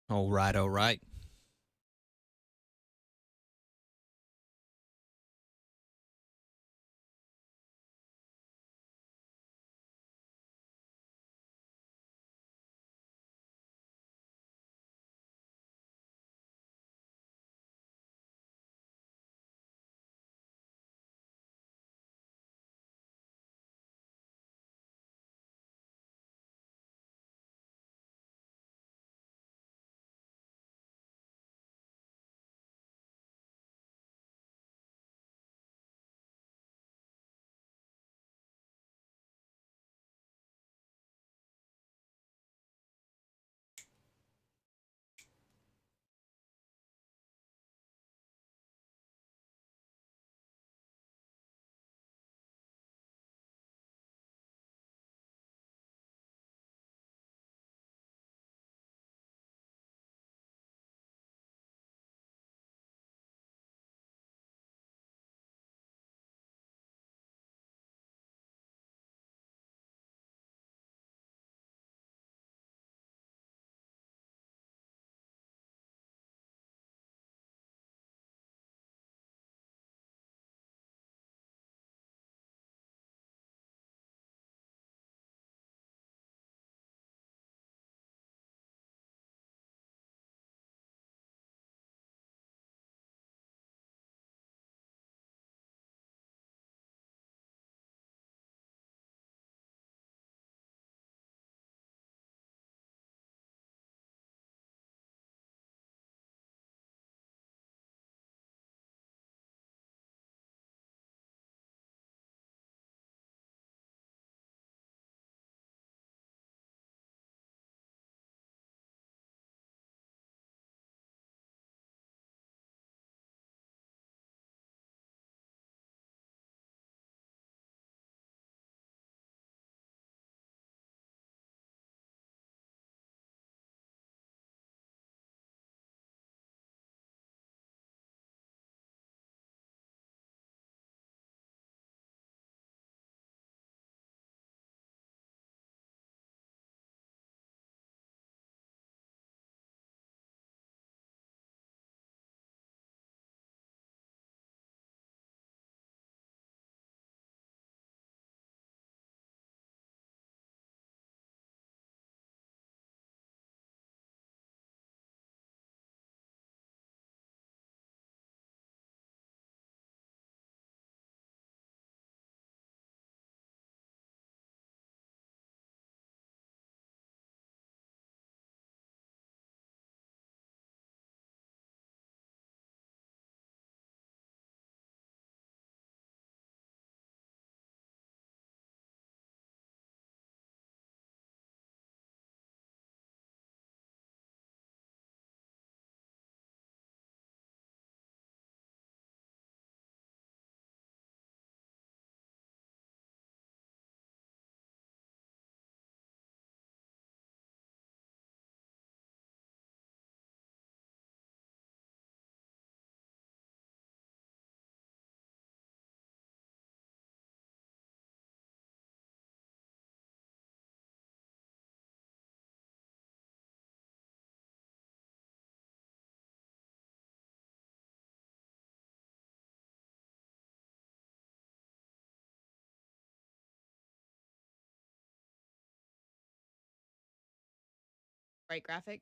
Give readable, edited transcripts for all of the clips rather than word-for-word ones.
All right, all right. Right graphic?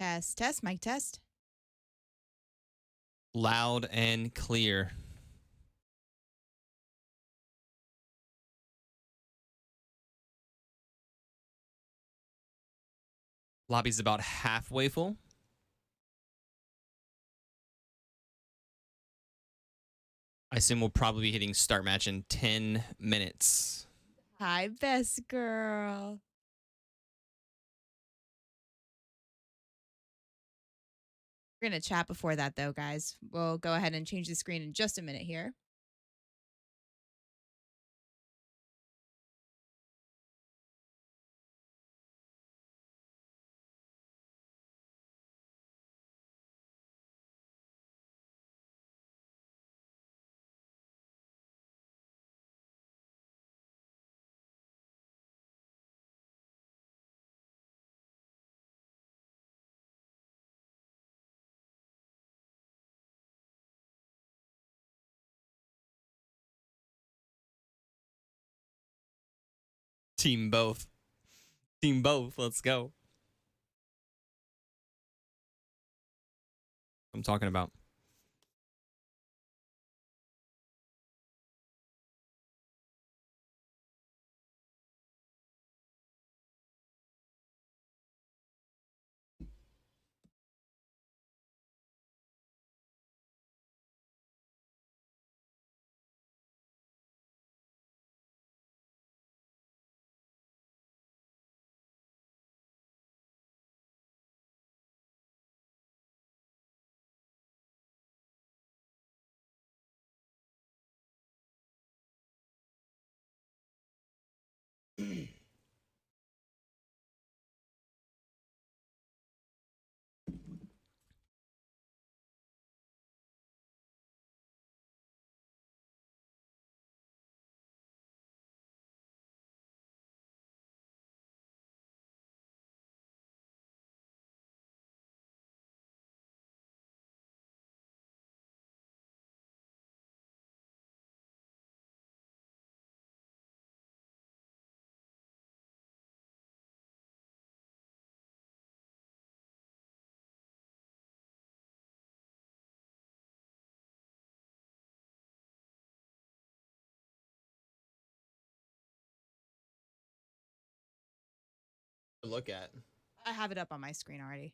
Test, test, mic test. Loud and clear. Lobby's about halfway full. I assume we'll probably be hitting start match in 10 minutes. Hi, best girl. We're going to chat before that, though, guys. We'll go ahead and change the screen in just a minute here. Team both. Team both. Let's go. I'm talking about. Look at. I have it up on my screen already.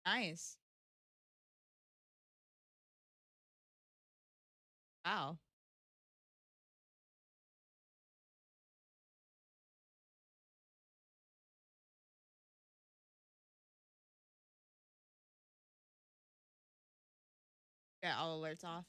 Nice. Wow. Get all alerts off.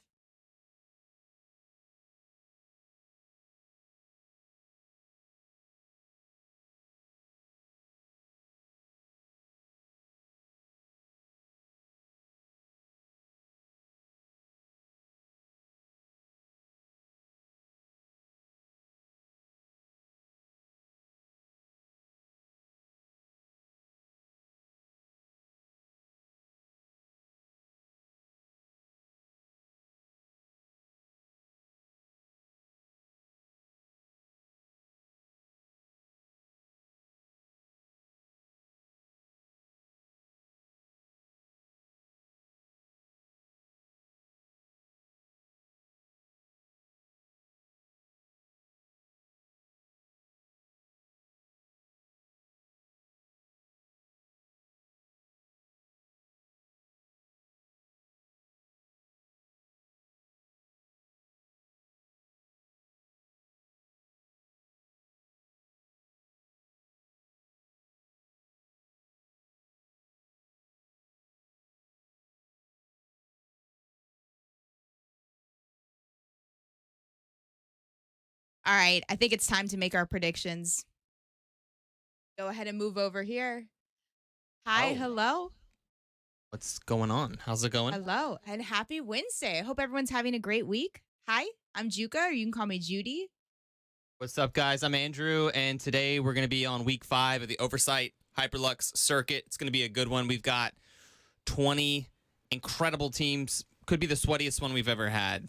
All right. I think it's time to make our predictions. Go ahead and move over here. Hi, Oh, hello, what's going on? How's it going? hello, and happy Wednesday. I hope everyone's having a great week. Hi, I'm Juka, or you can call me Judy. What's up, guys? I'm Andrew, and today we're going to be on week 5 of the Oversight Hyperlux circuit. It's going to be a good one. We've got 20 incredible teams. Could be the sweatiest one we've ever had.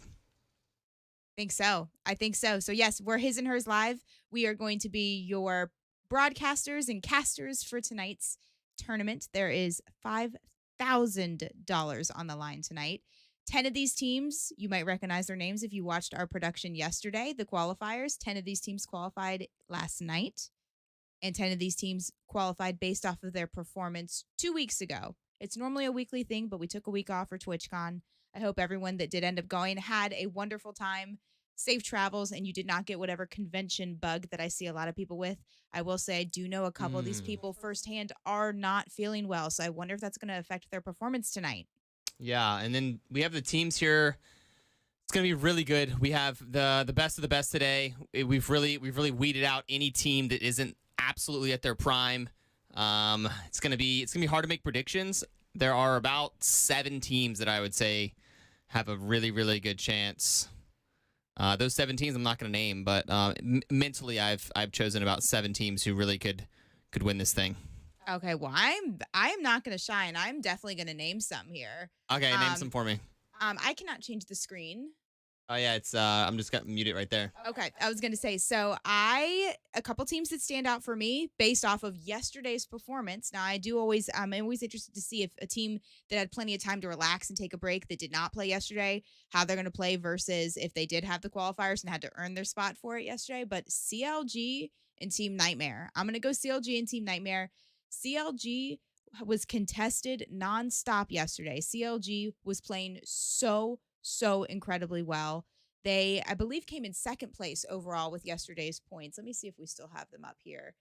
Think so. I think so. So yes, we're His and Hers Live. We are going to be your broadcasters and casters for tonight's tournament. There is $5,000 on the line tonight. 10 of these teams, you might recognize their names if you watched our production yesterday, the qualifiers. 10 of these teams qualified last night, and 10 of these teams qualified based off of their performance 2 weeks ago. It's normally a weekly thing, but we took a week off for TwitchCon. I hope everyone that did end up going had a wonderful time, safe travels, and you did not get whatever convention bug that I see a lot of people with. I will say I do know a couple of these people firsthand are not feeling well, so I wonder if that's going to affect their performance tonight. Yeah, and then we have the teams here. It's going to be really good. We have the best of the best today. We've really weeded out any team that isn't absolutely at their prime. It's gonna be hard to make predictions. There are about 7 teams that I would say have a really good chance. Those 7 teams I'm not gonna name, but mentally I've chosen about 7 teams who really could win this thing. Okay, well, I'm not going to shine. I'm definitely going to name some here. Okay, name some for me. I cannot change the screen. Oh yeah, it's I'm just gonna mute it right there. Okay, I was gonna say, so a couple teams that stand out for me based off of yesterday's performance. Now, I'm always interested to see if a team that had plenty of time to relax and take a break that did not play yesterday, how they're gonna play versus if they did have the qualifiers and had to earn their spot for it yesterday. But CLG and Team Nightmare, I'm gonna go CLG and Team Nightmare. CLG was contested nonstop yesterday. CLG was playing so incredibly well. They, I believe, came in second place overall with yesterday's points. Let me see if we still have them up here.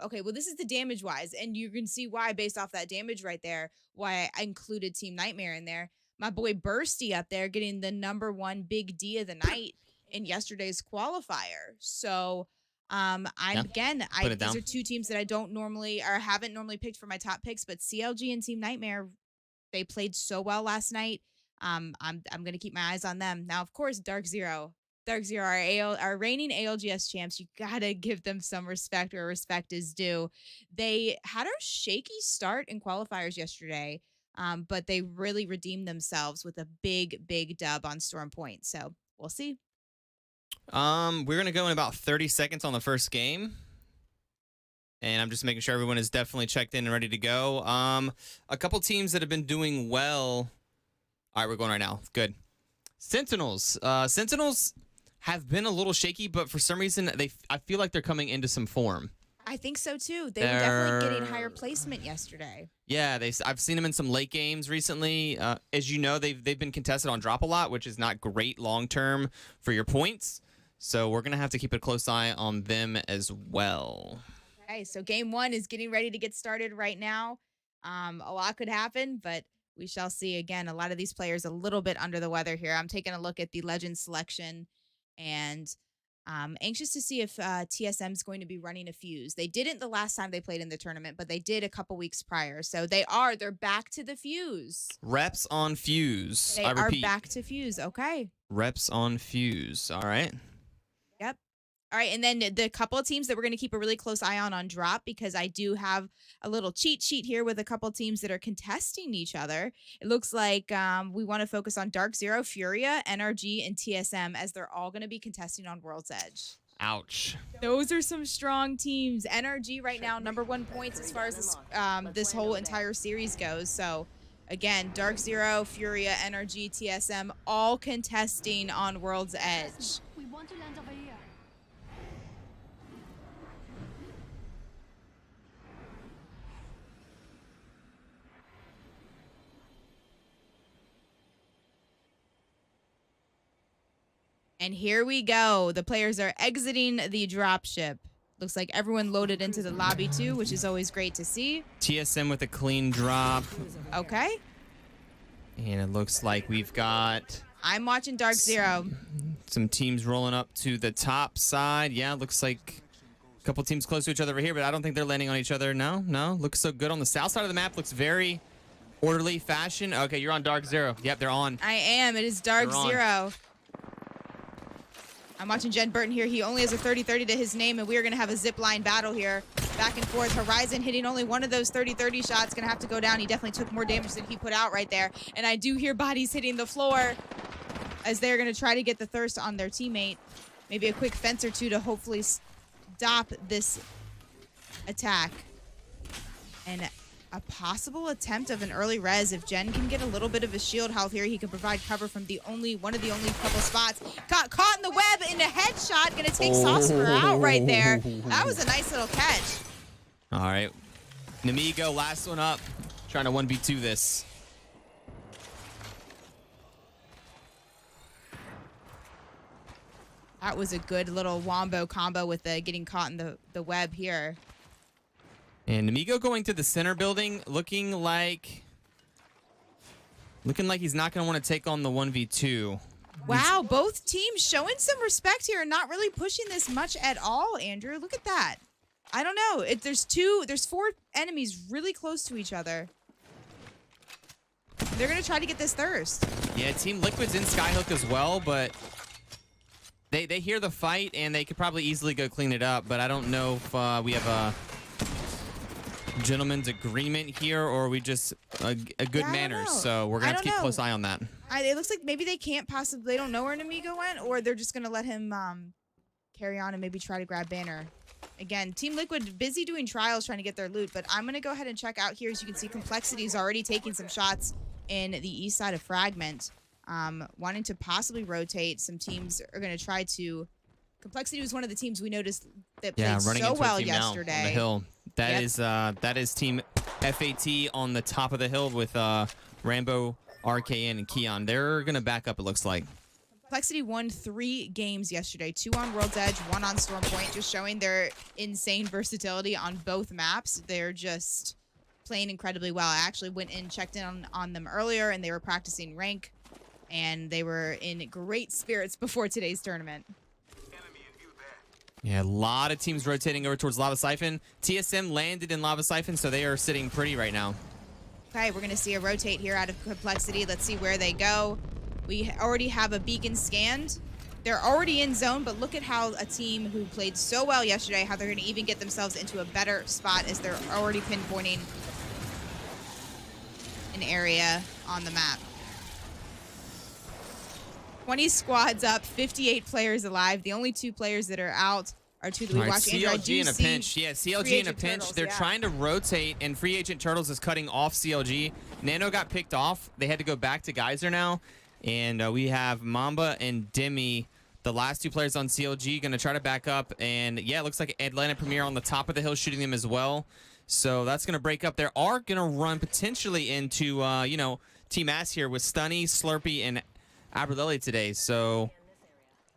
Okay, well, this is the damage wise, and you can see why based off that damage right there, why I included Team Nightmare in there. My boy Bursty up there getting the #1 big D of the night in yesterday's qualifier. So these are 2 teams that I don't normally or haven't normally picked for my top picks, but CLG and Team Nightmare, they played so well last night. I'm gonna keep my eyes on them. Now, of course, Dark Zero, our reigning ALGS champs. You gotta give them some respect where respect is due. They had a shaky start in qualifiers yesterday, but they really redeemed themselves with a big dub on Storm Point. So we'll see. We're gonna go in about 30 seconds on the first game. And I'm just making sure everyone is definitely checked in and ready to go. A couple teams that have been doing well. All right, we're going right now. Good. Sentinels. Sentinels have been a little shaky, but for some reason, I feel like they're coming into some form. I think so too. They were definitely getting higher placement yesterday. Yeah, I've seen them in some late games recently. As you know, they've been contested on drop a lot, which is not great long term for your points. So we're gonna have to keep a close eye on them as well. Okay, so game 1 is getting ready to get started right now. A lot could happen, but we shall see. Again, a lot of these players a little bit under the weather here. I'm taking a look at the legend selection, and anxious to see if TSM is going to be running a fuse. They didn't the last time they played in the tournament, but they did a couple weeks prior. So they're back to the fuse. Reps on fuse. They are back to fuse. Okay. Reps on fuse. All right. Yep. All right, and then the couple of teams that we're going to keep a really close eye on drop, because I do have a little cheat sheet here with a couple of teams that are contesting each other. It looks like we want to focus on Dark Zero, Furia, NRG, and TSM, as they're all going to be contesting on World's Edge. Ouch. Those are some strong teams. NRG right now, #1 points as far as this whole entire series goes. So, again, Dark Zero, Furia, NRG, TSM, all contesting on World's Edge. We want to land over here. And here we go. The players are exiting the dropship. Looks like everyone loaded into the lobby too, which is always great to see. TSM with a clean drop. Okay. And it looks like we've got I'm watching Dark Zero. some teams rolling up to the top side. Yeah, looks like Couple teams close to each other over here, but I don't think they're landing on each other. No. Looks so good on the south side of the map. Looks very orderly fashion. Okay, you're on Dark Zero. Yep, they're on. I am. It is Dark Zero. I'm watching Jen Burton here. He only has a 30-30 to his name, and we are going to have a zip line battle here. Back and forth. Horizon hitting only one of those 30-30 shots. Going to have to go down. He definitely took more damage than he put out right there. And I do hear bodies hitting the floor as they're going to try to get the thirst on their teammate. Maybe a quick fence or two to hopefully stop this attack. And a possible attempt of an early res. If Jen can get a little bit of a shield health here, he can provide cover from one of the only couple spots. Caught in the web in a headshot. Gonna take Saucer out right there. That was a nice little catch. All right. Nemigo, last one up. Trying to 1v2 this. That was a good little wombo combo with the getting caught in the web here. And Nemigo going to the center building, looking like he's not going to want to take on the 1v2. Wow, both teams showing some respect here and not really pushing this much at all, Andrew. Look at that. I don't know. There's 4 enemies really close to each other. They're going to try to get this thirst. Yeah, Team Liquid's in Skyhook as well, but they hear the fight and they could probably easily go clean it up, but I don't know if we have a gentleman's agreement here, or we just a good manners. So we're gonna have to keep a close eye on that. It looks like maybe they don't know where Nemigo went, or they're just gonna let him carry on and maybe try to grab banner. Again, Team Liquid busy doing trials trying to get their loot, but I'm gonna go ahead and check out here. As you can see, Complexity is already taking some shots in the east side of Fragment, wanting to possibly rotate. Some teams are gonna try to. Complexity was one of the teams we noticed that played so well yesterday. On the hill. That is Team FAT on the top of the hill with Rambo, RKN, and Keon. They're gonna back up, it looks like. Complexity won 3 games yesterday, 2 on World's Edge, 1 on Storm Point, just showing their insane versatility on both maps. They're just playing incredibly well. I actually went and checked in on them earlier, and they were practicing rank, and they were in great spirits before today's tournament. Yeah, a lot of teams rotating over towards Lava Siphon. TSM landed in Lava Siphon, so they are sitting pretty right now. Okay, we're going to see a rotate here out of Complexity. Let's see where they go. We already have a beacon scanned. They're already in zone, but look at how a team who played so well yesterday, how they're going to even get themselves into a better spot as they're already pinpointing an area on the map. 20 squads up, 58 players alive. The only 2 players that are out are 2 that we watch. CLG in a pinch. Yeah, CLG in a pinch. They're trying to rotate, and Free Agent Turtles is cutting off CLG. Nano got picked off. They had to go back to Geyser now. And we have Mamba and Demi, the last 2 players on CLG, going to try to back up. And, yeah, it looks like Atlanta Premier on the top of the hill shooting them as well. So that's going to break up. They are going to run potentially into, Team Ass here with Stunny, Slurpee, and Aberlele today. So,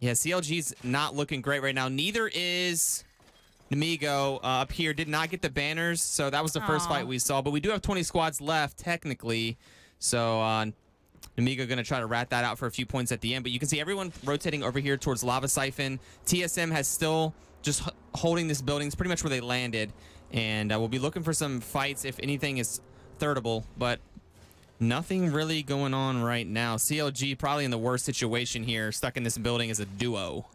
yeah, CLG's not looking great right now. Neither is Nemigo up here. Did not get the banners, so that was the first fight we saw. But we do have 20 squads left, technically. So, Nemigo going to try to rat that out for a few points at the end. But you can see everyone rotating over here towards Lava Siphon. TSM has still just holding this building. It's pretty much where they landed. And we'll be looking for some fights if anything is thirdable. But nothing really going on right now. CLG probably in the worst situation here, stuck in this building as a duo. All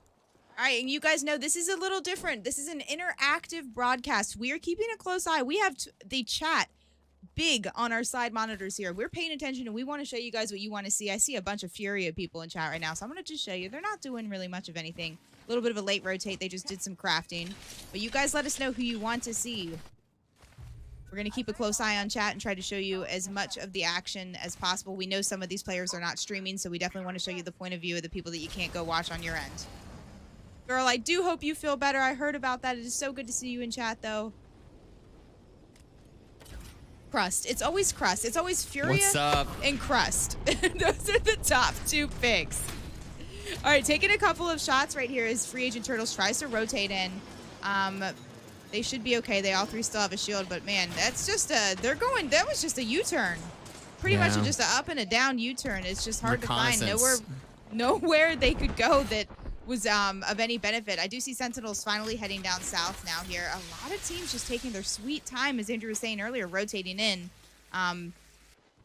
right, and you guys know this is a little different. This is an interactive broadcast. We are keeping a close eye. We have the chat big on our side monitors here. We're paying attention, and we want to show you guys what you want to see. I see a bunch of Fury of people in chat right now, so I'm going to just show you. They're not doing really much of anything. A little bit of a late rotate. They just did some crafting. But you guys let us know who you want to see. We're going to keep a close eye on chat and try to show you as much of the action as possible. We know some of these players are not streaming, so we definitely want to show you the point of view of the people that you can't go watch on your end. Girl, I do hope you feel better. I heard about that. It is so good to see you in chat, though. Crust. It's always Crust. It's always Furia and Crust. Those are the top 2 picks. All right, taking a couple of shots right here as Free Agent Turtles tries to rotate in. They should be okay. They all 3 still have a shield, but man, that's just that was just a U-turn. Pretty much just an up and a down U-turn. It's just hard to find. Nowhere they could go that was of any benefit. I do see Sentinels finally heading down south now here. A lot of teams just taking their sweet time, as Andrew was saying earlier, rotating in.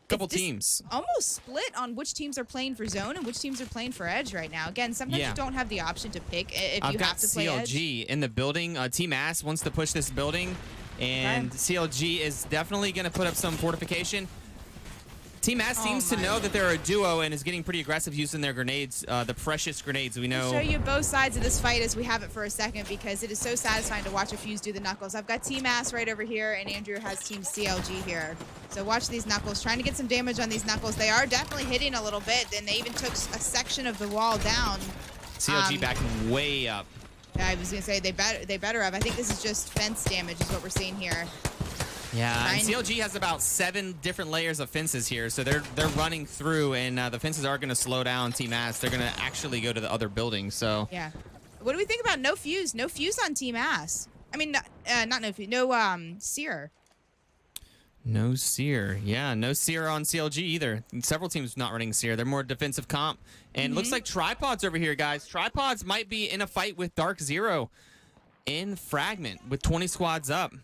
Couple teams almost split on which teams are playing for zone and which teams are playing for edge right now. Again, sometimes you don't have the option to pick if you have to play edge. I've got CLG in the building. Team Ass wants to push this building, and CLG is definitely going to put up some fortification. Team Ass seems to know that they're a duo and is getting pretty aggressive using their grenades, the precious grenades we know. I'll show you both sides of this fight as we have it for a second, because it is so satisfying to watch a Fuse do the Knuckles. I've got Team Ass right over here, and Andrew has Team CLG here. So watch these Knuckles, trying to get some damage on these Knuckles. They are definitely hitting a little bit, and they even took a section of the wall down. CLG backing way up. I was going to say they better have. I think this is just fence damage is what we're seeing here. Yeah, and CLG has about 7 different layers of fences here, so they're running through, and the fences are going to slow down Team Ass. They're going to actually go to the other building. So yeah, what do we think about no fuse? No fuse on Team Ass. I mean, not no fuse. No seer. No seer. Yeah, no seer on CLG either. Several teams not running seer. They're more defensive comp, and looks like Tripods over here, guys. Tripods might be in a fight with Dark Zero in Fragment with 20 squads up.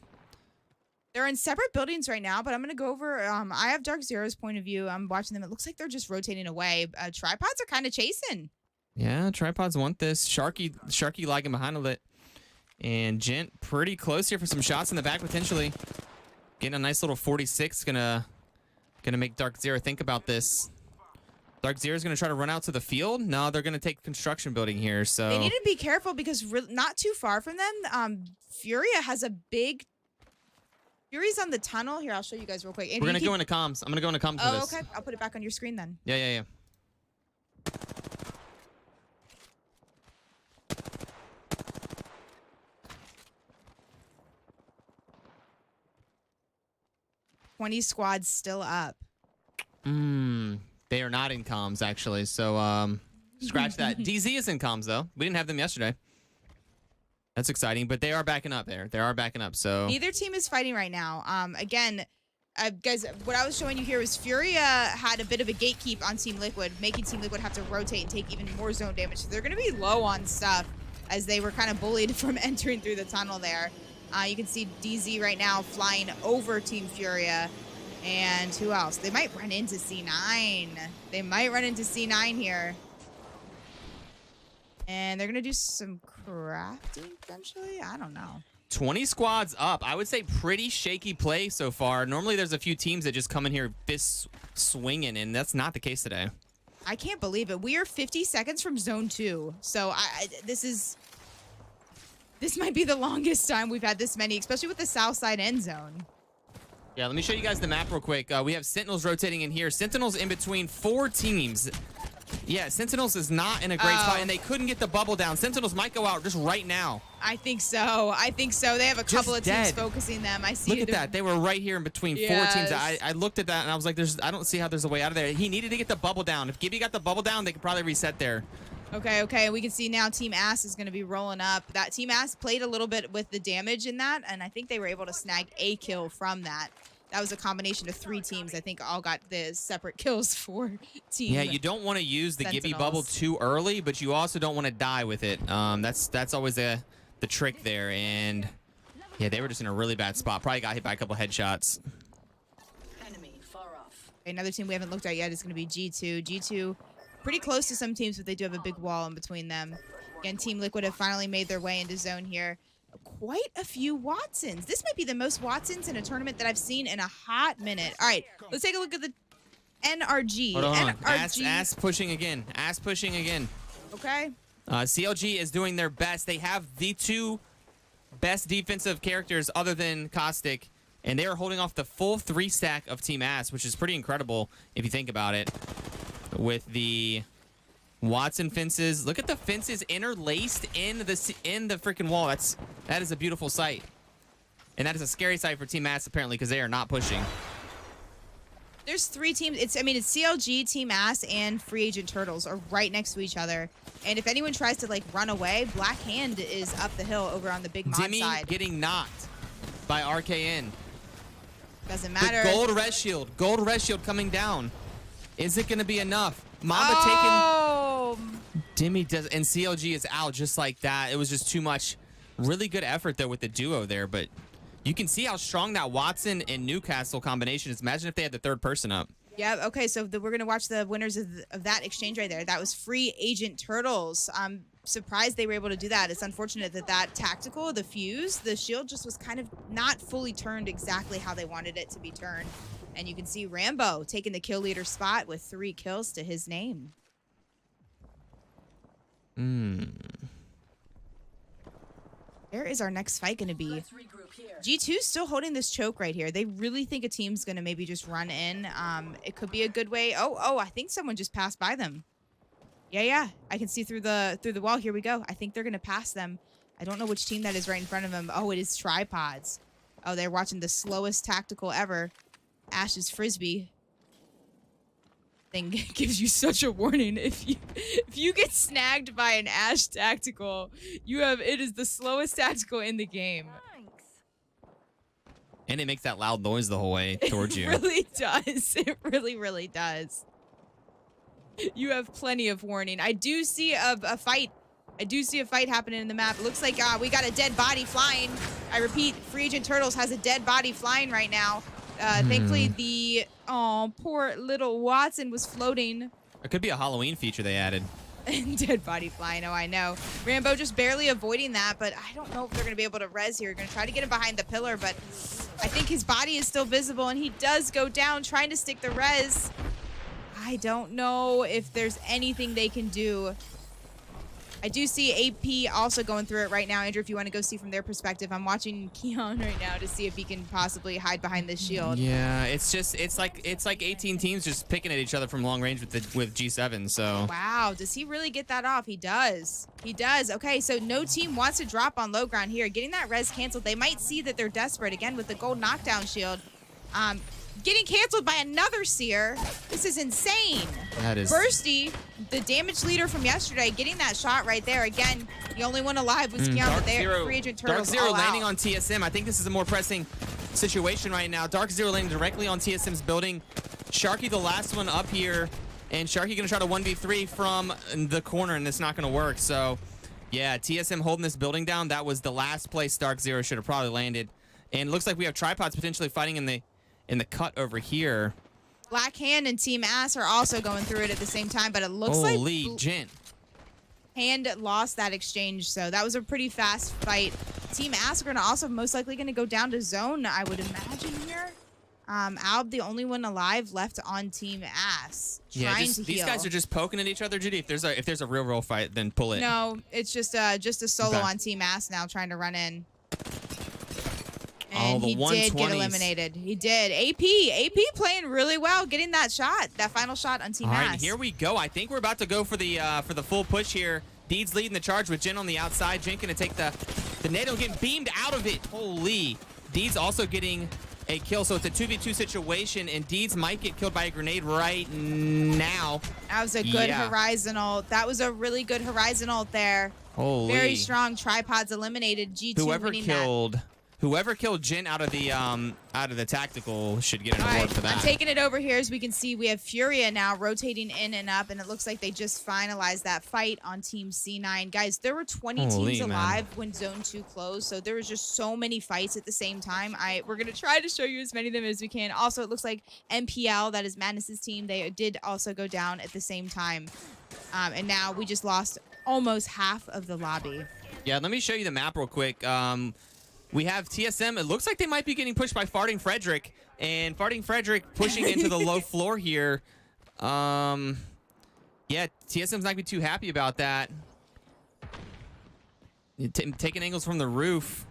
They're in separate buildings right now, but I'm going to go over. I have Dark Zero's point of view. I'm watching them. It looks like they're just rotating away. Tripods are kind of chasing. Yeah, Tripods want this. Sharky lagging behind a lit. And Gent pretty close here for some shots in the back potentially. Getting a nice little 46. Gonna make Dark Zero think about this. Dark Zero is going to try to run out to the field. No, they're going to take construction building here. So they need to be careful because not too far from them, Furia has a big... Fury's on the tunnel. Here, I'll show you guys real quick. We're going to go into comms. I'm going to go into comms for this. Okay. I'll put it back on your screen then. Yeah. 20 squads still up. They are not in comms, actually. So, scratch that. DZ is in comms, though. We didn't have them yesterday. That's exciting, but they are backing up there. They are backing up, so... Neither team is fighting right now. Again, guys, what I was showing you here was Furia had a bit of a gatekeep on Team Liquid, making Team Liquid have to rotate and take even more zone damage. So they're going to be low on stuff as they were kind of bullied from entering through the tunnel there. You can see DZ right now flying over Team Furia. And who else? They might run into C9. They might run into C9 here. And they're going to do some crafting, potentially? I don't know. 20 squads up. I would say pretty shaky play so far. Normally there's a few teams that just come in here fists swinging, and that's not the case today. I can't believe it. We are 50 seconds from zone 2. So this might be the longest time we've had this many, especially with the south side end zone. Yeah, let me show you guys the map real quick. We have Sentinels rotating in here. Sentinels in between 4 teams. Yeah, Sentinels is not in a great spot, and they couldn't get the bubble down. Sentinels might go out just right now. I think so. They have a couple of teams focusing them. I see. Look at that. They were right here in between 4 teams. I looked at that, and I was like, I don't see how there's a way out of there. He needed to get the bubble down. If Gibby got the bubble down, they could probably reset there. Okay. We can see now Team Ass is going to be rolling up. That Team Ass played a little bit with the damage in that, and I think they were able to snag a kill from that. That was a combination of 3 teams. I think all got the separate kills for team. Yeah, you don't want to use the Gibby bubble too early, but you also don't want to die with it. That's always the trick there. And yeah, they were just in a really bad spot. Probably got hit by a couple headshots. Enemy far off. Another team we haven't looked at yet is going to be G2. G2 pretty close to some teams, but they do have a big wall in between them. Again, Team Liquid have finally made their way into zone here. Quite a few Watsons. This might be the most Watsons in a tournament that I've seen in a hot minute. All right, let's take a look at the NRG. Hold on. Ass pushing again. Ass pushing again. Okay. CLG is doing their best. They have the 2 best defensive characters other than Caustic, and they are holding off the full 3 stack of Team Ass, which is pretty incredible if you think about it. With the Watson fences. Look at the fences interlaced in the freaking wall. That is a beautiful sight. And that is a scary sight for Team Ass apparently, because they are not pushing. There's 3 teams. It's CLG, Team Ass, and Free Agent Turtles are right next to each other. And if anyone tries to run away, Black Hand is up the hill over on the big mod side. Getting knocked by RKN. Doesn't matter. The gold red shield coming down. Is it going to be enough? Mamba taking Demi does, and CLG is out just like that. It was just too much. Really good effort though with the duo there, but you can see how strong that Watson and Newcastle combination is. Imagine if they had the third person up. Yeah, okay, so we're going to watch the winners of that exchange right there. That was Free Agent Turtles. I'm surprised they were able to do that. It's unfortunate that tactical, the fuse, the shield just was kind of not fully turned exactly how they wanted it to be turned. And you can see Rambo taking the kill leader spot with 3 kills to his name. Where is our next fight going to be? G2's still holding this choke right here. They really think a team's going to maybe just run in. It could be a good way. Oh, I think someone just passed by them. Yeah. I can see through the wall. Here we go. I think they're going to pass them. I don't know which team that is right in front of them. Oh, it is Tripods. Oh, they're watching the slowest tactical ever. Ash's Frisbee. Thing gives you such a warning. If you get snagged by an Ash tactical, it is the slowest tactical in the game. And it makes that loud noise the whole way towards you. It really does. It really does. You have plenty of warning. I do see a fight. I do see a fight happening in the map. It looks like we got a dead body flying. I repeat, Free Agent Turtles has a dead body flying right now. Thankfully, poor little Watson was floating. It could be a Halloween feature they added. Dead body flying. Oh, I know. Rambo just barely avoiding that, but I don't know if they're going to be able to res here. Going to try to get him behind the pillar, but I think his body is still visible, and he does go down trying to stick the res. I don't know if there's anything they can do. I do see AP also going through it right now. Andrew, if you want to go see from their perspective, I'm watching Keon right now to see if he can possibly hide behind this shield. Yeah, it's like 18 teams just picking at each other from long range with G7. So wow, does he really get that off? He does. He does. Okay, so no team wants to drop on low ground here. Getting that res canceled. They might see that they're desperate again with the gold knockdown shield. Getting canceled by another Seer. This is insane. That is. Bursty, the damage leader from yesterday, getting that shot right there. Again, the only one alive was Keon, but they're Free Agent Turtles. Dark Zero all landing out. on TSM. I think this is a more pressing situation right now. Dark Zero landing directly on TSM's building. Sharky, the last one up here, and Sharky gonna try to 1v3 from the corner, and it's not gonna work. So, yeah, TSM holding this building down. That was the last place Dark Zero should have probably landed. And it looks like we have Tripods potentially fighting in the cut over here. Black Hand and Team Ass are also going through it at the same time, but it looks like Gent. Hand lost that exchange, so that was a pretty fast fight. Team Ass are going to also most likely going to go down to zone, I would imagine here. Alb, the only one alive left on Team Ass, trying to heal. These guys are just poking at each other, Judy. If there's a real fight, then pull it. No, it's just a solo on Team Ass now, trying to run in. And he did get eliminated. He did. AP playing really well, getting that shot, that final shot on Team Ass. All right, here we go. I think we're about to go for the full push here. Deed's leading the charge with Jin on the outside. Jin gonna take the NATO, getting beamed out of it. Holy. Deed's also getting a kill, so it's a 2v2 situation, and Deeds might get killed by a grenade right now. That was a good horizontal. That was a really good horizontal there. Holy. Very strong. Tripods eliminated. G2 Whoever killed Jin out of the tactical should get an award for that. I'm taking it over here as we can see we have Furia now rotating in and up, and it looks like they just finalized that fight on Team C9. Guys, there were 20 teams alive when Zone 2 closed, so there was just so many fights at the same time. We're going to try to show you as many of them as we can. Also, it looks like MPL, that is Madness's team, they did also go down at the same time. And now we just lost almost half of the lobby. Yeah, let me show you the map real quick. We have TSM. It looks like they might be getting pushed by Farting Frederick. And Farting Frederick pushing into the low floor here. Yeah, TSM's not going to be too happy about that. Taking angles from the roof.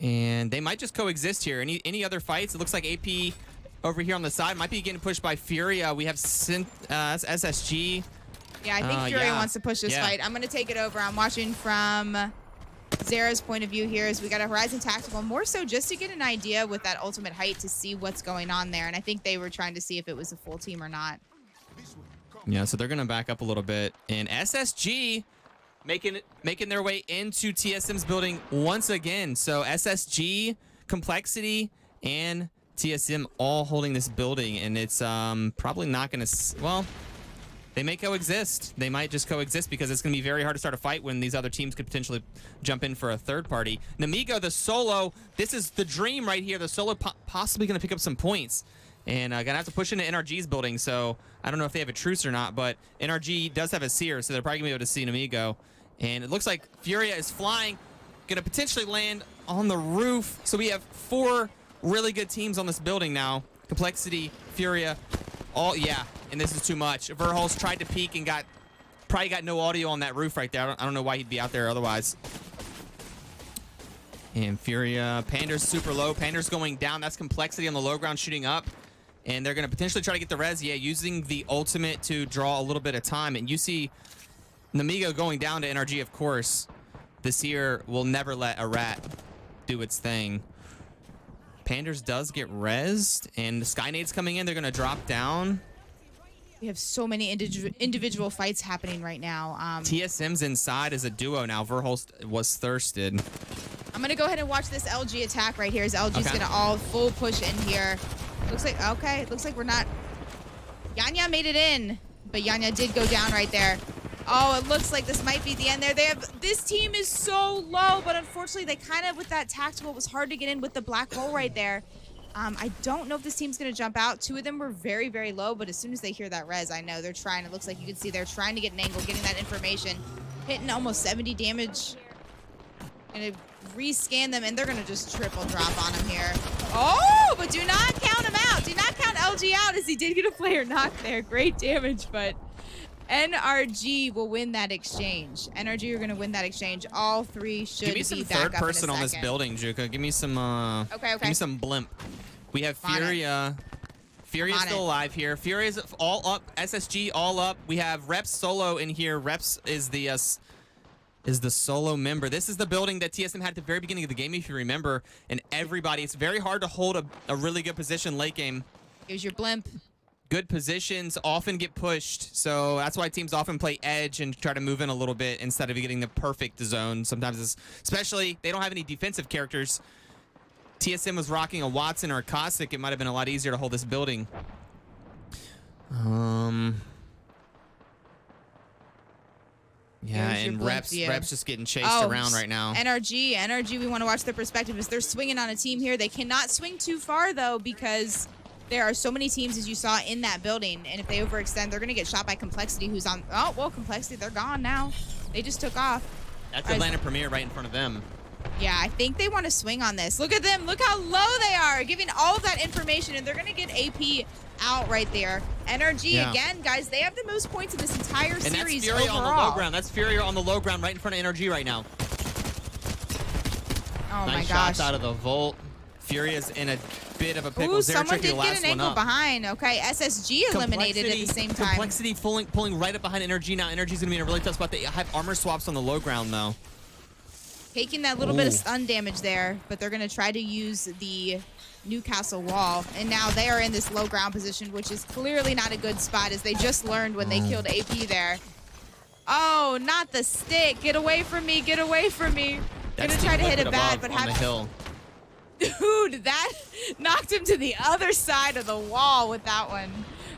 And they might just coexist here. Any other fights? It looks like AP over here on the side might be getting pushed by Furia. We have SSG. Yeah, I think Fury wants to push this fight. I'm going to take it over. I'm watching from Zara's point of view here as we got a Horizon Tactical, more so just to get an idea with that ultimate height to see what's going on there. And I think they were trying to see if it was a full team or not. Yeah, so they're going to back up a little bit. And SSG making their way into TSM's building once again. So SSG, Complexity, and TSM all holding this building. And it's probably not going to... Well... they may coexist. They might just coexist because it's going to be very hard to start a fight when these other teams could potentially jump in for a third party. Namigo, the solo, this is the dream right here. The solo possibly going to pick up some points. And going to have to push into NRG's building, so I don't know if they have a truce or not, but NRG does have a seer, so they're probably going to be able to see Namigo. And it looks like Furia is flying, going to potentially land on the roof. So we have 4 really good teams on this building now. Complexity, Furia, all, yeah, and this is too much. Verholz tried to peek and probably got no audio on that roof right there. I don't know why he'd be out there otherwise. And Furia, Pander's super low. Pander's going down. That's Complexity on the low ground shooting up. And they're going to potentially try to get the res, yeah, using the ultimate to draw a little bit of time. And you see Namigo going down to NRG, of course. The seer will never let a rat do its thing. Panders does get rezzed, and the Skynade's coming in. They're going to drop down. We have so many individual fights happening right now. TSM's inside as a duo now. Verholst was thirsted. I'm going to go ahead and watch this LG attack right here as LG's going to all full push in here. Looks like, okay, looks like we're not... Yanya made it in, but Yanya did go down right there. Oh, it looks like this might be the end there. This team is so low, but unfortunately they kind of, with that tactical, it was hard to get in with the black hole right there. I don't know if this team's going to jump out. 2 of them were very, very low, but as soon as they hear that res, I know they're trying. It looks like you can see they're trying to get an angle, getting that information, hitting almost 70 damage. Gonna rescan them, and they're gonna just triple drop on him here. Oh, but do not count him out. Do not count LG out, as he did get a player knock there. Great damage, but NRG will win that exchange. NRG are gonna win that exchange. All 3 should be back up in a second. Give me some third person on this building, Juka. Give me some. Okay. Give me some blimp. We have Furia. Furia's still alive here. Furia's all up. SSG all up. We have Reps solo in here. Reps is the solo member. This is the building that TSM had at the very beginning of the game, if you remember. And everybody, it's very hard to hold a really good position late game. Here's your blimp. Good positions often get pushed, so that's why teams often play edge and try to move in a little bit instead of getting the perfect zone. Sometimes it's, especially, they don't have any defensive characters. TSM was rocking a Watson or a Caustic. It might have been a lot easier to hold this building. Yeah, and Reps just getting chased around right now. NRG, we want to watch their perspective as they're swinging on a team here. They cannot swing too far, though, because there are so many teams, as you saw, in that building. And if they overextend, they're going to get shot by Complexity, who's on... Oh, well, Complexity, they're gone now. They just took off. That's Atlanta Premier right in front of them. Yeah, I think they want to swing on this. Look at them. Look how low they are, giving all of that information, and they're going to get AP out right there. NRG, again, guys, they have the most points in this entire series overall. And that's Furia on the low ground. That's Furia on the low ground right in front of NRG right now. Oh, my gosh. Nice shots out of the Volt. Furia's in a bit of a pickle. Ooh, someone did get an angle behind. Okay, SSG eliminated at the same time. Complexity pulling right up behind NRG now. NRG's going to be in a really tough spot. They have armor swaps on the low ground, though. Taking that little bit of stun damage there, but they're going to try to use the Newcastle wall. And now they are in this low ground position, which is clearly not a good spot, as they just learned when they killed AP there. Oh, not the stick. Get away from me. Get away from me. Gonna try to hit it bad, but have... Dude, that knocked him to the other side of the wall with that one.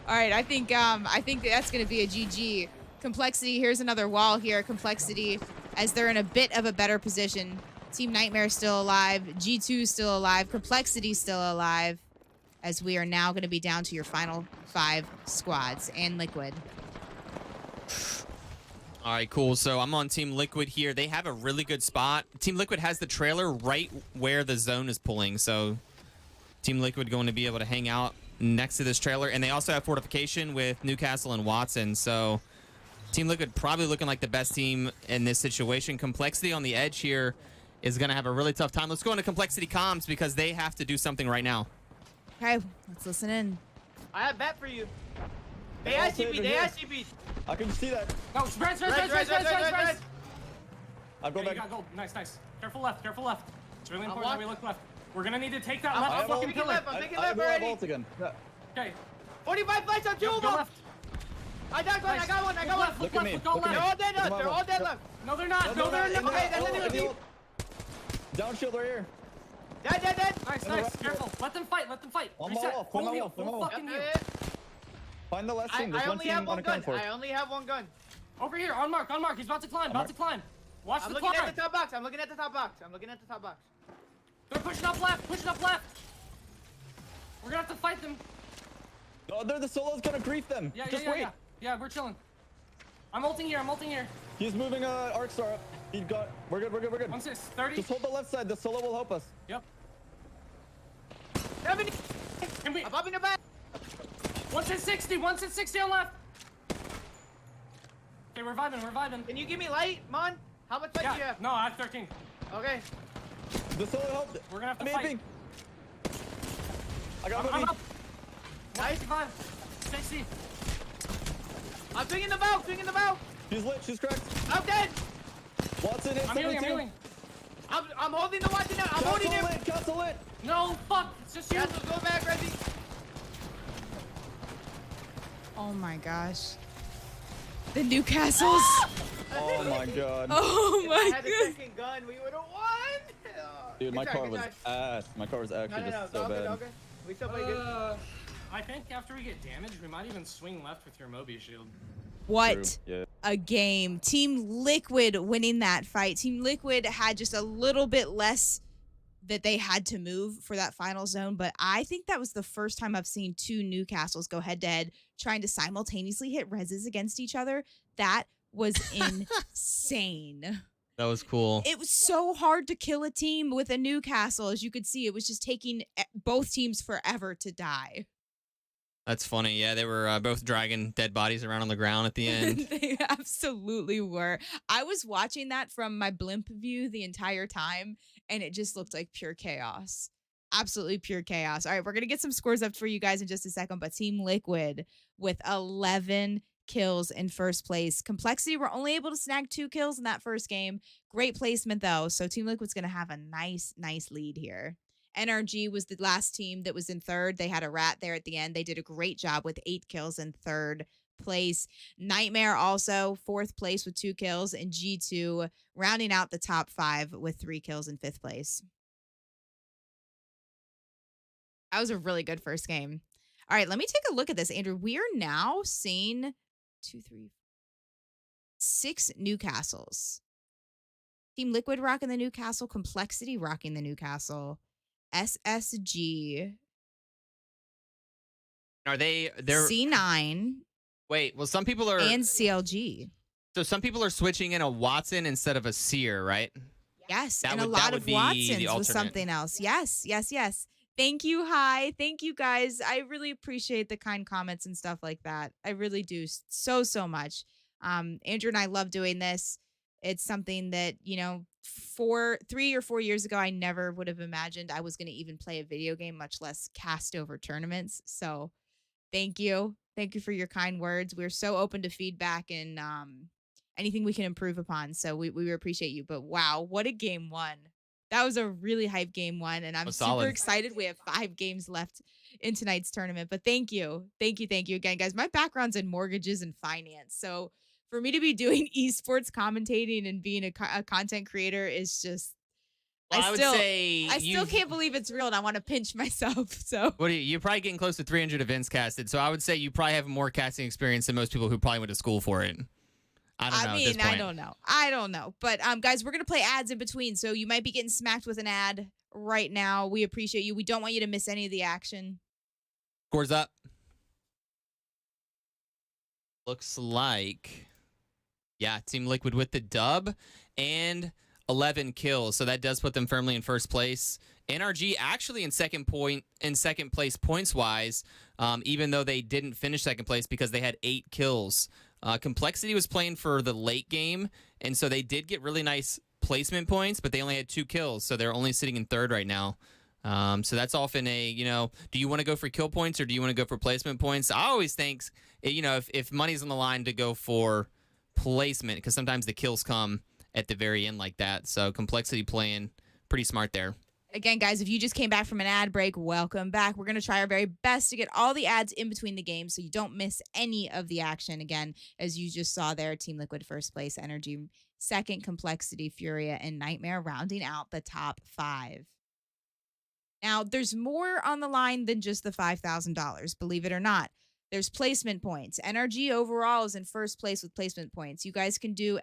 All right, I think that's going to be a GG. Complexity, here's another wall here. Complexity, as they're in a bit of a better position. Team Nightmare still alive. G2 still alive. Complexity still alive. As we are now going to be down to your final 5 squads and Liquid. All right, cool. So I'm on Team Liquid here. They have a really good spot. Team Liquid has the trailer right where the zone is pulling. So Team Liquid going to be able to hang out next to this trailer. And they also have fortification with Newcastle and Watson. So Team Liquid probably looking like the best team in this situation. Complexity on the edge here is going to have a really tough time. Let's go into Complexity comms because they have to do something right now. Okay, let's listen in. I have bet for you. They ICP. I can see that. No, spread. I'll go back. You got gold. Nice. Careful left. It's really important that we look left. We're gonna need to take that left fucking pillar. I'm taking left already. Again. Okay. 45 flights on 2 of them. I got one. I got one. Look at me. They're all dead left. They're all dead left. No, they're not. No, they're not. Okay, that's the Down shield right here. Dead. Nice. Careful. Let them fight. On my wall. Full fucking heal. Find the last team. There's I one only team have one gun. unaccounted for. I only have one gun. Over here, on mark. He's about to climb. About to climb. Watch I'm the looking climb. at the top box. I'm looking at the top box. I'm looking at the top box. They're pushing up left. We're gonna have to fight them. Oh, they're the solos gonna grief them. Just wait. Yeah, we're chilling. I'm ulting here. He's moving arc star up. We're good. 1-6-30. Just hold the left side. The solo will help us. Yep. 70. Can we? I'm up in the back. 1-6-60 on left. Okay, we're vibing. Can you give me light, Mon? How much light do you have? No, I have 13. Okay. The solo helped. We're gonna have to I'm fight. aiming. I got I'm him. up. Nice. 60. I'm swinging the bow. She's lit. She's cracked. I'm dead. Watson hit I'm 72. healing. I'm holding the watch now. I'm holding him. Council lit. No, fuck. It's just you. Yes, let's go back, Reggie. Oh my gosh. The Newcastles. Oh my god. Oh If I my had the god. second gun, we would have won. Dude, my Good try, car good was try. ass. My car was actually No, just so all good, all bad. good. We still play good. I think after we get damaged, we might even swing left with your Moby shield. What True. Yeah. a game. Team Liquid winning that fight. Team Liquid had just a little bit less that they had to move for that final zone, but I think that was the first time I've seen two Newcastles go head to head trying to simultaneously hit reses against each other. That was insane. That was cool. It was so hard to kill a team with a Newcastle. As you could see, it was just taking both teams forever to die. That's funny. Yeah, they were both dragging dead bodies around on the ground at the end. They absolutely were. I was watching that from my blimp view the entire time, and it just looked like pure chaos. Absolutely pure chaos. All right, we're going to get some scores up for you guys in just a second, but Team Liquid with 11 kills in first place. Complexity were only able to snag 2 kills in that first game. Great placement, though, so Team Liquid's going to have a nice lead here. NRG was the last team that was in third. They had a rat there at the end. They did a great job with 8 kills in third place. Nightmare also 4th place with 2 kills, and G2 rounding out the top 5 with 3 kills in 5th place. That was a really good first game. All right, let me take a look at this, Andrew. We are now seeing 6 Newcastles. Team Liquid rocking the Newcastle, Complexity rocking the Newcastle, SSG. They're C9. Wait, well, some people are and CLG. So some people are switching in a Watson instead of a Seer, right? Yes, That and a would- that lot would of be the Watsons was alternate. something else. Yes. Thank you, Hi. Thank you, guys. I really appreciate the kind comments and stuff like that. I really do so much. Andrew and I love doing this. It's something that, 3 or 4 years ago, I never would have imagined I was going to even play a video game, much less cast over tournaments. So thank you. Thank you for your kind words. We're so open to feedback and anything we can improve upon. So we appreciate you. But wow, what a game 1. That was a really hype game 1. And I'm Was super solid. excited. We have 5 games left in tonight's tournament. But thank you. Thank you again, guys. My background's in mortgages and finance. So for me to be doing esports commentating and being a content creator is just, Well, I would say I still can't believe it's real, and I want to pinch myself. So What are you're probably getting close to 300 events casted, so I would say you probably have more casting experience than most people who probably went to school for it. I don't know. At this point. I don't know. But guys, we're gonna play ads in between, so you might be getting smacked with an ad right now. We appreciate you. We don't want you to miss any of the action. Scores up. Looks like, yeah, Team Liquid with the dub and 11 kills, so that does put them firmly in first place. NRG actually in second place points wise, even though they didn't finish second place because they had 8 kills. Complexity was playing for the late game, and so they did get really nice placement points, but they only had 2 kills, so they're only sitting in third right now. So that's often a, do you want to go for kill points or do you want to go for placement points? I always think, if money's on the line, to go for placement, because sometimes the kills come at the very end like that. So Complexity playing pretty smart there. Again, guys, if you just came back from an ad break, welcome back. We're going to try our very best to get all the ads in between the games so you don't miss any of the action. Again, as you just saw there, Team Liquid first place, Energy second, Complexity, Furia, and Nightmare rounding out the top 5. Now, there's more on the line than just the $5,000, believe it or not. There's placement points. NRG overall is in first place with placement points. You guys can do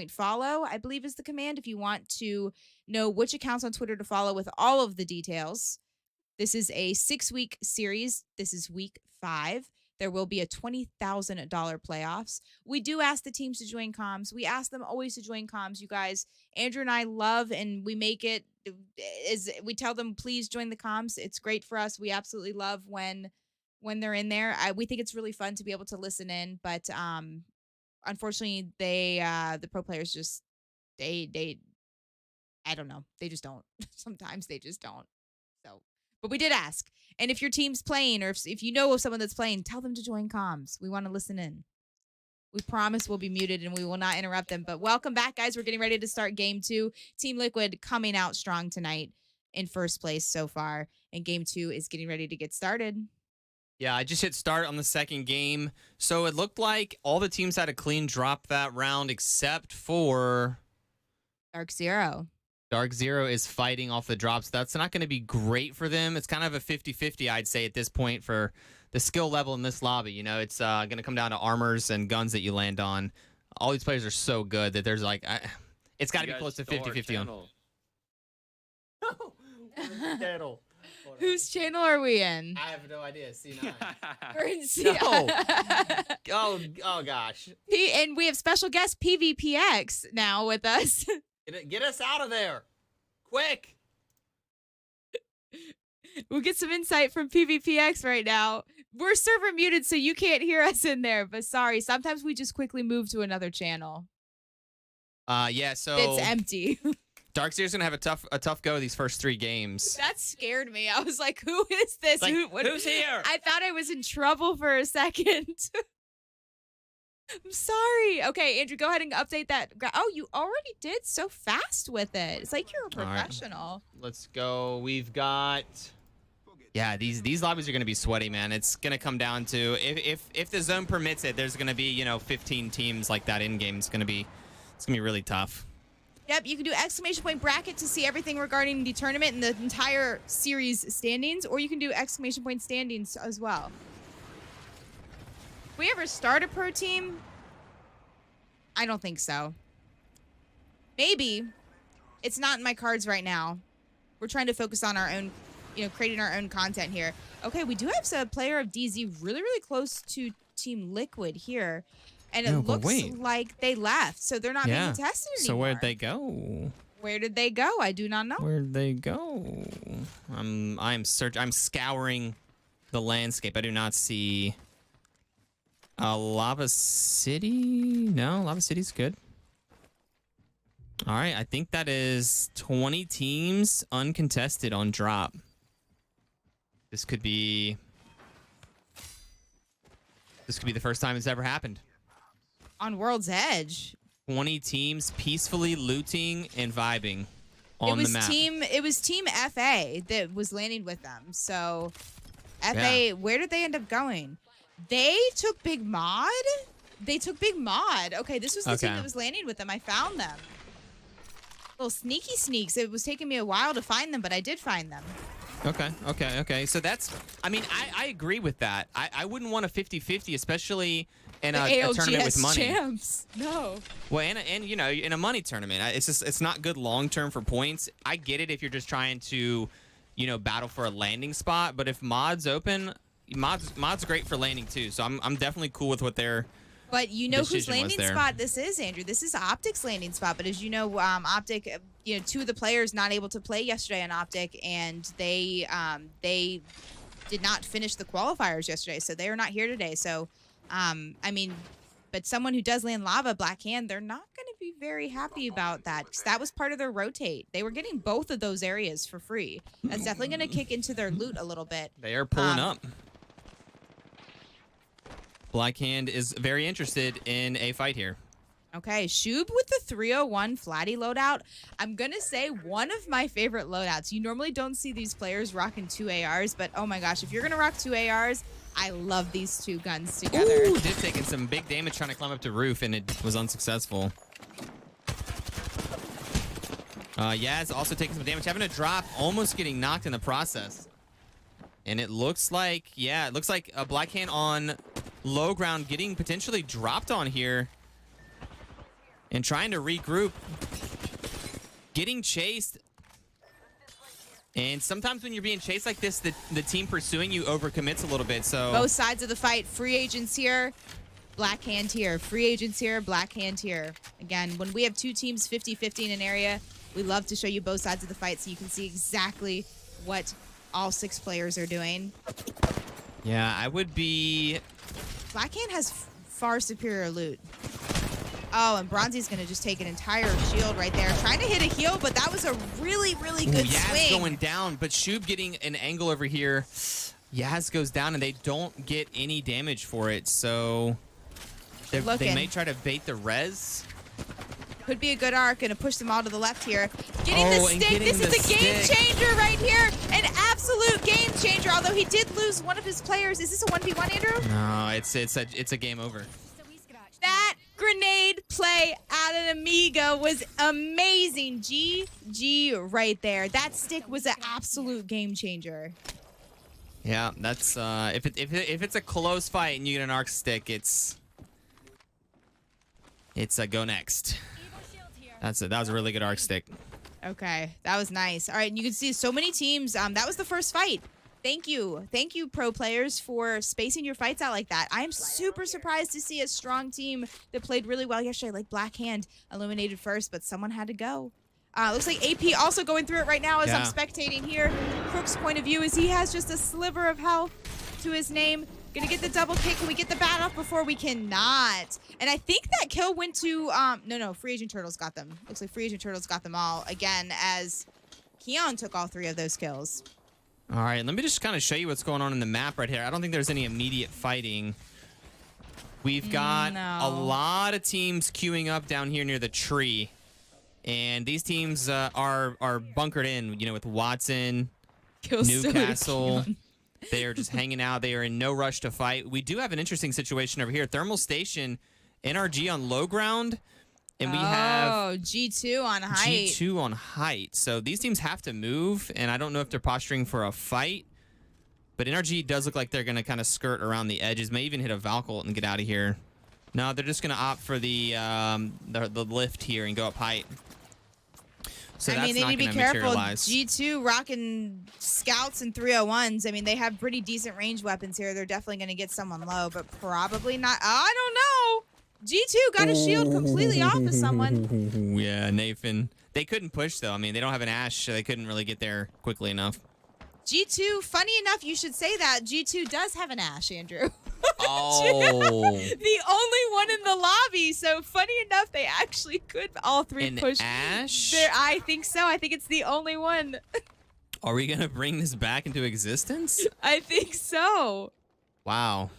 !follow, I believe is the command, if you want to know which accounts on Twitter to follow with all of the details. This is a 6-week series. This is week 5. There will be a $20,000 playoffs. We do ask the teams to join comms. We ask them always to join comms. You guys, Andrew and I love, and we make it is we tell them, please join the comms. It's great for us. We absolutely love when they're in there. We think it's really fun to be able to listen in, but unfortunately the pro players just they I don't know. They just don't. Sometimes they just don't. So, but we did ask. And if your team's playing, or if you know of someone that's playing, tell them to join comms. We want to listen in. We promise we'll be muted and we will not interrupt them. But welcome back, guys. We're getting ready to start game 2. Team Liquid coming out strong tonight in first place so far. And game 2 is getting ready to get started. Yeah, I just hit start on the second game. So it looked like all the teams had a clean drop that round except for Dark Zero. Dark Zero is fighting off the drops. That's not going to be great for them. It's kind of a 50-50, I'd say, at this point for the skill level in this lobby. You know, it's going to come down to armors and guns that you land on. All these players are so good that there's like, it's got to be close to 50-50 on. Channel. Whose channel are we in? I have no idea. C9. We're in C9. No. Oh gosh. And we have special guest PvPX now with us. Get us out of there. Quick. We'll get some insight from PvPX right now. We're server muted, so you can't hear us in there. But sorry, sometimes we just quickly move to another channel. Yeah, so it's empty. Darkseer's gonna have a tough go these first 3 games. That scared me. I was like, who is this? Like, who's here? I thought I was in trouble for a second. I'm sorry. Okay, Andrew, go ahead and update that. Oh, you already did so fast with it. It's like you're a professional. Right. Let's go. We've got. Yeah, these lobbies are gonna be sweaty, man. It's gonna come down to if the zone permits it. There's gonna be 15 teams like that in game. It's gonna be really tough. Yep, you can do !bracket to see everything regarding the tournament and the entire series standings, or you can do ! standings as well. If we ever start a pro team, I don't think so. Maybe. It's not in my cards right now. We're trying to focus on our own, creating our own content here. Okay, we do have a player of DZ really, really close to Team Liquid here. And it looks like they left, so they're not being tested anymore. So where'd they go? Where did they go? I do not know. Where'd they go? I'm scouring the landscape. I do not see Lava City. No, Lava City's good. All right, I think that is 20 teams uncontested on drop. This could be the first time it's ever happened. On World's Edge. 20 teams peacefully looting and vibing on the map. It was Team FA that was landing with them. So, FA, where did they end up going? They took Big Mod? They took Big Mod. Okay, this was the team that was landing with them. I found them. Little sneaky sneaks. It was taking me a while to find them, but I did find them. Okay. So that's, I agree with that. I wouldn't want a 50-50, especially in a tournament with money. Champs. No. Well, and in a money tournament, it's not good long term for points. I get it if you're just trying to, battle for a landing spot. But if mod's open, mod's great for landing too. So I'm definitely cool with what they're. But you know whose landing spot this is, Andrew. This is Optic's landing spot. But as you know, Optic, 2 of the players not able to play yesterday on Optic, and they did not finish the qualifiers yesterday, so they are not here today. So, but someone who does land lava, Black Hand, they're not going to be very happy about that because that was part of their rotate. They were getting both of those areas for free. That's definitely going to kick into their loot a little bit. They are pulling up. Black Hand is very interested in a fight here. Okay, Shub with the 301 Flatty loadout. I'm going to say one of my favorite loadouts. You normally don't see these players rocking 2 ARs, but oh my gosh, if you're going to rock 2 ARs, I love these 2 guns together. Ooh, did taking some big damage trying to climb up to roof, and it was unsuccessful. Yaz also taking some damage, having a drop, almost getting knocked in the process. And it looks like, yeah, it looks like a Black Hand on low ground getting potentially dropped on here. And trying to regroup. Getting chased. And sometimes when you're being chased like this, the team pursuing you overcommits a little bit, so... Both sides of the fight. Free agents here. Black Hand here. Free agents here. Black Hand here. Again, when we have two teams 50-50 in an area, we love to show you both sides of the fight so you can see exactly what all 6 players are doing. Yeah, I would be... Black Hand has far superior loot. Oh, and Bronzy's going to just take an entire shield right there. Trying to hit a heal, but that was a really, really good swing. Yaz going down, but Shub getting an angle over here. Yaz goes down, and they don't get any damage for it, so... They may try to bait the res. Could be a good arc. Going to push them all to the left here. Getting the stick. This is a game stick. changer right here. An absolute game changer, although he did lose one of his players. Is this a 1v1, Andrew? No, it's a game over. That grenade play out of Amiga was amazing. GG right there. That stick was an absolute game changer. Yeah, that's if it's a close fight and you get an arc stick, it's a go next. That was a really good arc stick. Okay, that was nice. All right, and you can see so many teams. That was the first fight. Thank you, pro players, for spacing your fights out like that. I am super surprised to see a strong team that played really well yesterday, like Black Hand eliminated first, but someone had to go. Looks like AP also going through it right now as I'm spectating here. Crook's point of view is he has just a sliver of health to his name. Gonna get the double kick. Can we get the bat off before? We cannot. And I think that kill went to, no, Free Agent Turtles got them. Looks like Free Agent Turtles got them all again as Keon took all 3 of those kills. All right, let me just kind of show you what's going on in the map right here. I don't think there's any immediate fighting. We've got a lot of teams queuing up down here near the tree. And these teams are bunkered in, you know, with Watson, Newcastle. They are just hanging out. They are in no rush to fight. We do have an interesting situation over here. Thermal Station, NRG on low ground. And we have G2 on height. G2 on height. So these teams have to move, and I don't know if they're posturing for a fight. But NRG does look like they're going to kind of skirt around the edges, may even hit a Valkylt and get out of here. No, they're just going to opt for the lift here and go up height. So I mean, they need to be careful. G2 rocking scouts and 301s. I mean, they have pretty decent range weapons here. They're definitely going to get someone low, but probably not. I don't know. G2 got a shield completely off of someone. Yeah, Nathan. They couldn't push, though. I mean, they don't have an Ash, so they couldn't really get there quickly enough. G2, funny enough, you should say that. G2 does have an Ash, Andrew. Oh. The only one in the lobby. So funny enough, they actually could all 3 push. An Ash? I think so. I think it's the only one. Are we going to bring this back into existence? I think so. Wow.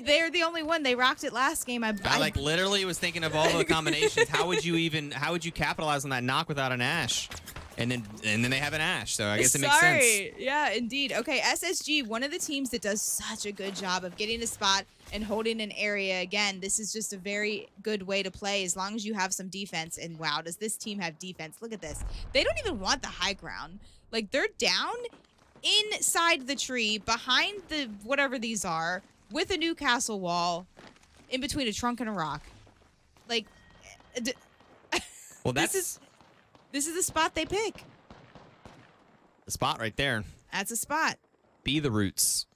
They're the only one. They rocked it last game. I like literally was thinking of all the combinations. How would you capitalize on that knock without an Ash? And then they have an Ash, so I guess it makes sense. Yeah, indeed. Okay, SSG, one of the teams that does such a good job of getting a spot and holding an area. Again, this is just a very good way to play as long as you have some defense. And wow, does this team have defense? Look at this. They don't even want the high ground. Like, they're down inside the tree, behind the whatever these are, with a Newcastle wall, in between a trunk and a rock. Like, well, This is the spot they pick. The spot right there. That's a spot. Be the roots.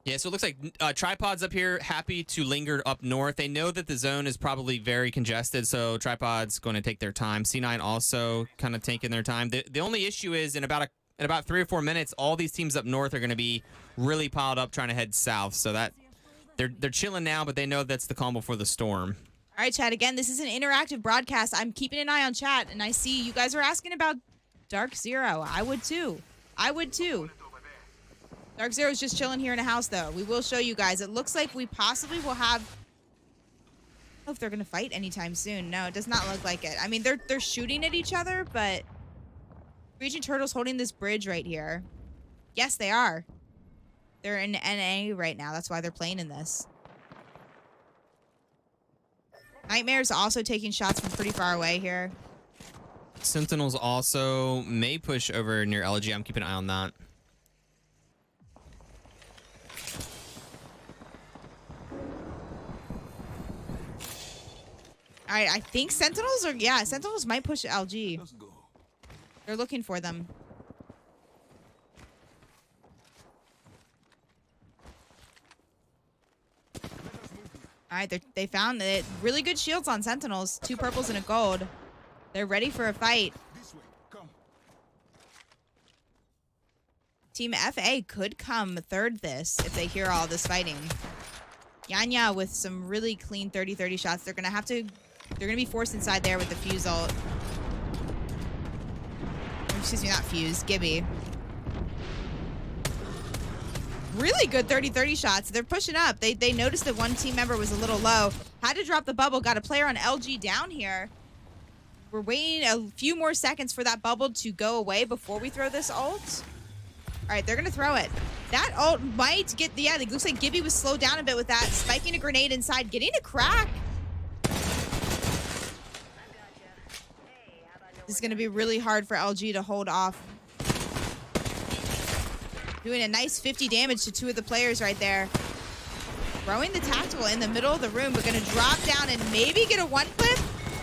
Yeah, so it looks like Tripod's up here, happy to linger up north. They know that the zone is probably very congested, so Tripod's going to take their time. C9 also kind of taking their time. The only issue is in about 3 or 4 minutes, all these teams up north are going to be really piled up trying to head south. So that they're chilling now, but they know that's the calm before the storm. All right, chat. Again, this is an interactive broadcast. I'm keeping an eye on chat, and I see you guys are asking about Dark Zero. I would too. Dark Zero's just chilling here in a house, though. We will show you guys. It looks like we possibly will have... I don't know if they're going to fight anytime soon. No, it does not look like it. I mean, they're shooting at each other, but... Region Turtle's holding this bridge right here. Yes, they are. They're in NA right now. That's why they're playing in this. Nightmare's also taking shots from pretty far away here. Sentinels also may push over near LG. I'm keeping an eye on that. All right, I think Sentinels are, yeah, Sentinels might push LG. They're looking for them. All right, they found it. Really good shields on Sentinels. 2 purples and a gold. They're ready for a fight. Team FA could come third this if they hear all this fighting. Yanya with some really clean 30-30 shots. They're gonna be forced inside there with the fuse ult. Excuse me, not fuse, Gibby. Really good 30-30 shots. They're pushing up. They noticed that one team member was a little low. Had to drop the bubble. Got a player on LG down here. We're waiting a few more seconds for that bubble to go away before we throw this ult. All right, they're going to throw it. That ult might get... Yeah, it looks like Gibby was slowed down a bit with that. Spiking a grenade inside. Getting a crack. This is going to be really hard for LG to hold off. Doing a nice 50 damage to 2 of the players right there. Throwing the tactical in the middle of the room, but going to drop down and maybe get a 1-clip.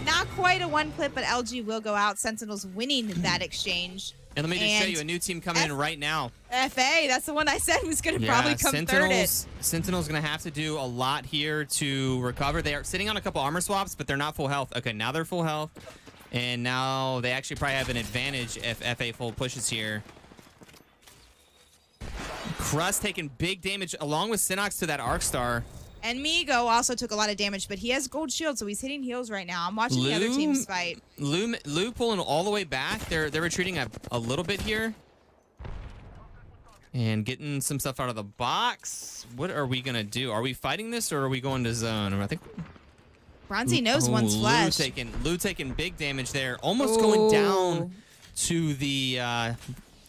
Not quite a 1-clip, but LG will go out. Sentinels winning that exchange. And let me just show you a new team coming in right now. FA, that's the one I said was going to probably come third. Sentinel's going to have to do a lot here to recover. They are sitting on a couple armor swaps, but they're not full health. Okay, now they're full health. And now they actually probably have an advantage if FA full pushes here. Crust taking big damage along with Synox to that Arc Star. And Migo also took a lot of damage, but he has gold shield, so he's hitting heals right now. I'm watching the other teams fight. Lou pulling all the way back. They're retreating a little bit here. And getting some stuff out of the box. What are we going to do? Are we fighting this or are we going to zone? I think... Bronzy knows one's flesh. Lou taking big damage there. Almost going down to the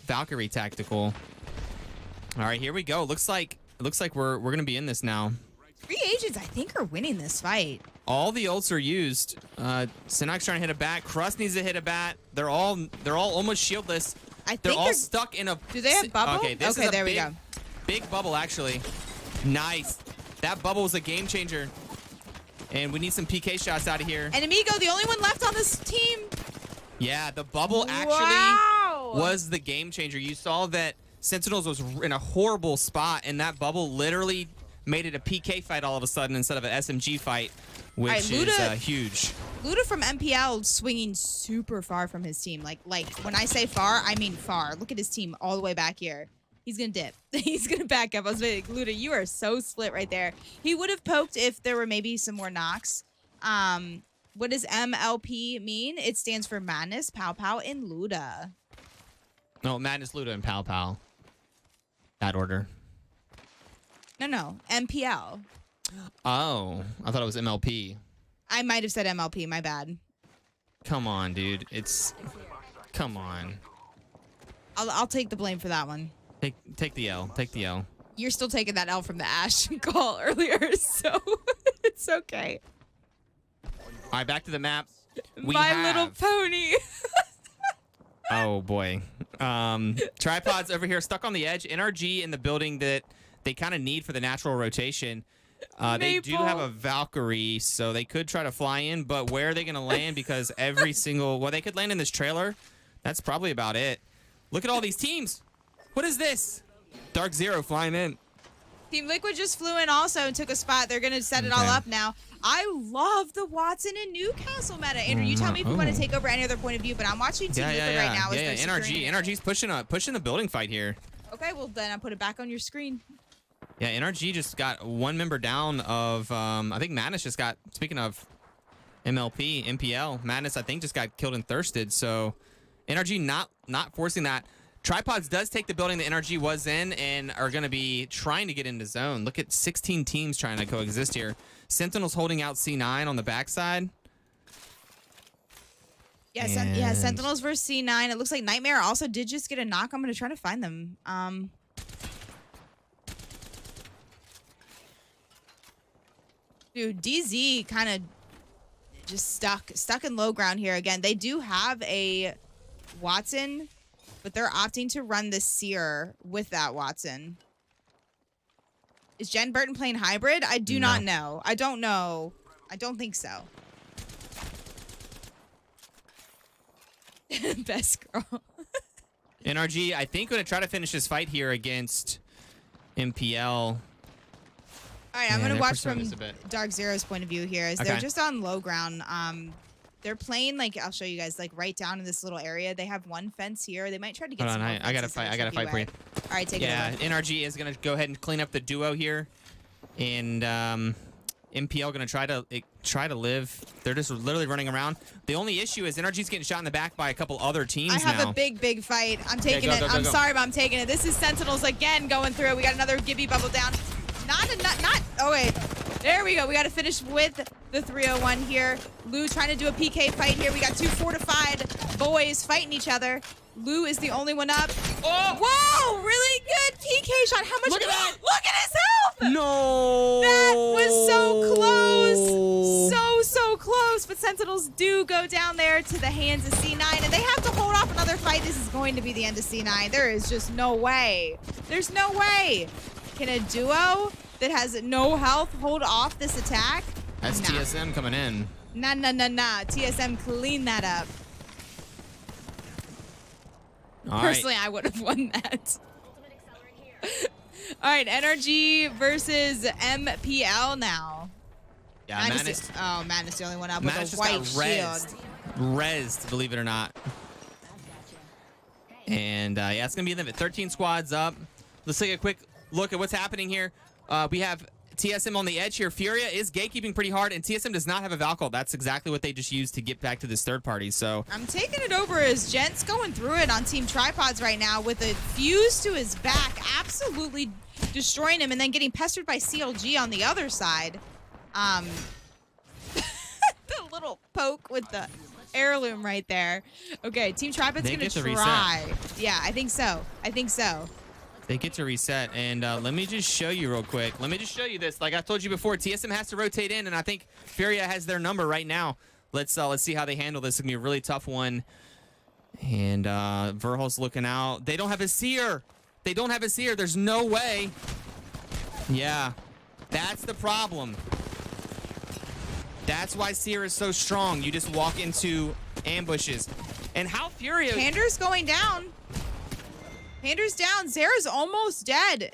Valkyrie tactical. All right, here we go. Looks like we're going to be in this now. 3 agents, I think, are winning this fight. All the ults are used. Synox trying to hit a bat. Crust needs to hit a bat. They're all almost shieldless. They're all stuck in a... Do they have bubble? Okay, this is a there we go. Big bubble, actually. Nice. That bubble was a game changer. And we need some PK shots out of here. And Amigo, the only one left on this team. Yeah, the bubble actually was the game changer. You saw that Sentinels was in a horrible spot, and that bubble literally made it a PK fight all of a sudden instead of an SMG fight, which is huge. Luda from MPL swinging super far from his team. Like when I say far, I mean far. Look at his team all the way back here. He's going to dip. He's going to back up. I was like, Luda, you are so split right there. He would have poked if there were maybe some more knocks. What does MLP mean? It stands for Madness, Pow Pow, and Luda. No, Madness, Luda, and Pow Pow. That order. No. MPL. Oh, I thought it was MLP. I might have said MLP. My bad. Come on, dude. Come on. I'll take the blame for that one. Take the L. Take the L. You're still taking that L from the Ash call earlier, so it's okay. All right, back to the map. My Little Pony. Oh, boy. Tripods over here stuck on the edge. NRG in the building that they kind of need for the natural rotation. They do have a Valkyrie, so they could try to fly in, but where are they going to land? Because every single... Well, they could land in this trailer. That's probably about it. Look at all these teams. What is this? Dark Zero flying in. Team Liquid just flew in also and took a spot. They're going to set it all up now. I love the Watson and Newcastle meta. Andrew, you tell me if you want to take over any other point of view, but I'm watching Team Liquid right now. Yeah, NRG's pushing the building fight here. Okay, well, then I'll put it back on your screen. Yeah, NRG just got one member down of, I think Madness just got, speaking of MPL, Madness, I think, just got killed and thirsted. So NRG not forcing that. Tripods does take the building that NRG was in and are going to be trying to get into zone. Look at 16 teams trying to coexist here. Sentinels holding out C9 on the backside. Yeah, Sentinels versus C9. It looks like Nightmare also did just get a knock. I'm going to try to find them. Dude, DZ kind of just stuck in low ground here again. They do have a Watson, but they're opting to run the Seer with that Watson. Is Jen Burton playing hybrid? I do not know. I don't know. I don't think so. Best girl. NRG, I think, going to try to finish this fight here against MPL. All right, I'm going to watch from Dark Zero's point of view here. As they're just on low ground. They're playing, like, I'll show you guys, like, right down in this little area. They have one fence here. They might try to get some I got to fight. I got to fight for you. All right, take it over. NRG is going to go ahead and clean up the duo here. And MPL going to try to live. They're just literally running around. The only issue is NRG's getting shot in the back by a couple other teams now. I have a big fight. I'm taking it. I'm sorry, but I'm taking it. This is Sentinels again going through. We got another Gibby bubble down. Oh, wait. There we go. We got to finish with the 301 here. Lou trying to do a PK fight here. We got two fortified boys fighting each other. Lou is the only one up. Oh! Whoa! Really good PK shot. How much? Look at that! Look at his health! No! That was so close. So close. But Sentinels do go down there to the hands of C9, and they have to hold off another fight. This is going to be the end of C9. There is just no way. There's no way. Can a duo that has no health hold off this attack? That's TSM coming in. Nah. TSM clean that up. Personally, I would have won that. All right, NRG versus MPL now. Yeah, Madness. Madness the only one up Madness with a white shield. Rezzed, believe it or not. And yeah, it's gonna be 13 squads up. Let's take a quick look at what's happening here. We have TSM on the edge here. Furia is gatekeeping pretty hard, and TSM does not have a Valkyrie. That's exactly what they just used to get back to this third party. So I'm taking it over as Gent's going through it on Team Tripods right now with a fuse to his back, absolutely destroying him, and then getting pestered by CLG on the other side. The little poke with the heirloom right there. Okay, Team Tripods gonna try. Yeah, I think so. they get to reset, and let me just show you real quick. Let me just show you this. Like I told you before, TSM has to rotate in, and I think Furia has their number right now. Let's see how they handle this. It's gonna be a really tough one. And Verhol's looking out. They don't have a seer. There's no way. Yeah, that's the problem. That's why Seer is so strong. You just walk into ambushes. And how Furia... Pander's going down. Pander's down. Zera's almost dead.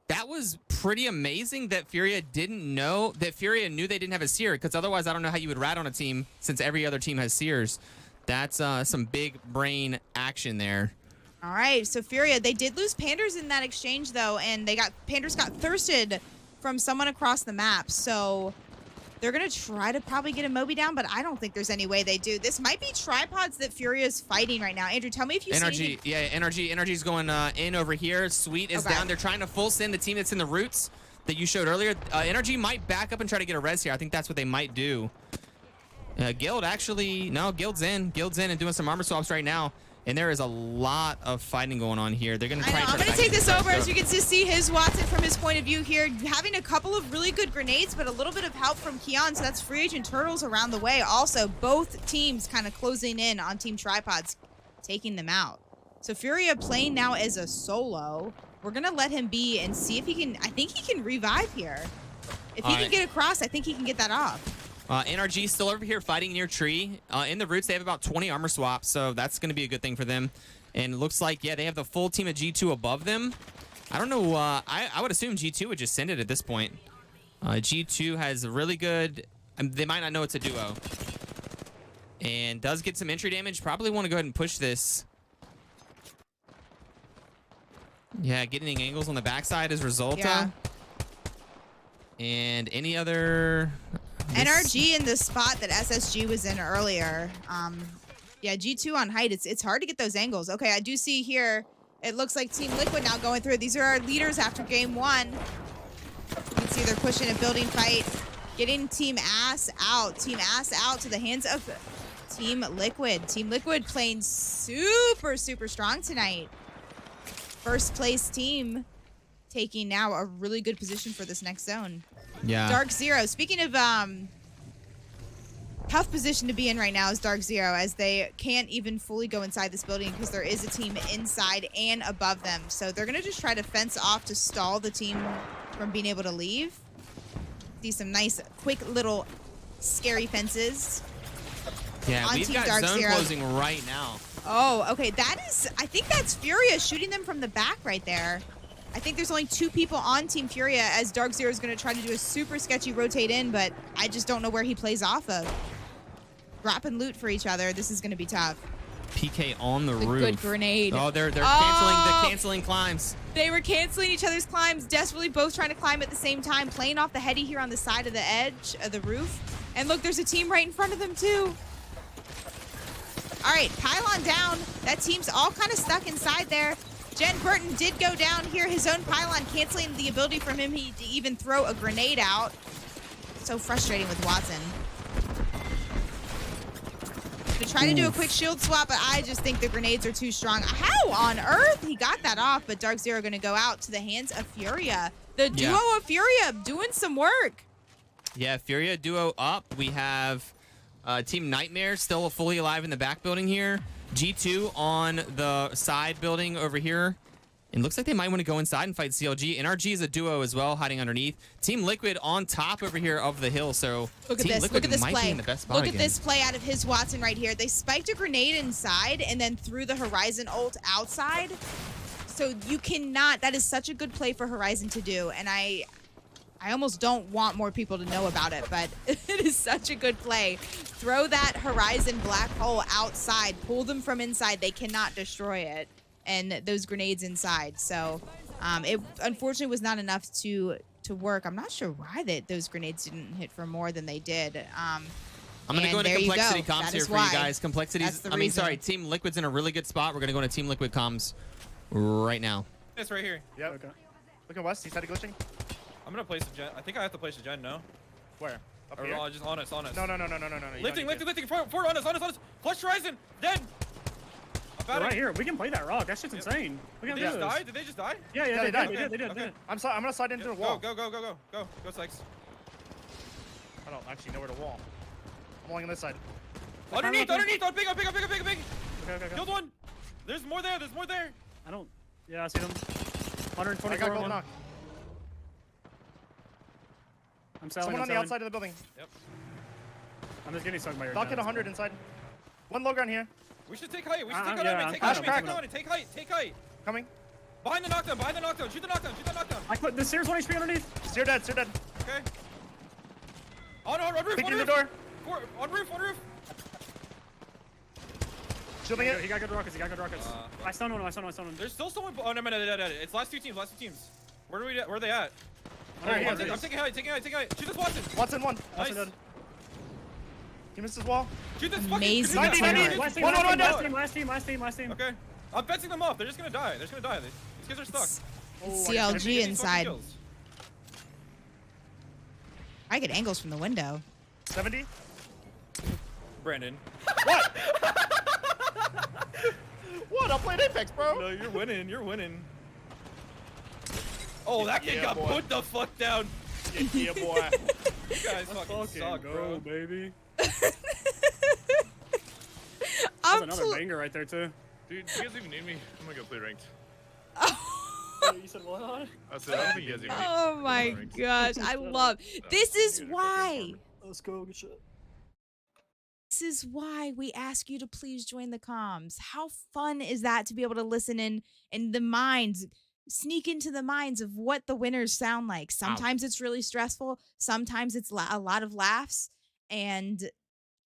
That was pretty amazing that Furia knew they didn't have a Seer, because otherwise I don't know how you would rat on a team since every other team has Seers. That's some big brain action there. All right, so Furia, they did lose Panders in that exchange though, and Panders got thirsted from someone across the map. So they're gonna try to probably get a Moby down, but I don't think there's any way they do. This might be Tripods that Furia's fighting right now. Andrew, tell me if you see Energy's going in over here. Sweet is down. They're trying to full send the team that's in the roots that you showed earlier. Energy might back up and try to get a res here. I think that's what they might do. Guild Guild's in and doing some armor swaps right now. And there is a lot of fighting going on here. They're going to try. I'm going to take this over, as you can see his Watson from his point of view here, having a couple of really good grenades, but a little bit of help from Keon. So that's Free Agent Turtles around the way. Also, both teams kind of closing in on Team Tripods, taking them out. So Furia playing now as a solo. We're going to let him be and see if he can. I think he can revive here. If he can get across, I think he can get that off. NRG still over here fighting near tree. In the roots, they have about 20 armor swaps, so that's going to be a good thing for them. And it looks like, yeah, they have the full team of G2 above them. I don't know. I would assume G2 would just send it at this point. G2 has a really good... they might not know it's a duo. And does get some entry damage. Probably want to go ahead and push this. Yeah, getting angles on the backside is Resulta. Yeah. And any other... NRG in the spot that SSG was in earlier. Yeah, G2 on height. It's hard to get those angles. Okay, I do see here, it looks like Team Liquid now going through. These are our leaders after game one. You can see they're pushing a building fight, getting Team Ass out. Team Ass out to the hands of Team Liquid. Team Liquid playing super strong tonight. First place team taking now a really good position for this next zone. Yeah. Dark Zero. Speaking of tough position to be in right now is Dark Zero, as they can't even fully go inside this building because there is a team inside and above them. So they're going to just try to fence off to stall the team from being able to leave. See some nice, quick little scary fences. Yeah, on we've Team got Dark zone Zero. closing right now. Oh, okay. That is, I think that's Furia shooting them from the back right there. I think there's only 2 people on Team Furia, as Dark Zero is going to try to do a super sketchy rotate in, but I just don't know where he plays off of. Dropping loot for each other. This is going to be tough. PK on the The roof. good grenade. Oh, they're canceling climbs. They were canceling each other's climbs, desperately both trying to climb at the same time, playing off the heady here on the side of the edge of the roof. And look, there's a team right in front of them too. All right, pylon down. That team's all kind of stuck inside there. Jen Burton did go down here. His own pylon canceling the ability from him to even throw a grenade out. So frustrating with Watson. To try to do a quick shield swap, but I just think the grenades are too strong. How on earth? He got that off, but Dark Zero going to go out to the hands of Furia. The duo of Furia doing some work. Yeah, Furia duo up. We have Team Nightmare still fully alive in the back building here. G2 on the side building over here. It looks like they might want to go inside and fight CLG. NRG is a duo as well, hiding underneath. Team Liquid on top over here of the hill. So Look at Team this. Liquid Look at this might play. be in the best spot Look again. at this play out of his Watson right here. They spiked a grenade inside and then threw the Horizon ult outside. So you cannot. That is such a good play for Horizon to do. And I almost don't want more people to know about it, but it is such a good play. Throw that Horizon black hole outside. Pull them from inside. They cannot destroy it. And those grenades inside. So it unfortunately was not enough to work. I'm not sure why those grenades didn't hit for more than they did. I'm going to go into there you complexity go. comms That here is for why. you guys. Complexities. That's the reason. Sorry. Team Liquid's in a really good spot. We're going to go into Team Liquid comms right now. It's right here. Yep. Okay. Look at West. He's had a glitching. I'm gonna place a gen. I think I have to place a gen. No. Where? Up Or here? just on us. No. You Lifting. don't need to. Four on us. Flush Horizon. Dead. We're right here. We can play that rock. That shit's insane. We Did can they do just this. die? Did they just die? Yeah, Yeah, they they did. did. They did. Okay. I'm gonna slide into the wall. Go, Sykes. I don't actually know where to wall. I'm walling on this side. Underneath. On big. Okay. Killed one. There's more there. I don't. Yeah, I see them. I 124 got on gold one. knock. I'm selling. Someone I'm on the selling. outside of the building. I'm just getting stung by your Dock gun. at 100 inside. One low ground here. We should take height. I'm Take cracked. height. Coming. Behind the knockdown. Shoot the knockdown. I put the stairs 1 HP underneath. Steer dead. Okay. On roof. Peek through the door. On roof. Shielding it. He got good rockets. I stunned one. There's still someone. Oh no, dead. It's last two teams. Where are they at? Right here. I'm taking height. Shoot this Watson. Watson one. Nice. Watson dead. He missed his wall. Shoot this fucking. Amazing. 90. Last team. Okay. I'm fencing them off. They're just gonna die. These kids are stuck. CLG inside. I get angles from the window. 70. Brandon. What? I'm playing Apex, bro. No, you're winning. Oh, that kid got put the fuck down. Yeah, boy. You guys fucking suck, bro. baby. I'm That's another banger right there too. Dude, do you guys even need me? I'm gonna go play ranked. You said what? I said, I don't think you guys even need me. Oh my gosh, I love. This is why. Let's go. Good shit. This is why we ask you to please join the comms. How fun is that to be able to listen in the minds, sneak into the minds of what the winners sound like. Sometimes it's really stressful. Sometimes it's a lot of laughs. And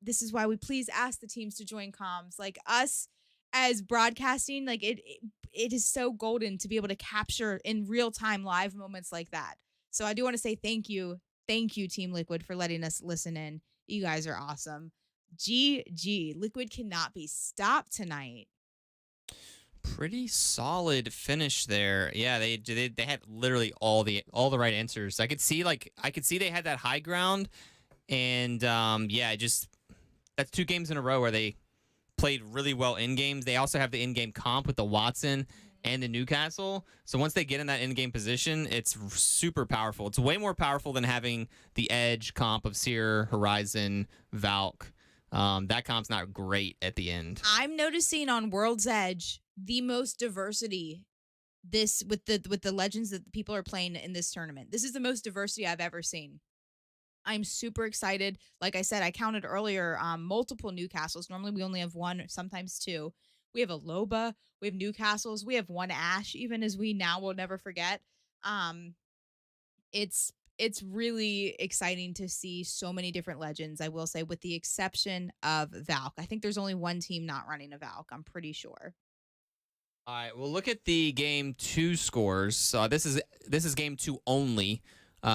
this is why we please ask the teams to join comms. Like us as broadcasting, like it is so golden to be able to capture in real time live moments like that. So I do want to say thank you. Thank you, Team Liquid, for letting us listen in. You guys are awesome. GG. Liquid cannot be stopped tonight. Pretty solid finish there. Yeah, they had literally all the right answers. I could see they had that high ground, and yeah, just that's 2 games in a row where they played really well in games. They also have the in-game comp with the Watson and the Newcastle. So once they get in that in-game position, it's super powerful. It's way more powerful than having the edge comp of Seer, Horizon, Valk. That comp's not great at the end. I'm noticing on World's Edge the most diversity this with the legends that the people are playing in this tournament. This is the most diversity I've ever seen. I'm super excited. Like I said, I counted earlier multiple Newcastles. Normally we only have one, sometimes two. We have a Loba, we have Newcastles, we have one Ashe, even as we now will never forget. It's really exciting to see so many different legends, I will say, with the exception of Valk. I think there's only one team not running a Valk, I'm pretty sure. All right, we'll look at the game 2 scores. This is game 2 only.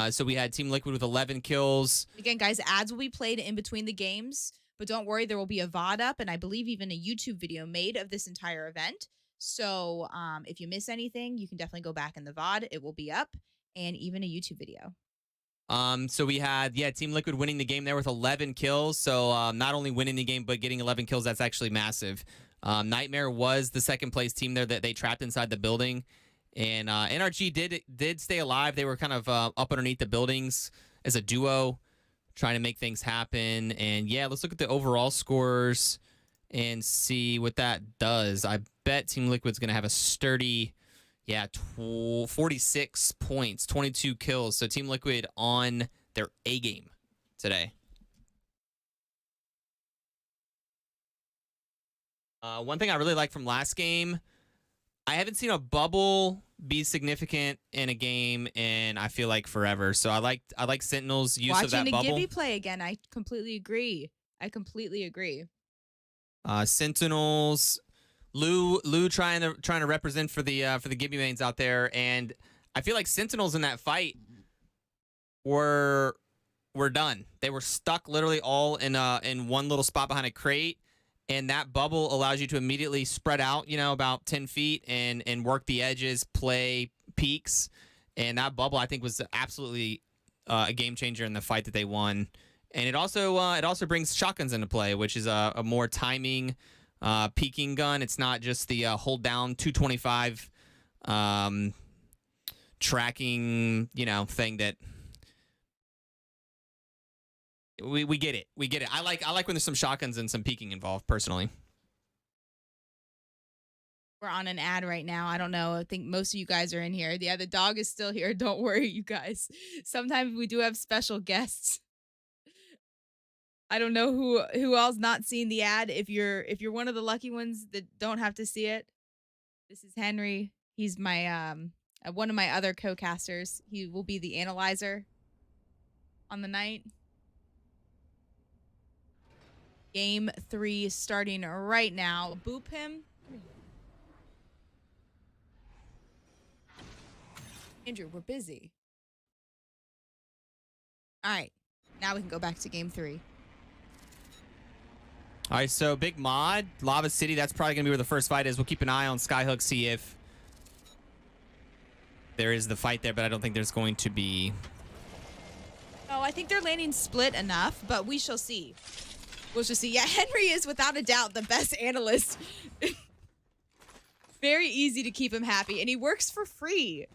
So we had Team Liquid with 11 kills. Again, guys, ads will be played in between the games, but don't worry, there will be a VOD up, and I believe even a YouTube video made of this entire event. So if you miss anything, you can definitely go back in the VOD. It will be up, and even a YouTube video. So we had, Team Liquid winning the game there with 11 kills. So not only winning the game, but getting 11 kills, that's actually massive. Nightmare was the second place team there that they trapped inside the building. And NRG did stay alive. They were kind of up underneath the buildings as a duo, trying to make things happen. And yeah, let's look at the overall scores and see what that does. I bet Team Liquid's going to have a sturdy, 46 points, 22 kills. So Team Liquid on their A game today. One thing I really like from last game, I haven't seen a bubble be significant in a game in, I feel like, forever. So I like Sentinel's use of that bubble. Watching a Gibby play again, I completely agree. Sentinels, Lou trying to represent for the Gibby mains out there, and I feel like Sentinels in that fight were done. They were stuck literally all in one little spot behind a crate. And that bubble allows you to immediately spread out, about 10 feet and work the edges, play peaks. And that bubble, I think, was absolutely a game changer in the fight that they won. And it also brings shotguns into play, which is a more timing peaking gun. It's not just the hold down 225 tracking, thing that. We get it. We get it. I like when there's some shotguns and some peeking involved, personally. We're on an ad right now. I don't know. I think most of you guys are in here. Yeah, the dog is still here. Don't worry, you guys. Sometimes we do have special guests. I don't know who else not seen the ad. If you're one of the lucky ones that don't have to see it, this is Henry. He's my one of my other co-casters. He will be the analyzer on the night. Game 3 starting right now. Boop him. Andrew, we're busy. All right. Now we can go back to game 3. All right, so big mod, Lava City. That's probably going to be where the first fight is. We'll keep an eye on Skyhook, see if there is the fight there, but I don't think there's going to be. Oh, I think they're landing split enough, but we shall see. We'll just see. Yeah, Henry is without a doubt the best analyst. Very easy to keep him happy, and he works for free.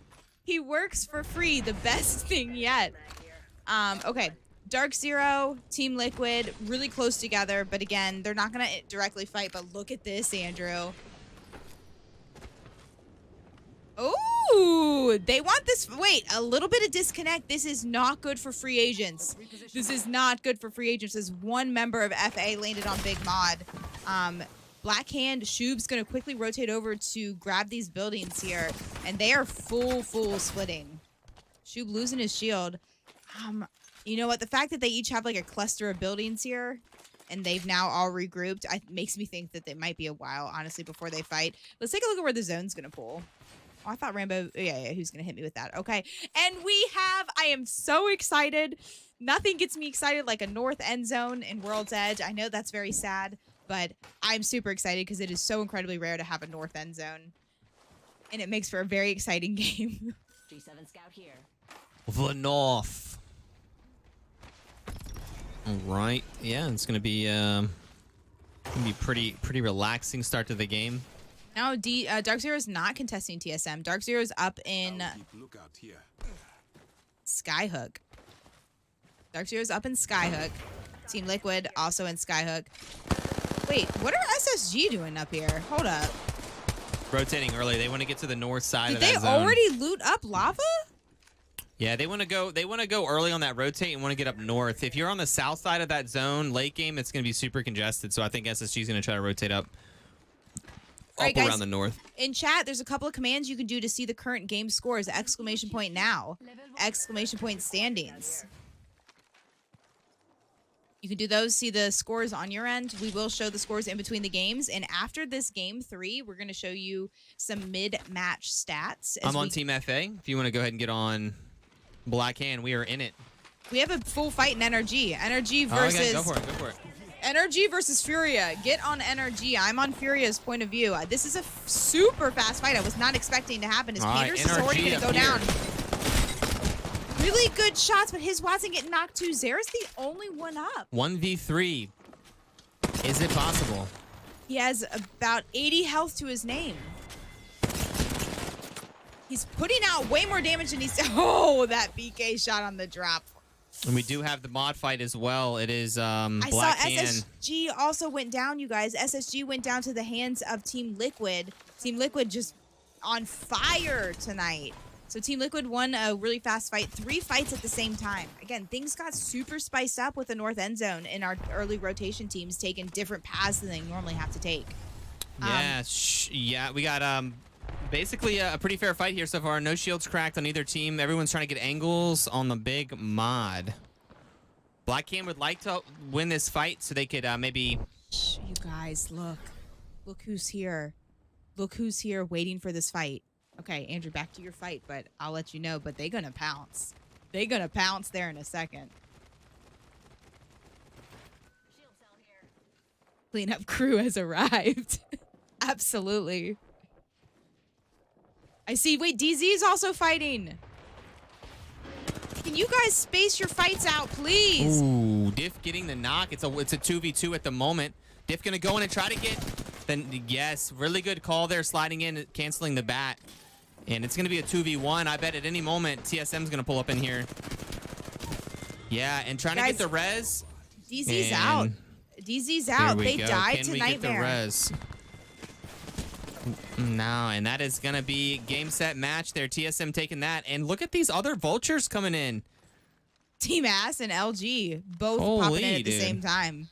He works for free. The best thing yet. Okay. Dark Zero, Team Liquid, really close together, but again, they're not going to directly fight, but look at this, Andrew. Ooh, they want this. Wait, a little bit of disconnect. This is not good for free agents. This is not good for free agents. As one member of FA landed on Big Mod. Black Hand, Shoob's going to quickly rotate over to grab these buildings here, and they are full splitting. Shoob losing his shield. You know what? The fact that they each have like a cluster of buildings here, and they've now all regrouped, makes me think that they might be a while, honestly, before they fight. Let's take a look at where the zone's going to pull. Oh, I thought Rambo, yeah, who's going to hit me with that? Okay. And I am so excited. Nothing gets me excited like a north end zone in World's Edge. I know that's very sad, but I'm super excited because it is so incredibly rare to have a north end zone. And it makes for a very exciting game. G7 scout here. The north. All right. Yeah, it's going to be pretty relaxing start to the game. Now, Dark Zero is not contesting TSM. Dark Zero is up in Skyhook. Dark Zero is up in Skyhook. Team Liquid also in Skyhook. Wait, what are SSG doing up here? Hold up. Rotating early. They want to get to the north side Did of that they zone. already loot up lava? Yeah, they want to go. They want to go early on that rotate and want to get up north. If you're on the south side of that zone, late game, it's going to be super congested. So I think SSG is going to try to rotate up, Right, guys. around the north. In chat, there's a couple of commands you can do to see the current game scores. Exclamation point now. Exclamation point standings. You can do those, see the scores on your end. We will show the scores in between the games. And after this game 3, we're going to show you some mid-match stats. I'm on Team FA. If you want to go ahead and get on Black Hand, we are in it. We have a full fight in NRG. NRG Oh, okay, versus... go for it. Go for it. NRG versus Furia. Get on NRG. I'm on Furia's point of view. This is a super fast fight. I was not expecting to happen. As All right, Peters is already going to go NRG down. up Really good shots, but his Watson getting knocked too. Zera's the only one up. 1v3. Is it possible? He has about 80 health to his name. He's putting out way more damage than he's... Oh, that BK shot on the drop. And we do have the mod fight as well. It is I Black saw Hand. SSG also went down, you guys. SSG went down to the hands of Team Liquid. Team Liquid just on fire tonight. So Team Liquid won a really fast fight. 3 fights at the same time. Again, things got super spiced up with the North End Zone, and our early rotation teams taking different paths than they normally have to take. Yeah, yeah. We got basically a pretty fair fight here so far. No shields cracked on either team. Everyone's trying to get angles on the big mod. Black Cam would like to win this fight so they could maybe... Shh, you guys, look. Look who's here. Look who's here waiting for this fight. Okay, Andrew, back to your fight, but I'll let you know, but they're going to pounce. They're going to pounce there in a second. Cleanup crew has arrived. Absolutely. I see. Wait, DZ is also fighting. Can you guys space your fights out, please? Ooh, Diff getting the knock. It's a 2v2 at the moment. Diff gonna go in and try to get... Then yes, really good call there, sliding in, canceling the bat. And it's gonna be a 2v1. I bet at any moment TSM's gonna pull up in here. Yeah, and trying to get the res. DZ's out. DZ's out. They died to Nightmare. Get the res? No, and that is gonna be game, set, match there. TSM taking that. And look at these other vultures coming in. Team Ass and LG both Holy, popping in at the dude. same time.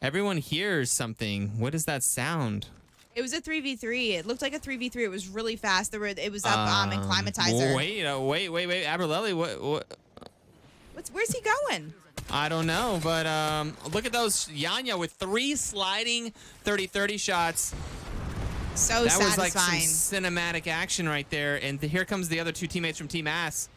Everyone hears something. What is that sound? It was a 3v3. It looked like a 3v3. It was really fast. It was up in Climatizer. Wait, Aberlelli, what? Where's he going? I don't know, but look at those. Yanya with 3 sliding 30-30 shots. So that satisfying. was like some cinematic action right there. And here comes the other 2 teammates from Team Ass.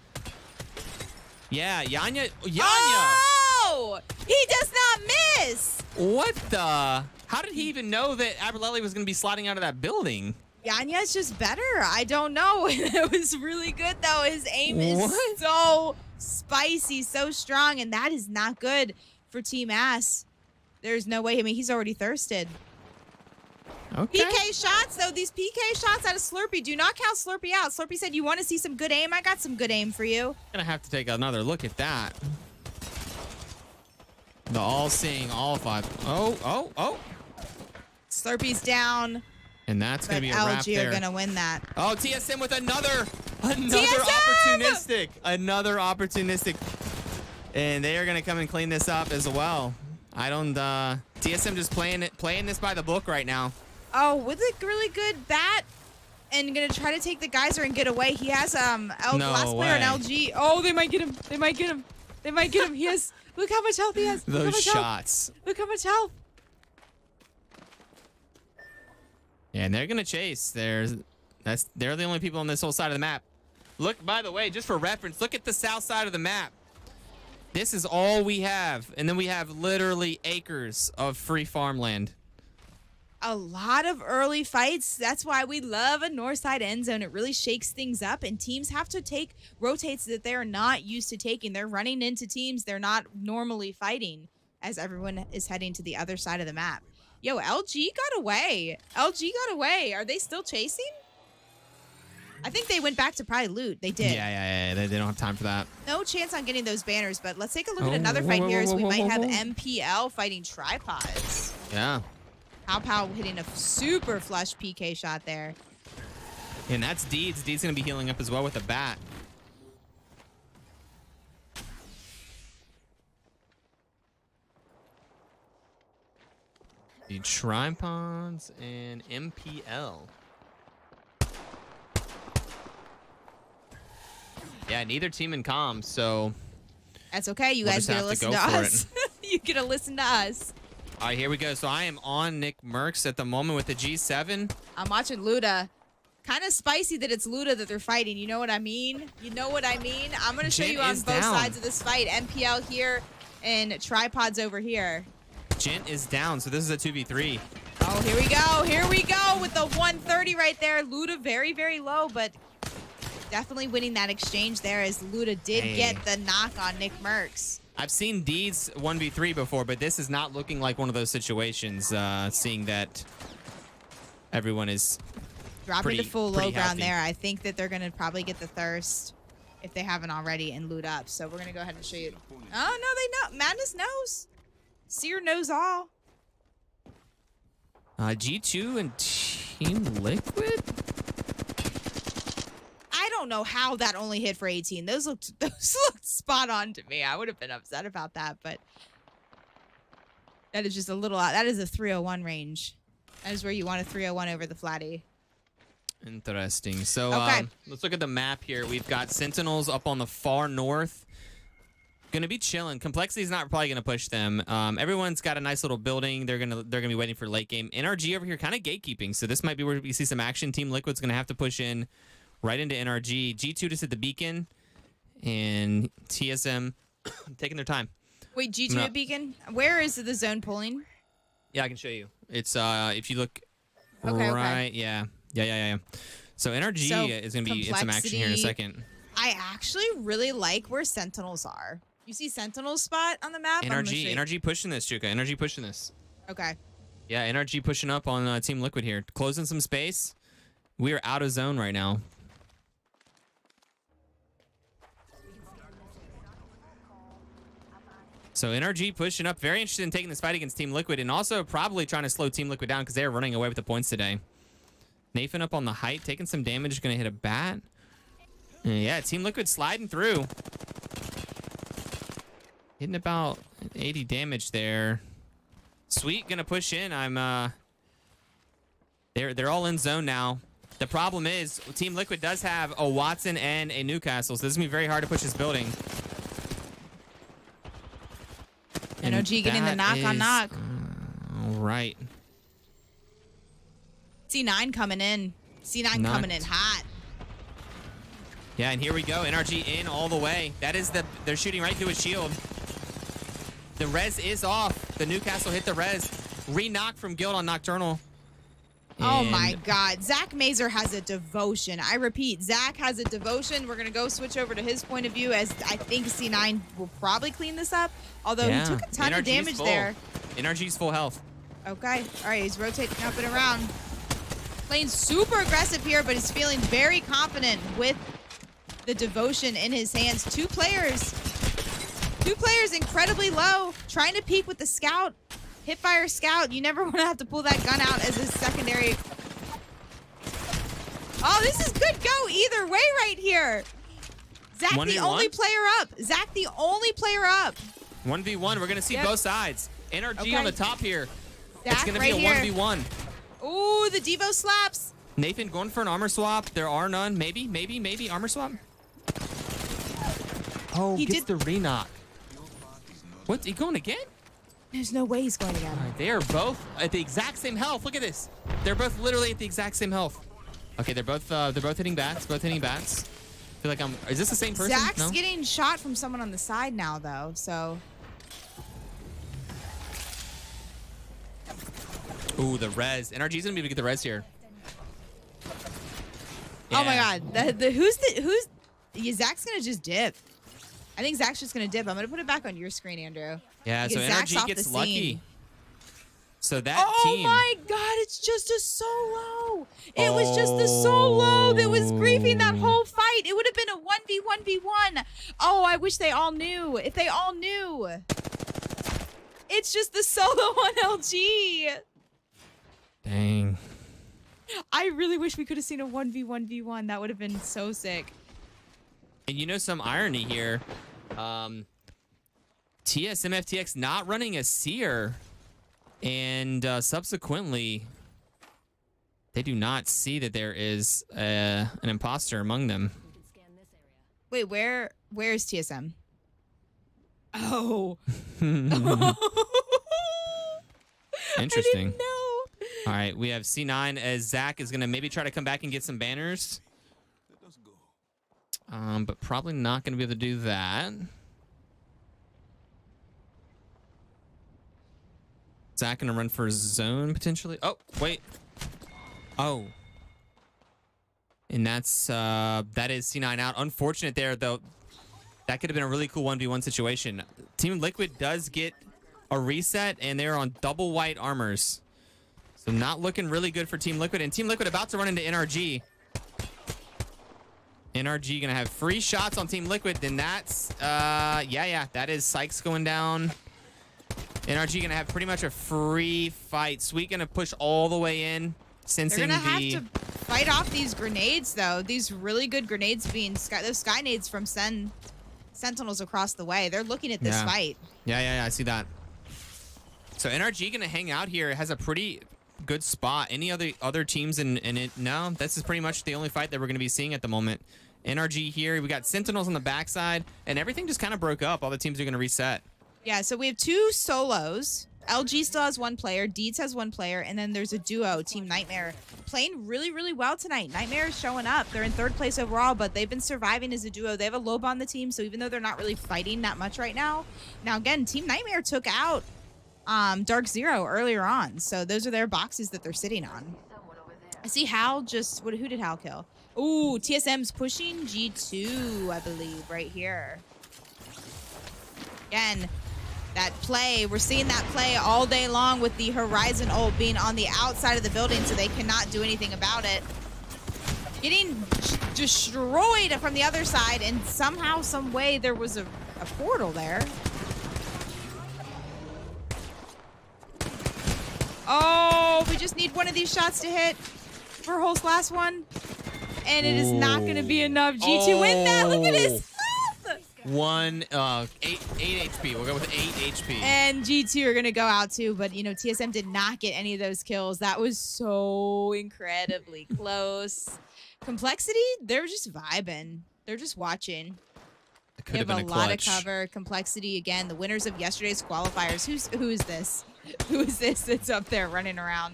Yeah, Yanya. Oh! He does not miss! What the? How did he even know that Aberlelli was going to be sliding out of that building? Yanya's just better. I don't know. It was really good, though. His aim is so spicy, so strong, and that is not good for Team Ass. There's no way. I mean, he's already thirsted. Okay. PK shots, though. These PK shots out of Slurpee. Do not count Slurpee out. Slurpee said, you want to see some good aim? I got some good aim for you. Gonna have to take another look at that. The all-seeing, all 5. Oh. Slurpee's down. And that's going to be a wrap LG there. are going to win that. Oh, TSM with another TSM! opportunistic. And they are going to come and clean this up as well. I don't, TSM just playing this by the book right now. Oh, with a really good bat. And going to try to take the geyser and get away. He has, last player in LG. Oh, they might get him. They might get him. They might get him. He has, look how much health he has. Those shots. Look how much health. Yeah, and they're gonna chase. They're the only people on this whole side of the map. Look, by the way, just for reference, look at the south side of the map. This is all we have, and then we have literally acres of free farmland. A lot of early fights. That's why we love a north side end zone. It really shakes things up, and teams have to take rotates that they're not used to taking. They're running into teams they're not normally fighting. as everyone is heading to the other side of the map. Yo, LG got away. LG got away. Are they still chasing? I think they went back to probably loot. They did. Yeah. They don't have time for that. No chance on getting those banners, but let's take a look at another fight here as we might have MPL fighting tripods. Yeah. Pow hitting a super flush PK shot there. And that's Deeds. Deeds going to be healing up as well with a bat. The tripods and MPL. Yeah, neither team in comms, so that's okay. You we'll guys gotta listen to us. You gotta listen to us. All right, here we go. So I am on Nick Merckx at the moment with the G7. I'm watching Luda. Kind of spicy that it's Luda that they're fighting. You know what I mean? You know what I mean? I'm gonna show you on both sides of this fight. MPL here and tripods over here. Gent is down, so this is a 2v3. Oh, here we go. Here we go with the 130 right there. Luda very, very low, but definitely winning that exchange there as Luda did get the knock on Nick Merckx. I've seen Deeds 1v3 before, but this is not looking like one of those situations, seeing that everyone is dropping to full low ground there. I think that they're going to probably get the thirst if they haven't already and loot up. So we're going to go ahead and show you. Oh, no, they know. Madness knows. Seer knows all. G2 and Team Liquid? I don't know how that only hit for 18. Those looked spot on to me. I would have been upset about that, but that is just a little out. That is a 301 range. That is where you want a 301 over the flatty. Interesting. So let's look at the map here. We've got Sentinels up on the far north. Gonna be chilling. Complexity's not probably gonna push them. Everyone's got a nice little building. They're gonna be waiting for late game. NRG over here kind of gatekeeping. So this might be where we see some action. Team Liquid's gonna have to push in right into NRG. G2 just hit the beacon, and TSM taking their time. Wait, G2 at beacon? Where is the zone pulling? Yeah, I can show you. It's if you look okay. Yeah. So NRG is gonna be in some action here in a second. I actually really like where Sentinels are. You see Sentinel's spot on the map? NRG pushing this, Chuka. NRG pushing this. Okay. Yeah, NRG pushing up on Team Liquid here. Closing some space. We are out of zone right now. So NRG pushing up. Very interested in taking this fight against Team Liquid and also probably trying to slow Team Liquid down because they're running away with the points today. Nathan up on the height, taking some damage. Going to hit a bat. Yeah, Team Liquid sliding through. Hitting about 80 damage there. Sweet gonna push in. They're all in zone now. The problem is Team Liquid does have a Watson and a Newcastle, so this is gonna be very hard to push this building. NRG getting the knock on knock. All right. C9 coming in. C9 coming in hot. Yeah, and here we go. NRG in all the way. That is they're shooting right through his shield. The res is off. The Newcastle hit the res. Re-knock from Guild on Nocturnal. Oh my God. Zach Mazer has a devotion. I repeat, Zach has a devotion. We're going to go switch over to his point of view as I think C9 will probably clean this up. Although he took a ton of damage there. NRG's full health. Okay. All right. He's rotating up and around. Playing super aggressive here, but he's feeling very confident with the devotion in his hands. Two players incredibly low, trying to peek with the scout. Hipfire scout, you never want to have to pull that gun out as a secondary. Oh, this is good go either way right here. Zach, the only player up. Zach, the only player up. 1v1, we're going to see both sides. NRG on the top here. Zach, it's going to be a 1v1. Ooh, the Devo slaps. Nathan going for an armor swap. There are none. Maybe armor swap. Oh, he gets the re-knock. What's he going again? There's no way he's going again. Right, they are both at the exact same health. Look at this. They're both literally at the exact same health. Okay, they're both hitting bats. Both hitting bats. I feel like is this the same person? Zach's getting shot from someone on the side now, though. So. Ooh, the res. NRG's gonna be able to get the res here. Yeah. Oh my God. Zach's gonna just dip. I think Zach's just gonna dip. I'm gonna put it back on your screen, Andrew. Yeah, so Because Zach's NRG off gets the lucky. scene. So that Oh team. my God, it's just a solo. It was just the solo that was griefing that whole fight. It would have been a 1v1v1. Oh, I wish they all knew. If they all knew. It's just the solo on LG. Dang. I really wish we could have seen a 1v1v1. That would have been so sick. And you know some irony here. TSMFTX not running a seer. And subsequently, they do not see that there is an imposter among them. Wait, where's TSM? Oh. Interesting. I didn't know. All right, we have C9 as Zach is going to maybe try to come back and get some banners. But probably not going to be able to do that. Zach going to run for zone potentially. Oh, wait. Oh. And that is C9 out. Unfortunate there, though. That could have been a really cool 1v1 situation. Team Liquid does get a reset, and they're on double white armors. So not looking really good for Team Liquid. And Team Liquid about to run into NRG. NRG going to have free shots on Team Liquid. Then that's, yeah. That is Sykes going down. NRG going to have pretty much a free fight. Sweet going to push all the way in. Sensing They're going to have to fight off these grenades, though. These really good grenades being those sky nades from Sentinels across the way. They're looking at this fight. Yeah, I see that. So NRG going to hang out here. It has a pretty good spot. Any other teams in it? No, this is pretty much the only fight that we're going to be seeing at the moment. NRG here. We got Sentinels on the backside, and everything just kind of broke up. All the teams are going to reset. Yeah, so we have two solos. LG still has one player. Deeds has one player. And then there's a duo, Team Nightmare, playing really, really well tonight. Nightmare is showing up. They're in third place overall, but they've been surviving as a duo. They have a Loba on the team, so even though they're not really fighting that much right now. Now, again, Team Nightmare took out Dark Zero earlier on. So those are their boxes that they're sitting on. I see Hal just... who did Hal kill? Ooh, TSM's pushing G2, I believe, right here. Again... that play, we're seeing that play all day long with the Horizon ult being on the outside of the building, so they cannot do anything about it. Getting destroyed from the other side, and somehow, some way, there was a portal there. Oh, we just need one of these shots to hit for Hulk's last one. And it is not going to be enough. G2 win that. Look at his... 8 HP. We'll go with 8 HP. And G2 are going to go out too, but you know, TSM did not get any of those kills. That was so incredibly close. Complexity, they're just vibing. They're just watching. They have a lot of cover. Complexity, again, the winners of yesterday's qualifiers. Who is this? Who is this that's up there running around?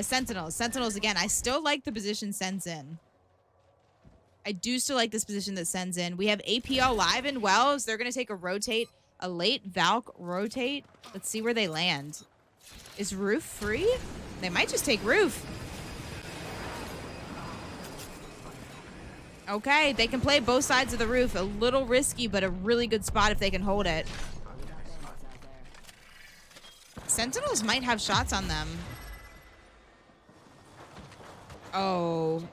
Sentinels. Sentinels, again, I still like the position Sen's in. I do still like this position that Sen's in. We have APL live and well, so they're going to take a rotate, a late Valk rotate. Let's see where they land. Is Roof free? They might just take Roof. Okay, they can play both sides of the roof. A little risky, but a really good spot if they can hold it. Sentinels might have shots on them. Oh.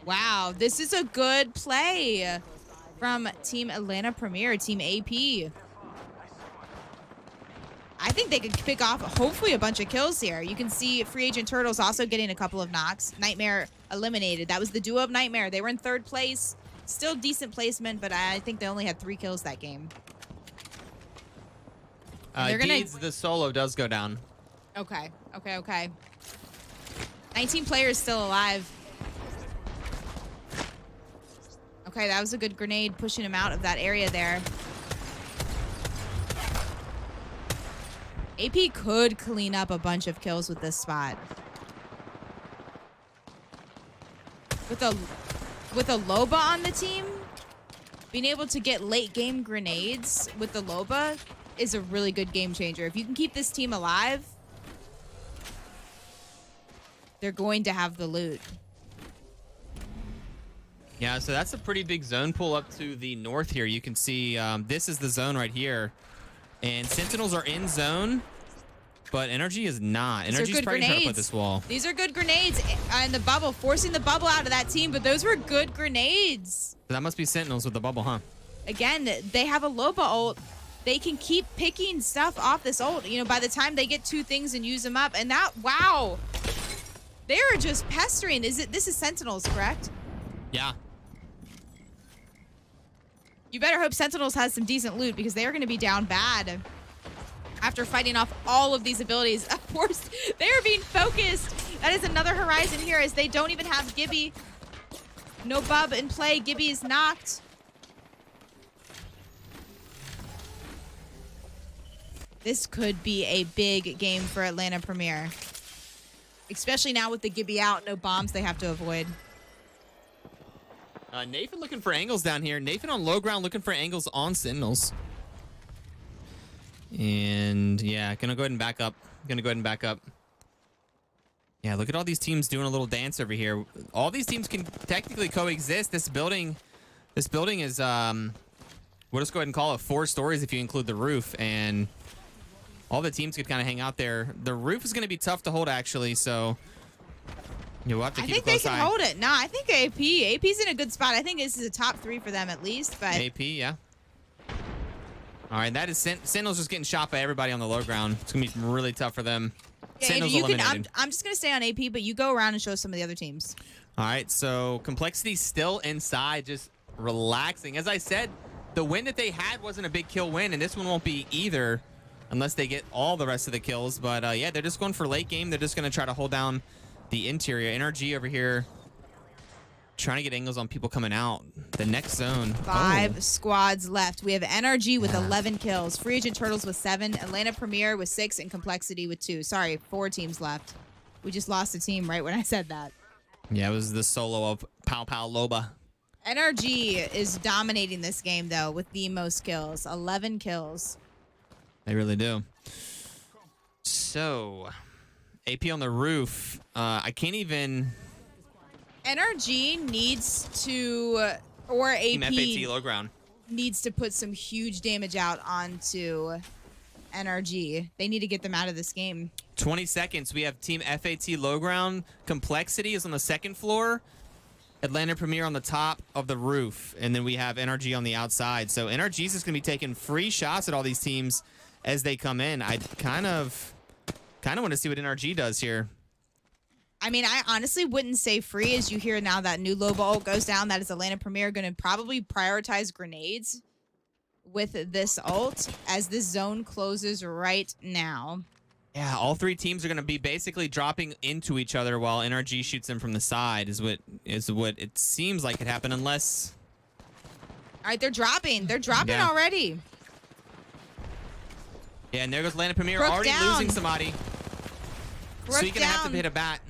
Wow, this is a good play from Team Atlanta Premier, Team AP. I think they could pick off, hopefully, a bunch of kills here. You can see Free Agent Turtles also getting a couple of knocks. Nightmare eliminated. That was the duo of Nightmare. They were in third place. Still decent placement, but I think they only had 3 kills that game. Deeds, the solo does go down. Okay. 19 players still alive. Okay, that was a good grenade pushing him out of that area there. AP could clean up a bunch of kills with this spot. With a Loba on the team, being able to get late game grenades with the Loba is a really good game changer. If you can keep this team alive, they're going to have the loot. Yeah, so that's a pretty big zone pull up to the north here. You can see this is the zone right here. And Sentinels are in zone, but Energy is not. These are Energy's good probably trying to put grenades. this wall. These are good grenades in the bubble, forcing the bubble out of that team, but those were good grenades. That must be Sentinels with the bubble, huh? Again, they have a Loba ult. They can keep picking stuff off this ult. You know, by the time they get 2 things and use them up, and that, wow. They are just pestering. This is Sentinels, correct? Yeah. You better hope Sentinels has some decent loot because they are going to be down bad after fighting off all of these abilities. Of course, they are being focused. That is another horizon here as they don't even have Gibby. No Bub in play. Gibby is knocked. This could be a big game for Atlanta Premier. Especially now with the Gibby out, no bombs they have to avoid. Nathan looking for angles down here. Nathan on low ground looking for angles on Sentinels. And yeah, gonna go ahead and back up. Yeah, look at all these teams doing a little dance over here. All these teams can technically coexist. This building is we'll just go ahead and call it 4 stories if you include the roof, and all the teams could kind of hang out there. The roof is gonna be tough to hold actually, so we'll have to keep a close eye. I think they can hold it. Nah, I think AP's in a good spot. I think this is a top 3 for them at least. But AP, yeah. All right, that is Sentinels just getting shot by everybody on the low ground. It's gonna be really tough for them. yeah, Sentinels you eliminated. I'm just gonna stay on AP, but you go around and show some of the other teams. All right, so Complexity still inside, just relaxing. As I said, the win that they had wasn't a big kill win, and this one won't be either unless they get all the rest of the kills. But yeah, they're just going for late game. They're just gonna try to hold down the interior. Energy over here trying to get angles on people coming out. The next zone. 5 squads left. We have NRG with 11 kills. Free Agent Turtles with 7. Atlanta Premier with 6. And Complexity with 2. Sorry, 4 teams left. We just lost a team right when I said that. Yeah, it was the solo of Pow Pow Loba. NRG is dominating this game, though, with the most kills. 11 kills. They really do. So, AP on the roof. I can't even... NRG needs to, or Team AP FAT low ground. needs to put some huge damage out onto NRG. They need to get them out of this game. 20 seconds. We have Team FAT low ground. Complexity is on the 2nd floor. Atlanta Premier on the top of the roof. And then we have NRG on the outside. So NRG is just going to be taking free shots at all these teams as they come in. I kind of want to see what NRG does here. I mean, I honestly wouldn't say free as you hear now that new Loba ult goes down. That is Atlanta Premier going to probably prioritize grenades with this ult as this zone closes right now. Yeah, all 3 teams are going to be basically dropping into each other while NRG shoots them from the side is what it seems like could happen unless... All right, they're dropping. They're dropping Yeah. already. Yeah, and there goes Atlanta Premier Broke already down. losing somebody. Broke Sweet gonna have down. to hit a bat.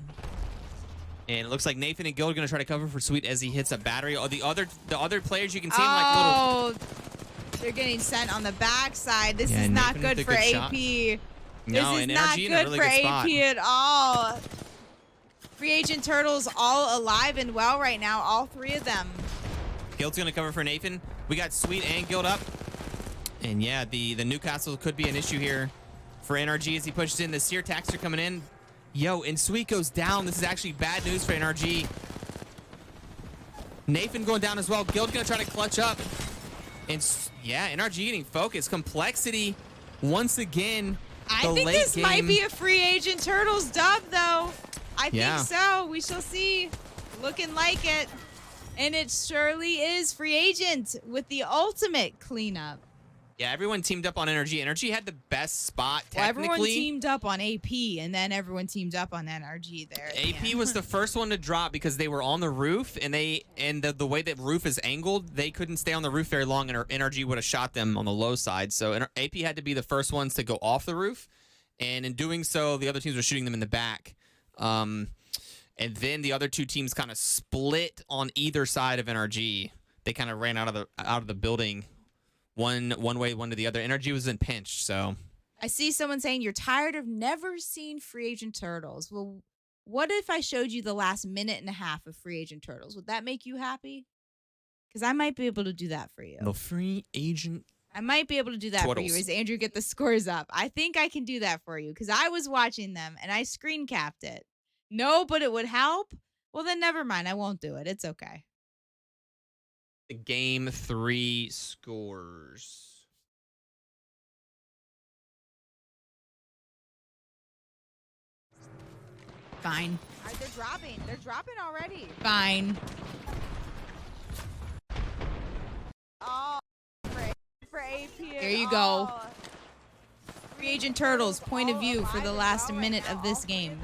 And it looks like Nathan and Guild are gonna try to cover for Sweet as he hits a battery. Oh, the other players you can see him like little. Oh, they're getting sent on the backside. This Yeah, is not Nathan good with for a good AP. No, This is and not NRG in a good really for good spot. AP at all. Free Agent Turtles all alive and well right now, all 3 of them. Guild's gonna cover for Nathan. We got Sweet and Guild up. And yeah, the Newcastle could be an issue here for NRG as he pushes in. The Seer attacks are coming in. Yo, and Sweet goes down. This is actually bad news for NRG. Nathan going down as well. Guild gonna try to clutch up. And yeah, NRG getting focused. Complexity once again. I the think late this might game. be a Free Agent Turtles dub, though. I Yeah. think so. We shall see. Looking like it. And it surely is Free Agent with the ultimate cleanup. Yeah, everyone teamed up on NRG. NRG had the best spot Well, technically. everyone teamed up on AP, and then everyone teamed up on NRG there. at the AP end. was the first one to drop because they were on the roof, and the way that roof is angled, they couldn't stay on the roof very long, and NRG would have shot them on the low side. So AP had to be the first ones to go off the roof, and in doing so, the other teams were shooting them in the back. And then the other 2 teams kind of split on either side of NRG. They kind of ran out of the building. One way, one to the other. NRG was in pinch, so. I see someone saying you're tired of never seeing Free Agent Turtles. Well, what if I showed you the last minute and a half of Free Agent Turtles? Would that make you happy? Because I might be able to do that for you. The Free Agent I might be able to do that for you Twaddles. as Andrew get the scores up. I think I can do that for you because I was watching them and I screen capped it. No, but it would help. Well, then never mind. I won't do it. It's okay. The game 3 scores. Fine. All right, they're dropping. They're dropping already. Fine. Oh, for AP. There you go. Oh. Free Agent Turtles, point of view for the last minute of this game.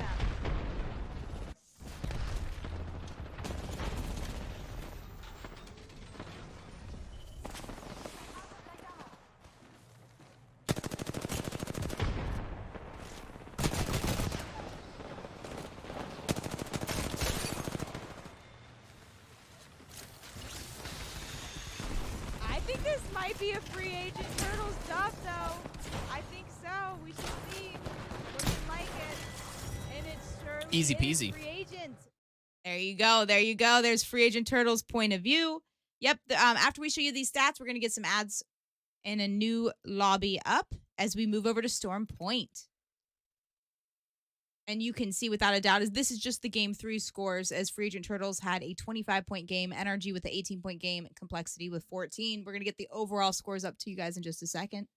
I think this might be a free agent Turtles dub, though. I think so. We should see. Looking like it. And it's surely Easy is peasy. free agent. There you go. There you go. There's Free Agent Turtles' point of view. Yep. After we show you these stats, we're going to get some ads and a new lobby up as we move over to Storm Point. And you can see without a doubt is this is just the game 3 scores as Free Agent Turtles had a 25-point game, NRG with the 18-point game, Complexity with 14. We're going to get the overall scores up to you guys in just a second.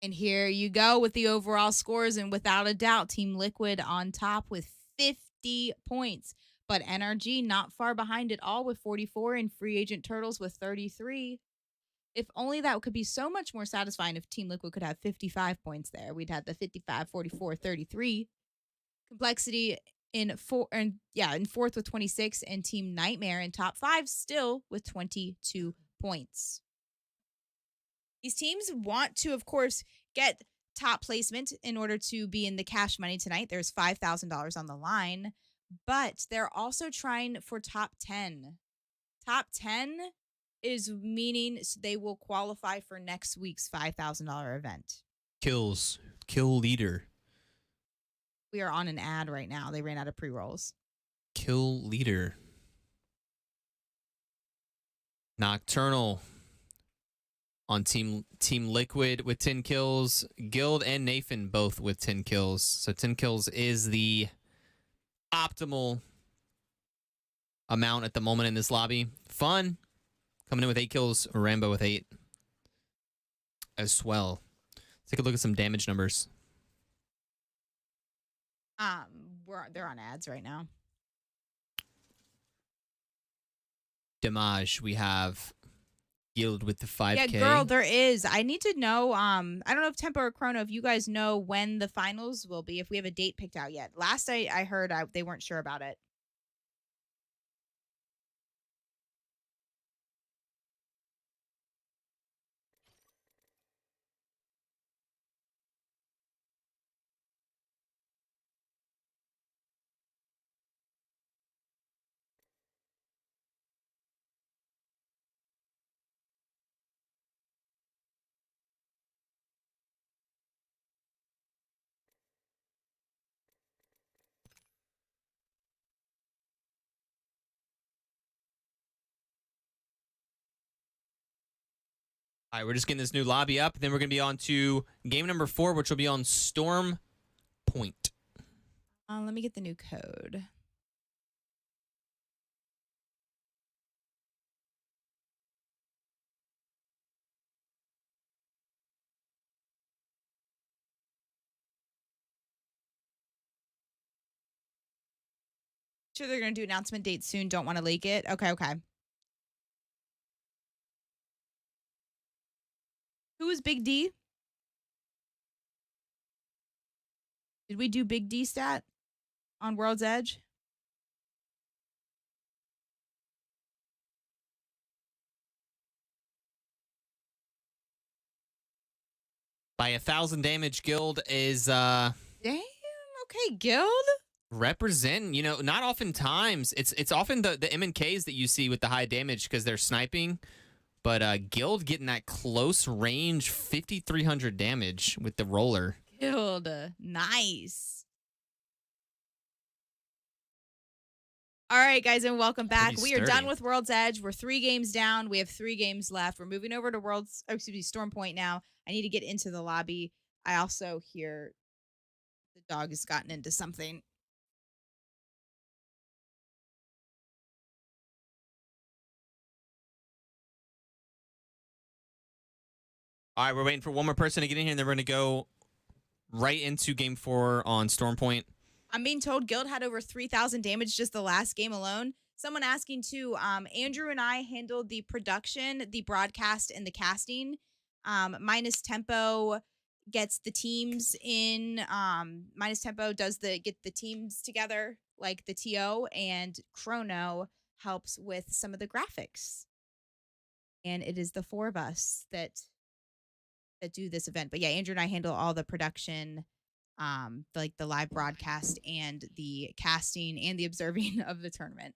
And here you go with the overall scores. And without a doubt, Team Liquid on top with 50 points. But NRG not far behind at all with 44 and Free Agent Turtles with 33. If only that could be so much more satisfying if Team Liquid could have 55 points there. We'd have the 55, 44, 33. Complexity in fourth with 26 and Team Nightmare in top 5 still with 22 points. These teams want to, of course, get top placement in order to be in the cash money tonight. There's $5,000 on the line, but they're also trying for top 10. Top 10 is meaning they will qualify for next week's $5,000 event. Kills. Kill leader. We are on an ad right now. They ran out of pre-rolls. Kill leader. Nocturnal on Team Liquid with 10 kills. Guild and Nathan both with 10 kills. So 10 kills is the optimal amount at the moment in this lobby. Fun. Coming in with 8 kills. Rambo with 8 as well. Let's take a look at some damage numbers. They're on ads right now. Damage, we have Guild with the 5K. Yeah, girl, there is. I need to know. I don't know if Tempo or Chrono, if you guys know when the finals will be, if we have a date picked out yet. Last I heard, they weren't sure about it. All right, we're just getting this new lobby up. Then we're going to be on to game number 4, which will be on Storm Point. Let me get the new code. Sure, they're going to do announcement date soon. Don't want to leak it. Okay. Who is Big D? Did we do Big D stat on World's Edge? By 1,000 damage, Guild is Damn. Okay, Guild. represent. You know, not oftentimes. It's often the MNKs that you see with the high damage because they're sniping. But Guild getting that close range 5,300 damage with the roller. Guild. Nice. All right, guys, and welcome back. Pretty We are done sturdy. with World's Edge. We're 3 games down. We have 3 games left. We're moving over to Storm Point now. I need to get into the lobby. I also hear the dog has gotten into something. All right, we're waiting for one more person to get in here, and then we're going to go right into Game 4 on Storm Point. I'm being told Guild had over 3,000 damage just the last game alone. Someone asking too, Andrew and I handled the production, the broadcast, and the casting. Minus Tempo gets the teams in. Minus Tempo does get the teams together, like the TO, and Chrono helps with some of the graphics. And it is the 4 of us that do this event. But yeah, Andrew and I handle all the production, like the live broadcast and the casting and the observing of the tournament.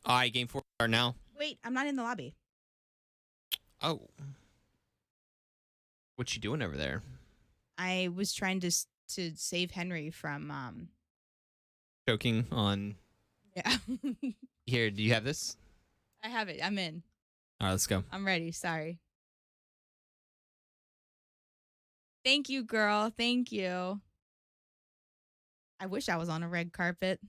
All right, Game 4 are now. Wait, I'm not in the lobby. Oh. What you doing over there? I was trying to save Henry from Choking on... yeah. Here, do you have this? I have it. I'm in. All right, let's go. I'm ready. Sorry. Thank you, girl. Thank you. I wish I was on a red carpet.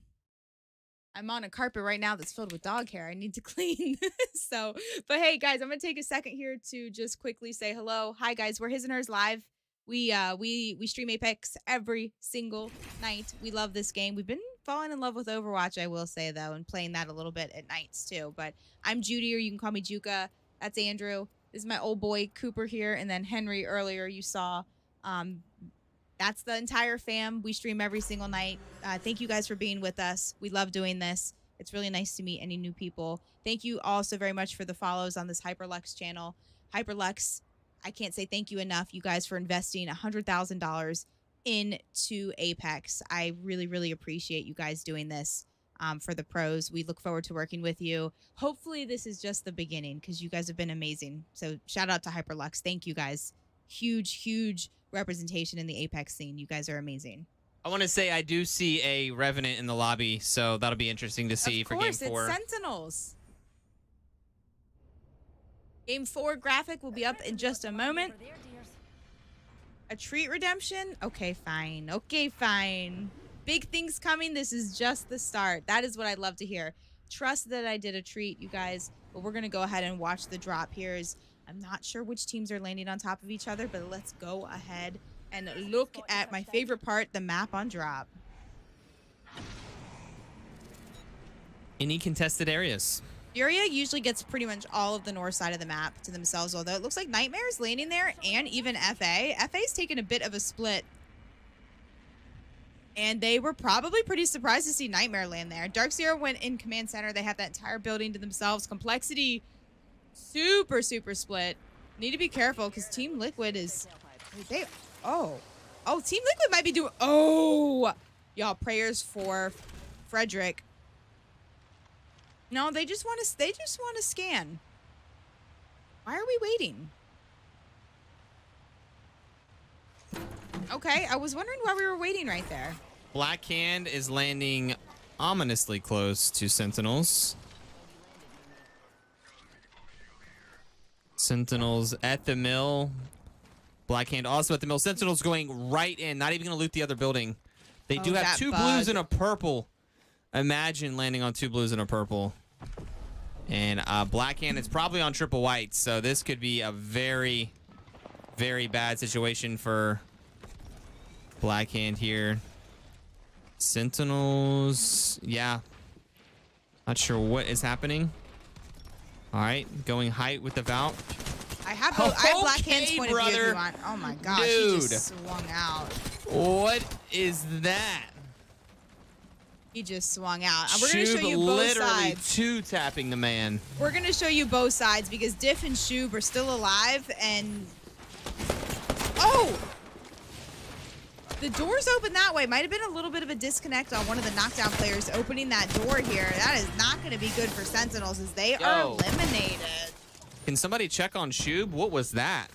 I'm on a carpet right now that's filled with dog hair. I need to clean. So, but hey, guys, I'm going to take a second here to just quickly say hello. Hi, guys. We're His and Hers Live. We stream Apex every single night. We love this game. We've been falling in love with Overwatch, I will say, though, and playing that a little bit at nights, too. But I'm Judy, or you can call me Juka. That's Andrew. This is my old boy, Cooper, here. And then Henry, earlier, you saw. That's the entire fam. We stream every single night. Thank you guys for being with us. We love doing this. It's really nice to meet any new people. Thank you also very much for the follows on this Hyperlux channel. Hyperlux, I can't say thank you enough, you guys, for investing $100,000 into Apex. I really, really appreciate you guys doing this for the pros. We look forward to working with you. Hopefully this is just the beginning, because you guys have been amazing. So shout out to Hyperlux. Thank you guys. Huge, huge representation in the Apex scene. You guys are amazing. I want to say I do see a Revenant in the lobby, so that'll be interesting to see for Game 4. Of course, it's Sentinels. Game 4 graphic will be up in just a moment. A treat redemption? Okay, fine. Okay, fine. Big things coming. This is just the start. That is what I'd love to hear. Trust that I did a treat, you guys. But we're going to go ahead and watch the drop here. I'm not sure which teams are landing on top of each other, but let's go ahead and look at my favorite part, the map on drop. Any contested areas? Furia usually gets pretty much all of the north side of the map to themselves, although it looks like Nightmare's landing there, and even FA. FA's taken a bit of a split. And they were probably pretty surprised to see Nightmare land there. Dark Zero went in command center. They have that entire building to themselves. Complexity, super, super split. Need to be careful because Team Liquid is... Oh, Team Liquid might be doing... Oh! Y'all, prayers for Frederick. No, they just want to scan. Why are we waiting? Okay, I was wondering why we were waiting right there. Black Hand is landing ominously close to Sentinels. Sentinels at the mill. Black Hand also at the mill. Sentinels going right in, not even going to loot the other building. They do have 2 blues and a purple. Imagine landing on 2 blues and a purple. And Black Hand is probably on triple white, so this could be a very, very bad situation for Black Hand here. Sentinels, yeah. Not sure what is happening. All right, going height with the Valk. I have Black Hand's point of view if you want. Oh my gosh, Dude. he just swung out. What is that? He just swung out. We're going to show you both literally sides. two-tapping the man. We're going to show you both sides because Diff and Shub are still alive and... Oh! The door's open that way. Might have been a little bit of a disconnect on one of the knockdown players opening that door here. That is not going to be good for Sentinels as they are eliminated. Can somebody check on Shub? What was that?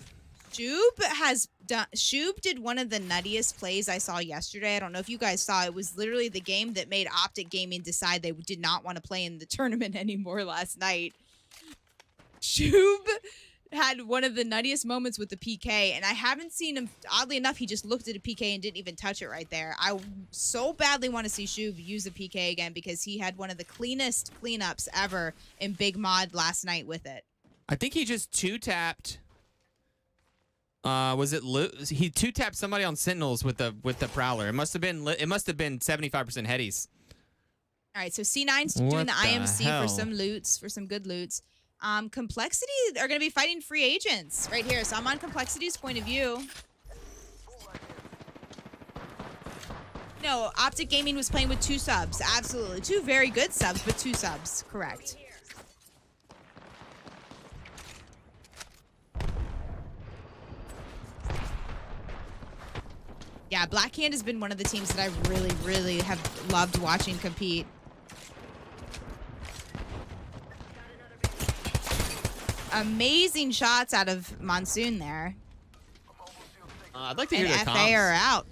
Shub has Shub did one of the nuttiest plays I saw yesterday. I don't know if you guys saw. It was literally the game that made Optic Gaming decide they did not want to play in the tournament anymore last night. Shub had one of the nuttiest moments with the PK, and I haven't seen him. Oddly enough, he just looked at a PK and didn't even touch it right there. I so badly want to see Shub use a PK again because he had one of the cleanest cleanups ever in Big Mod last night with it. I think he just two-tapped. Was it he two-tapped somebody on Sentinels with the Prowler? It must have been 75% headies. All right, so C9's doing the IMC for some loots, for some good loots. Complexity are going to be fighting free agents right here. So I'm on Complexity's point of view. No, Optic Gaming was playing with 2 subs. Absolutely. 2 very good subs, but 2 subs. Correct. Yeah, Blackhand has been one of the teams that I really, really have loved watching compete. Amazing shots out of Monsoon there. I'd like to hear their FA comms. are out.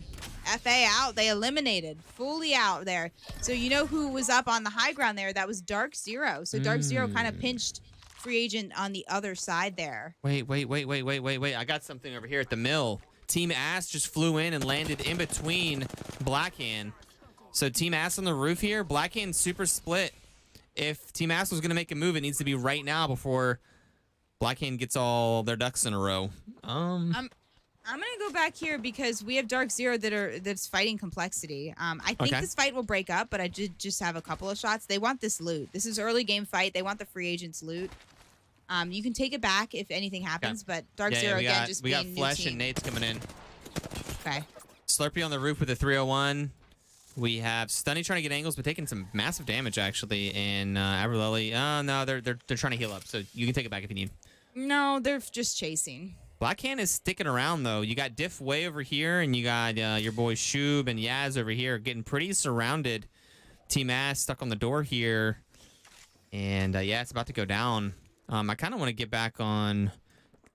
FA out. They eliminated. Fully out there. So you know who was up on the high ground there? That was Dark Zero. So Dark Zero kind of pinched free agent on the other side there. Wait. I got something over here at the mill. Team Ass just flew in and landed in between Blackhand. So Team Ass on the roof here. Blackhand super split. If Team Ass was going to make a move, it needs to be right now before Blackhand gets all their ducks in a row. I'm gonna go back here because we have Dark Zero that's fighting Complexity. I think this fight will break up, but I did just have a couple of shots. They want this loot. This is early game fight. They want the free agents loot. You can take it back if anything happens, but Dark Zero again just being we got Flesh and Nate's coming in. Okay. Slurpee on the roof with a 301. We have Stunny trying to get angles, but taking some massive damage actually. And Aberlelli, no, they're trying to heal up, so you can take it back if you need. No, they're just chasing. Blackhand is sticking around though. You got Diff way over here, and you got your boy Shub and Yaz over here, getting pretty surrounded. Team Ass stuck on the door here, and yeah, it's about to go down. I kind of want to get back on.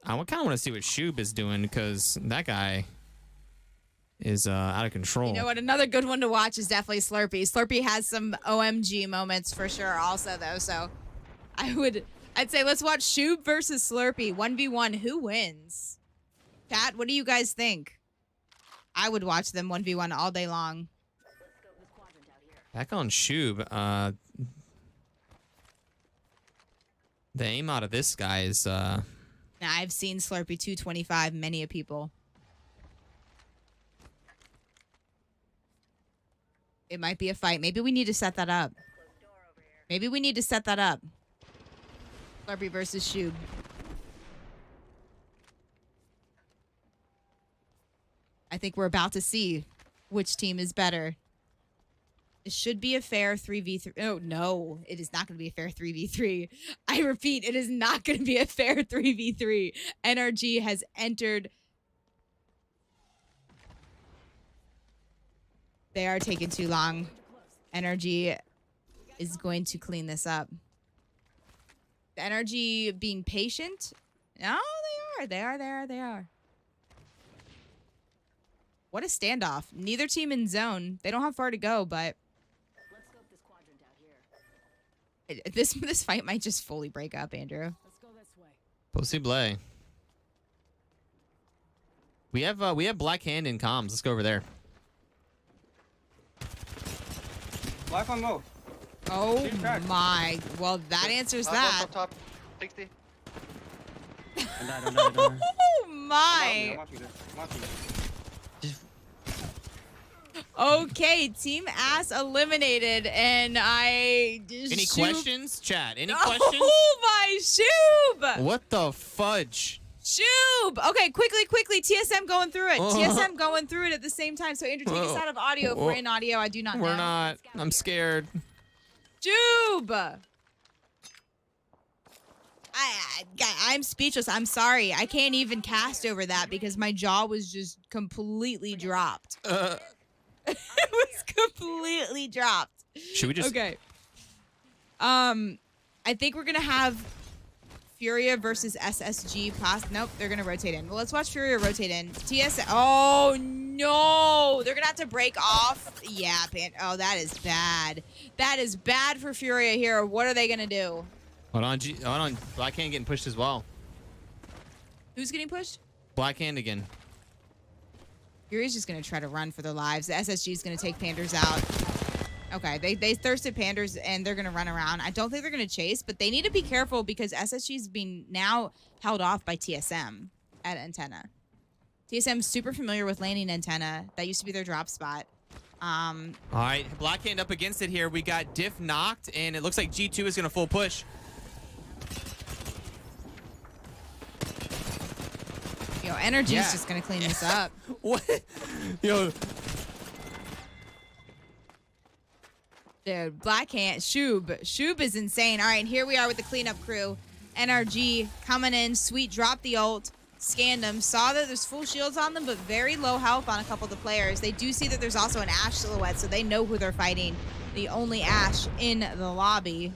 I kind of want to see what Shub is doing because that guy is out of control. You know what? Another good one to watch is definitely Slurpee. Slurpee has some OMG moments for sure also, though. So I'd say let's watch Shub versus Slurpee. 1v1. Who wins? Chat, what do you guys think? I would watch them 1v1 all day long. Back on Shub. The aim out of this guy is... Now, I've seen Slurpee 225 many a people. It might be a fight. Maybe we need to set that up. Maybe we need to set that up. Slurpee versus Shub. I think we're about to see which team is better. It should be a fair 3v3. Oh, no. It is not going to be a fair 3v3. I repeat, it is not going to be a fair 3v3. NRG has entered. They are taking too long. NRG is going to clean this up. The NRG being patient? No, they are. What a standoff. Neither team in zone. They don't have far to go, but this fight might just fully break up, Andrew. Let's go this way. Possible. We have Black Hand in comms. Let's go over there. Black on low. Oh my. Well, that answers that. Top 60. Oh my. Okay, Team Ass eliminated, and I... Any questions, chat? Any questions? Oh my, Shub! What the fudge? Shub! Okay, quickly, TSM going through it. TSM going through it at the same time. So, Andrew, take us out of audio. If we're in audio, I do not know. We're not. I'm scared. Shub! I'm speechless. I'm sorry. I can't even cast over that because my jaw was just completely dropped. It was completely dropped. Should we just... Okay. I think we're going to have Furia versus SSG. Nope, they're going to rotate in. Well, let's watch Furia rotate in. Oh, no. They're going to have to break off. Yeah, oh, that is bad. That is bad for Furia here. What are they going to do? Hold on. Blackhand getting pushed as well. Who's getting pushed? Blackhand again. Furia's just going to try to run for their lives. The SSG is going to take Panders out. Okay, they thirsted Panders, and they're going to run around. I don't think they're going to chase, but they need to be careful because SSG's being now held off by TSM at Antenna. TSM's super familiar with landing Antenna. That used to be their drop spot. All right, Blackhand up against it here. We got Diff knocked, and it looks like G2 is going to full push. Yo, Energy's just going to clean this up. What? Yo. Dude, Blackhand, Shub is insane. All right, here we are with the cleanup crew. NRG coming in, Sweet dropped the ult, scanned them, saw that there's full shields on them, but very low health on a couple of the players. They do see that there's also an Ashe silhouette, so they know who they're fighting. The only Ashe in the lobby.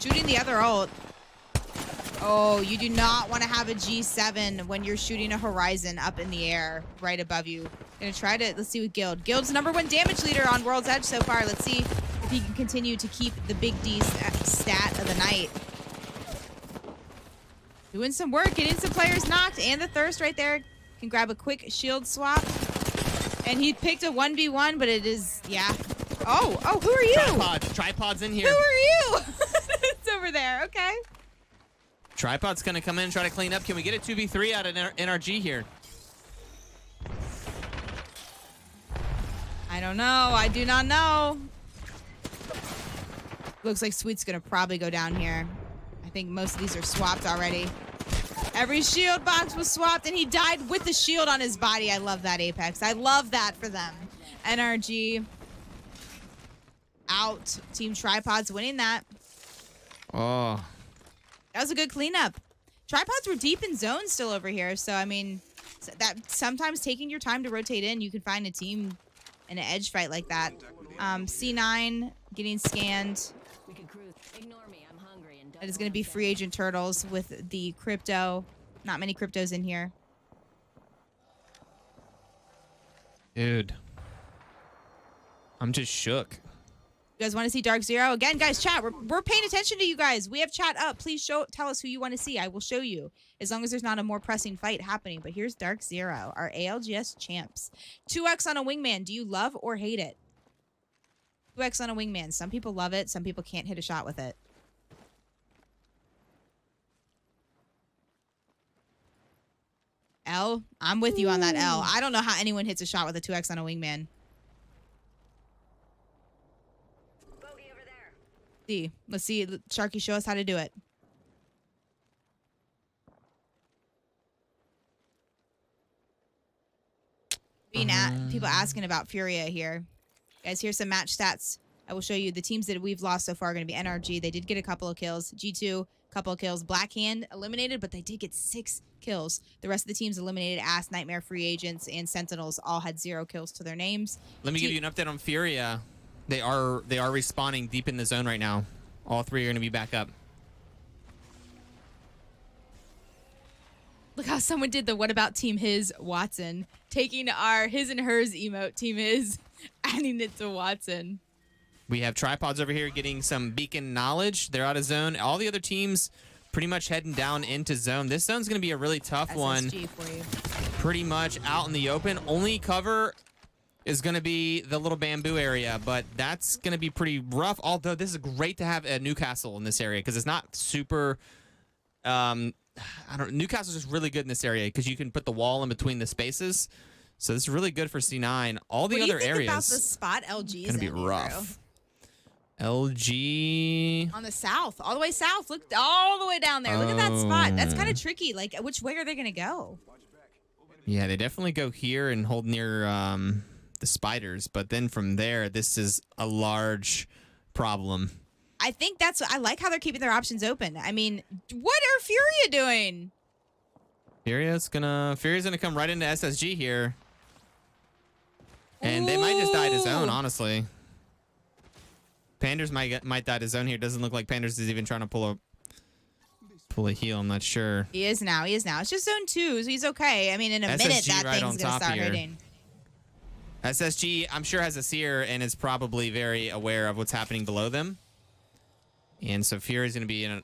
Shooting the other ult. Oh, you do not want to have a G7 when you're shooting a Horizon up in the air right above you. Gonna try to, let's see with Guild. Guild's #1 damage leader on World's Edge so far. Let's see if he can continue to keep the big D stat of the night. Doing some work, getting some players knocked, and the Thirst right there. Can grab a quick shield swap. And he picked a 1v1, but it is, yeah. Oh, who are you? Tripod's in here. Who are you? It's over there, okay. Tripod's going to come in and try to clean up. Can we get a 2v3 out of NRG here? I don't know. I do not know. Looks like Sweet's going to probably go down here. I think most of these are swapped already. Every shield box was swapped, and he died with the shield on his body. I love that, Apex. I love that for them. NRG out. Team Tripod's winning that. Oh. That was a good cleanup. Tripods were deep in zone still over here, so I mean, that sometimes taking your time to rotate in, you can find a team in an edge fight like that. C9 getting scanned. That is going to be free agent Turtles with the crypto. Not many cryptos in here. Dude. I'm just shook. You guys want to see Dark Zero? Again, guys, chat. We're paying attention to you guys. We have chat up. Please tell us who you want to see. I will show you, as long as there's not a more pressing fight happening. But here's Dark Zero, our ALGS champs. 2x on a wingman. Do you love or hate it? 2x on a wingman. Some people love it. Some people can't hit a shot with it. L, I'm with you on that, L. I don't know how anyone hits a shot with a 2x on a wingman. Let's see. Sharky, show us how to do it. People asking about Furia here. Guys, here's some match stats. I will show you the teams that we've lost so far are going to be NRG. They did get a couple of kills. G2, couple of kills. Blackhand eliminated, but they did get 6 kills. The rest of the teams eliminated. Ass, Nightmare, Free Agents, and Sentinels all had 0 kills to their names. Let me give you an update on Furia. They are respawning deep in the zone right now. All 3 are going to be back up. Look how someone did the what about Team His Watson. Taking our his and hers emote, Team His, adding it to Watson. We have Tripods over here getting some beacon knowledge. They're out of zone. All the other teams pretty much heading down into zone. This zone's going to be a really tough SSG one. For you. Pretty much out in the open. Only cover is going to be the little bamboo area, but that's going to be pretty rough. Although this is great to have a Newcastle in this area because it's not super. Newcastle's just really good in this area because you can put the wall in between the spaces. So this is really good for C9. All the other areas. What do you think about the spot LG's going to be rough. LG on the south, all the way south. Look all the way down there. Look at that spot. That's kind of tricky. Like, which way are they going to go? Yeah, they definitely go here and hold near the spiders, but then from there, this is a large problem. I think I like how they're keeping their options open. I mean, what are Furia doing? Furia's gonna come right into SSG here. And they might just die to zone, honestly. Panders might die to zone here. Doesn't look like Panders is even trying to pull pull a heal. I'm not sure. He is now. He is now. It's just zone 2, so he's okay. I mean, in a minute, SSG that right on thing's going to top start here. hitting. SSG, I'm sure, has a seer and is probably very aware of what's happening below them. And so Fury's going to be in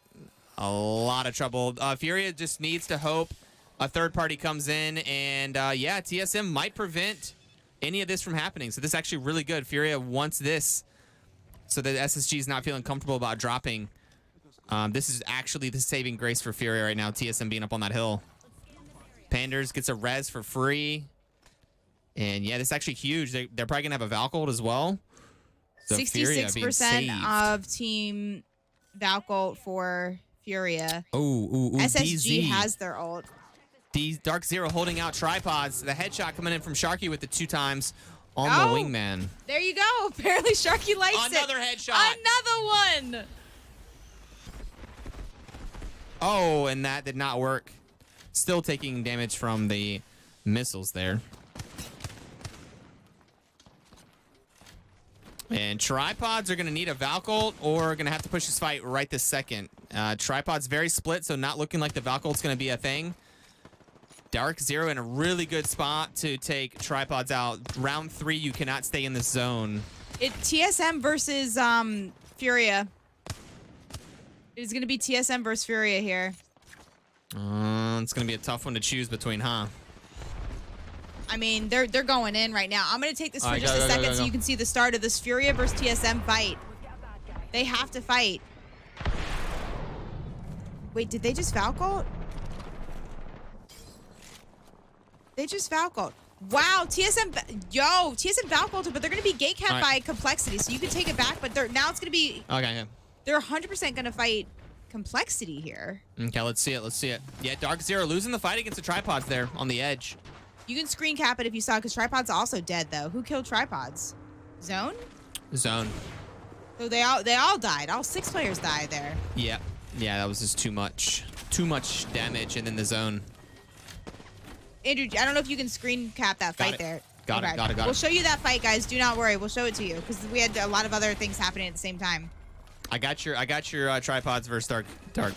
a lot of trouble. Fury just needs to hope a third party comes in. And, yeah, TSM might prevent any of this from happening. So this is actually really good. Furia wants this so that SSG is not feeling comfortable about dropping. This is actually the saving grace for Furia right now, TSM being up on that hill. Panders gets a res for free. And, yeah, this is actually huge. They're probably going to have a Valcolt as well. So 66% of Team Valcolt for Furia. Oh, SSG DZ has their ult. Dark Zero holding out tripods. The headshot coming in from Sharky with the 2 times on the wingman. There you go. Apparently Sharky likes Another it. headshot. Another one. Oh, and that did not work. Still taking damage from the missiles there. And tripods are going to need a Valcolt or going to have to push this fight right this second. Tripods very split, so not looking like the Valcolt's going to be a thing. Dark Zero in a really good spot to take tripods out. Round 3, you cannot stay in this zone. TSM versus Furia. It's going to be TSM versus Furia here. It's going to be a tough one to choose between, huh? I mean, they're going in right now. I'm going to take this for just a second so you can see the start of this Furia versus TSM fight. They have to fight. Wait, did they just Valcolt? They just Valcolt. Wow, TSM Valcolt, but they're going to be gate capped by Complexity, so you can take it back, but now it's going to be... Okay, yeah. They're 100% going to fight Complexity here. Okay, let's see it. Let's see it. Yeah, Dark Zero losing the fight against the tripods there on the edge. You can screen cap it if you saw, because Tripod's also dead, though. Who killed Tripods? Zone? Zone. So they all died. All 6 players died there. Yeah. Yeah, that was just too much. Too much damage, and then the zone. Andrew, I don't know if you can screen cap that fight there. Got it. We'll show you that fight, guys. Do not worry. We'll show it to you, because we had a lot of other things happening at the same time. I got your tripods versus Dark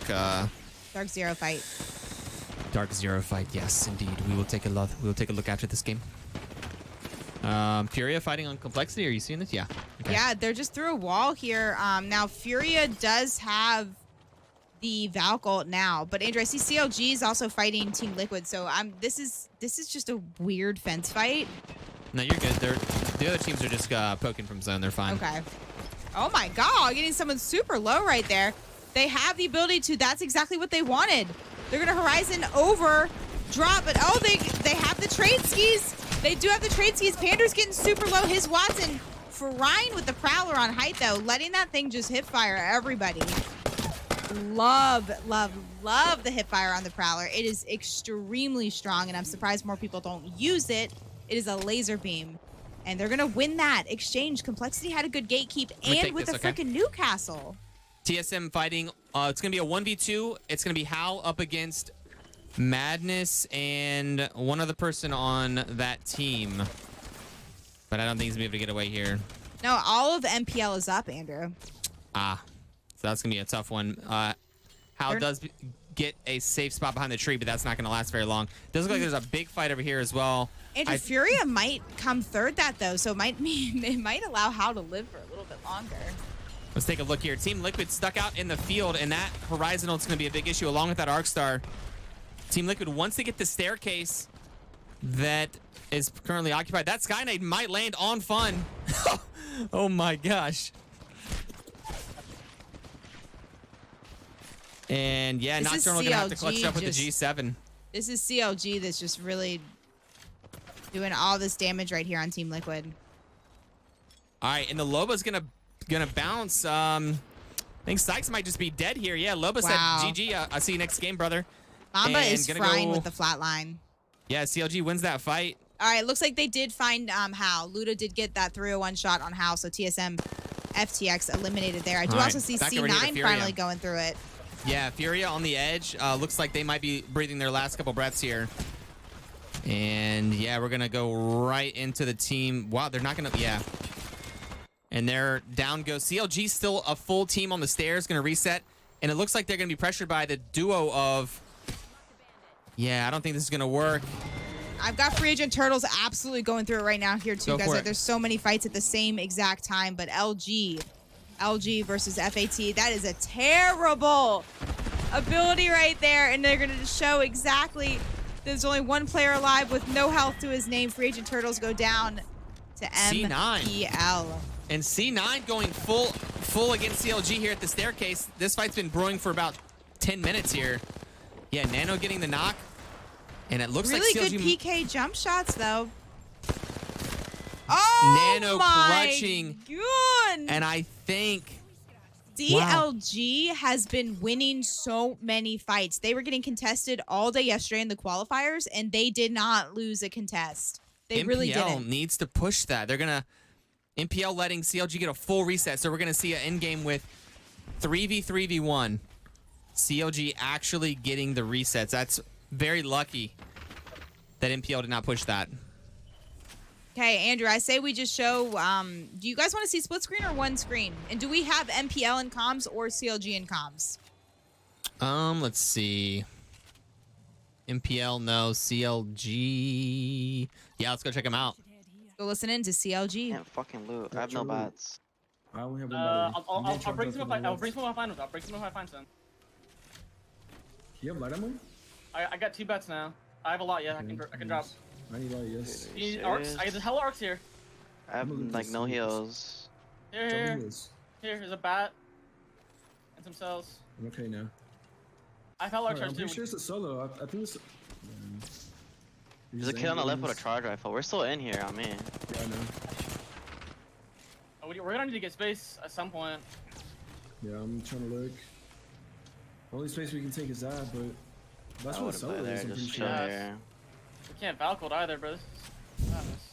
Zero fight. Dark Zero fight, yes, indeed. We will take a look. We will take a look after this game. Furia fighting on Complexity. Are you seeing this? Yeah. Okay. Yeah, they're just through a wall here. Now Furia does have the Valcolt now, but Andrew, I see CLG is also fighting Team Liquid. So this is just a weird fence fight. No, you're good. The other teams are just poking from zone. They're fine. Okay. Oh my God, getting someone super low right there. They have the ability to. That's exactly what they wanted. They're gonna Horizon over, drop, but oh, they have the trade skis. They do have the trade skis. Pander's getting super low. His Watson frying with the Prowler on height though, letting that thing just hip fire everybody. Love the hip fire on the Prowler. It is extremely strong, and I'm surprised more people don't use it. It is a laser beam, and they're gonna win that exchange. Complexity had a good gatekeep, and with the freaking Newcastle. TSM fighting. It's going to be a 1v2. It's going to be Hal up against Madness and one other person on that team. But I don't think he's going to be able to get away here. No, all of MPL is up, Andrew. So that's going to be a tough one. Hal does get a safe spot behind the tree, but that's not going to last very long. Does look like there's a big fight over here as well. Andrew, Furia might come third that, though, so it might allow Hal to live for a little bit longer. Let's take a look here. Team Liquid stuck out in the field, and that Horizon ult's going to be a big issue along with that Arc Star. Team Liquid, once they get the staircase that is currently occupied, that Skynade might land on Fun. Oh my gosh. And yeah, Nocturnal going to have to clutch it up with the G7. This is CLG that's just really doing all this damage right here on Team Liquid. All right, and the Loba's going to bounce. I think Sykes might just be dead here. Yeah, Loba said GG. I'll see you next game, brother. Mamba is frying with the flatline. Yeah, CLG wins that fight. All right, looks like they did find Hal. Luda did get that 301 shot on Hal, so TSM FTX eliminated there. I do also see C9 finally going through it. Yeah, Furia on the edge. Looks like they might be breathing their last couple breaths here. And yeah, we're going to go right into the team. Wow, they're not going to... Yeah. And they're down goes CLG, still a full team on the stairs, going to reset. And it looks like they're going to be pressured by the duo of... Yeah, I don't think this is going to work. I've got Free Agent Turtles absolutely going through it right now here too, Go guys. for Like, it. there's so many fights at the same exact time, but LG versus FAT, that is a terrible ability right there, and they're gonna show exactly there's only one player alive with no health to his name. Free Agent Turtles go down to C9. MPL. And C9 going full against CLG here at the staircase. This fight's been brewing for about 10 minutes here. Yeah, Nano getting the knock. And it looks Really like good CLG... PK jump shots though. Oh Nano my clutching. goodness. And I think... DLG has been winning so many fights. They were getting contested all day yesterday in the qualifiers, and they did not lose a contest. They really didn't. needs to push that. They're going to... MPL letting CLG get a full reset, so we're going to see an endgame with 3v3v1. CLG actually getting the resets. That's very lucky that MPL did not push that. Okay, Andrew, I say we just show, do you guys want to see split screen or one screen? And do we have MPL in comms or CLG in comms? Let's see. MPL, no. CLG. Yeah, let's go check them out. Go listen in to CLG. Can't fucking loot. I have no bots. I only have one battery. I'll bring some if I find them. I'll bring some if I find some. You have light ammo? I got 2 bets now. I have a lot. Yeah, I can drop. I need light, yes. You need arcs? I got hella arcs here. I have like no heals. Here. Here's a bat and some cells. I'm okay now. I have hella arcs I'm too. pretty sure it's a solo. I think it's... There's a kid on the left with a charge rifle. We're still in here, I mean. Yeah, I know. Oh, we're gonna need to get space at some point. Yeah, I'm trying to look. Only space we can take is that, but that's I what wouldn't solo play there, is. I'm just pretty chill sure. here. We can't Valcold either, bro. This is madness.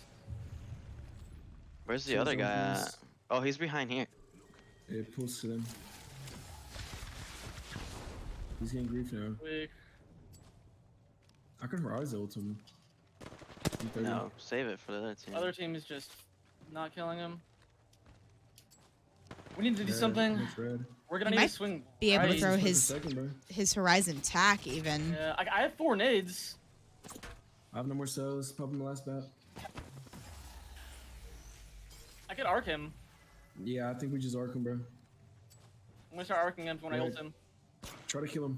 Where's the So other guy zombies. at? Oh, he's behind here. It pulls to them. He's getting grief now. Weak. I can horizon ult him. I'm 30. No, save it for the other team. Other team is just not killing him. We need to do Red, something. it's red. We're gonna He need to might swing. be able to right. throw Just wait a his second, bro. Horizon tack even. Yeah, I have 4 nades. I have no more cells. Pop him the last bat. I could arc him. Yeah, I think we just arc him, bro. I'm gonna start arcing him when I ult him. Try to kill him.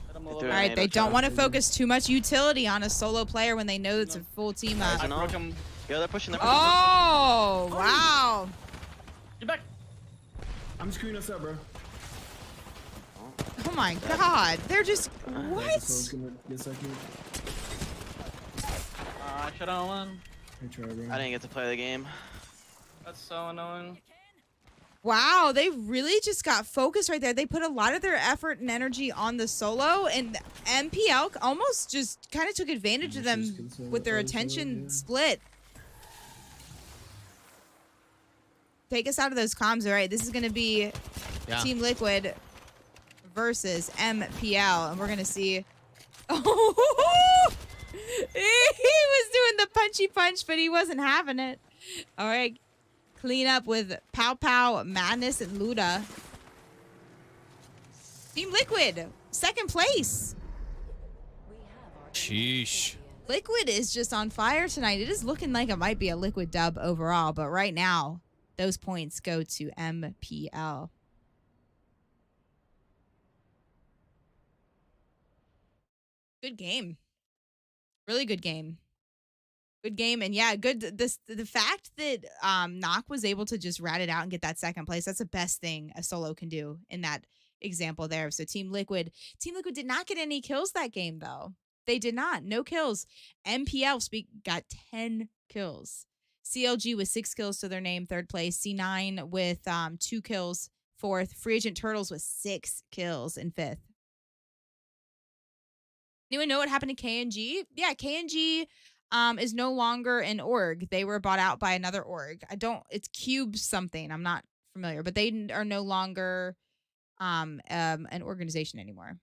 Hit him a They little threw bit. All right, NATO they don't charge. want to focus too much utility on a solo player when they know it's a full team up. Horizon I broke off. him. Yo, they're pushing. They're pushing. Oh, wow. Get back. I'm screwing us up, bro. Oh my god. They're just, So what? it's gonna get second. I should have won. I try, bro. I didn't get to play the game. That's so annoying. Wow, they really just got focused right there. They put a lot of their effort and energy on the solo, and MPL almost just kind of took advantage of them with their attention split. Take us out of those comms, all right? This is going to be Yeah. Team Liquid versus MPL, and we're going to see... Oh, he was doing the punchy punch, but he wasn't having it. All right. Clean up with Pow Pow, Madness, and Luda. Team Liquid, second place. Sheesh. Liquid is just on fire tonight. It is looking like it might be a Liquid dub overall, but right now, those points go to MPL. Good game. Really good game. Good game, and yeah, good. The fact that Knock was able to just rat it out and get that second place, that's the best thing a solo can do in that example there. So Team Liquid did not get any kills that game though. They did not. No kills. MPL got 10 kills. CLG with 6 kills to their name, third place. C9 with 2 kills, fourth. Free Agent Turtles with 6 kills in fifth. Anyone know what happened to KNG? Yeah, KNG is no longer an org. They were bought out by another org. It's Cube something. I'm not familiar, but they are no longer an organization anymore.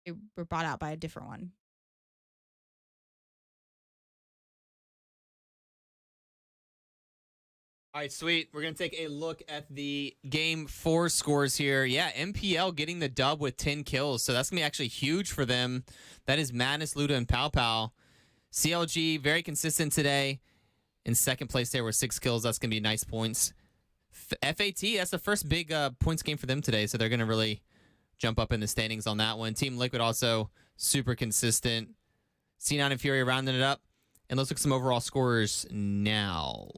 They were bought out by a different one. All right, sweet. We're going to take a look at the Game 4 scores here. Yeah, MPL getting the dub with 10 kills, so that's going to be actually huge for them. That is Madness, Luda, and Pow Pow. CLG, very consistent today. In second place there with 6 kills. That's going to be nice points. FAT, that's the first big points game for them today, so they're going to really jump up in the standings on that one. Team Liquid also super consistent. C9 and Fury rounding it up. And let's look at some overall scores now.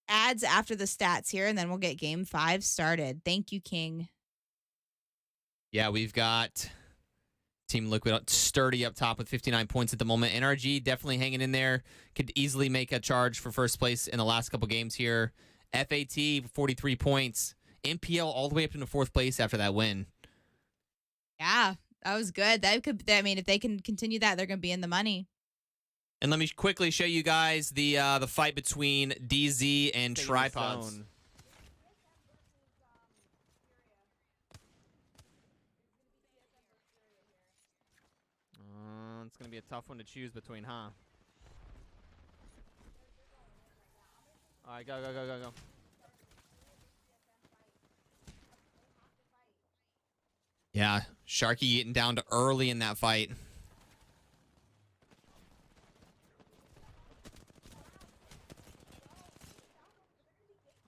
Ads after the stats here, and then we'll get game 5 started. Thank you, King. Yeah, we've got Team Liquid sturdy up top with 59 points at the moment. NRG definitely hanging in there. Could easily make a charge for first place in the last couple games here. FAT, 43 points. MPL all the way up into 4th place after that win. Yeah, that was good. I mean, if they can continue that, they're going to be in the money. And let me quickly show you guys the fight between DZ and Tripods. It's going to be a tough one to choose between, huh? All right, go. Yeah, Sharky getting down to early in that fight.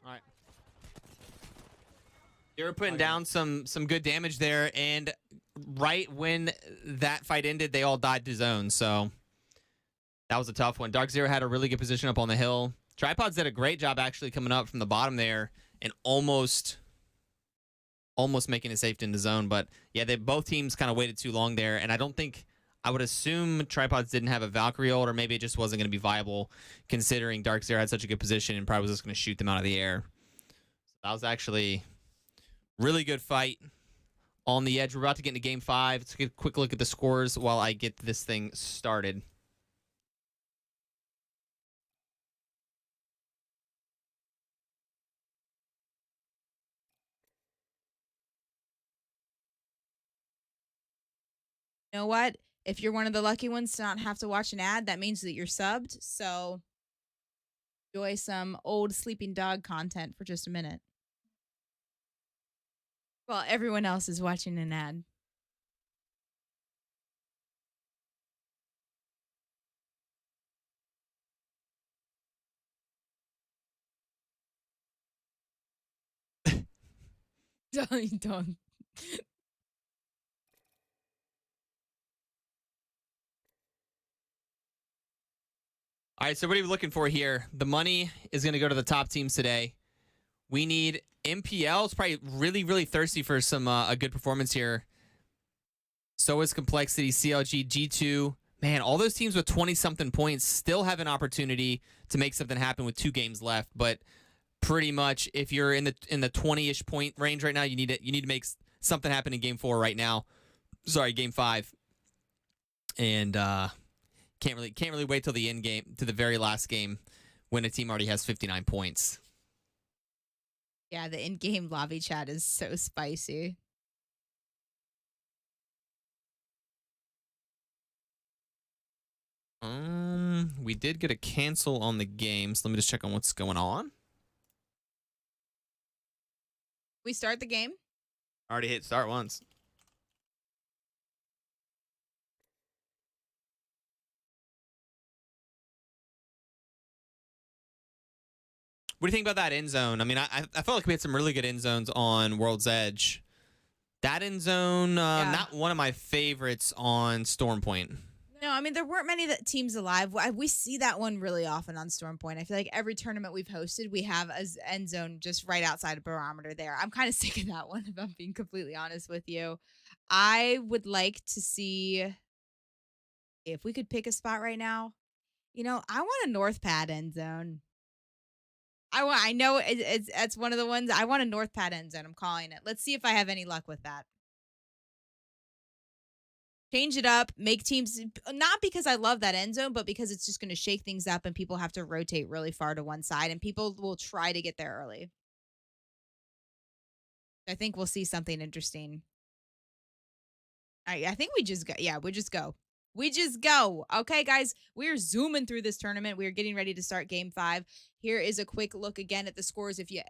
All right. They were putting down some good damage there, and right when that fight ended, they all died to zone, so that was a tough one. Dark Zero had a really good position up on the hill. Tripods did a great job actually coming up from the bottom there and almost making it safe in the zone. But yeah, both teams kind of waited too long there, and I would assume Tripods didn't have a Valkyrie ult, or maybe it just wasn't going to be viable considering Dark Zero had such a good position and probably was just going to shoot them out of the air. So that was actually really good fight on the edge. We're about to get into game 5. Let's get a quick look at the scores while I get this thing started. You know what? If you're one of the lucky ones to not have to watch an ad, that means that you're subbed. So enjoy some old sleeping dog content for just a minute. While everyone else is watching an ad. Don't. All right, so what are we looking for here? The money is going to go to the top teams today. We need MPL. It's probably really, really thirsty for some a good performance here. So is Complexity, CLG, G2. Man, all those teams with 20-something points still have an opportunity to make something happen with 2 games left. But pretty much, if you're in the 20-ish point range right now, you need to make something happen in game 4 right now. Sorry, game 5. And can't really wait till the end game, to the very last game, when a team already has 59 points. Yeah, the in-game lobby chat is so spicy. We did get a cancel on the game, so let me just check on what's going on. We start the game. Already hit start once. What do you think about that end zone? I mean, I felt like we had some really good end zones on World's Edge. That end zone, not one of my favorites on Stormpoint. No, I mean, there weren't many teams alive. We see that one really often on Stormpoint. I feel like every tournament we've hosted, we have an end zone just right outside of barometer there. I'm kind of sick of that one, if I'm being completely honest with you. I would like to see if we could pick a spot right now. You know, I want a North Pad end zone. I know it's one of the ones. I want a North Pad end zone. I'm calling it. Let's see if I have any luck with that. Change it up, make teams, not because I love that end zone, but because it's just going to shake things up and people have to rotate really far to one side and people will try to get there early. I think we'll see something interesting. All right, I think we just go. Yeah, we just go. We just go. Okay, guys, we're zooming through this tournament. We're getting ready to start game 5. Here is a quick look again at the scores. If you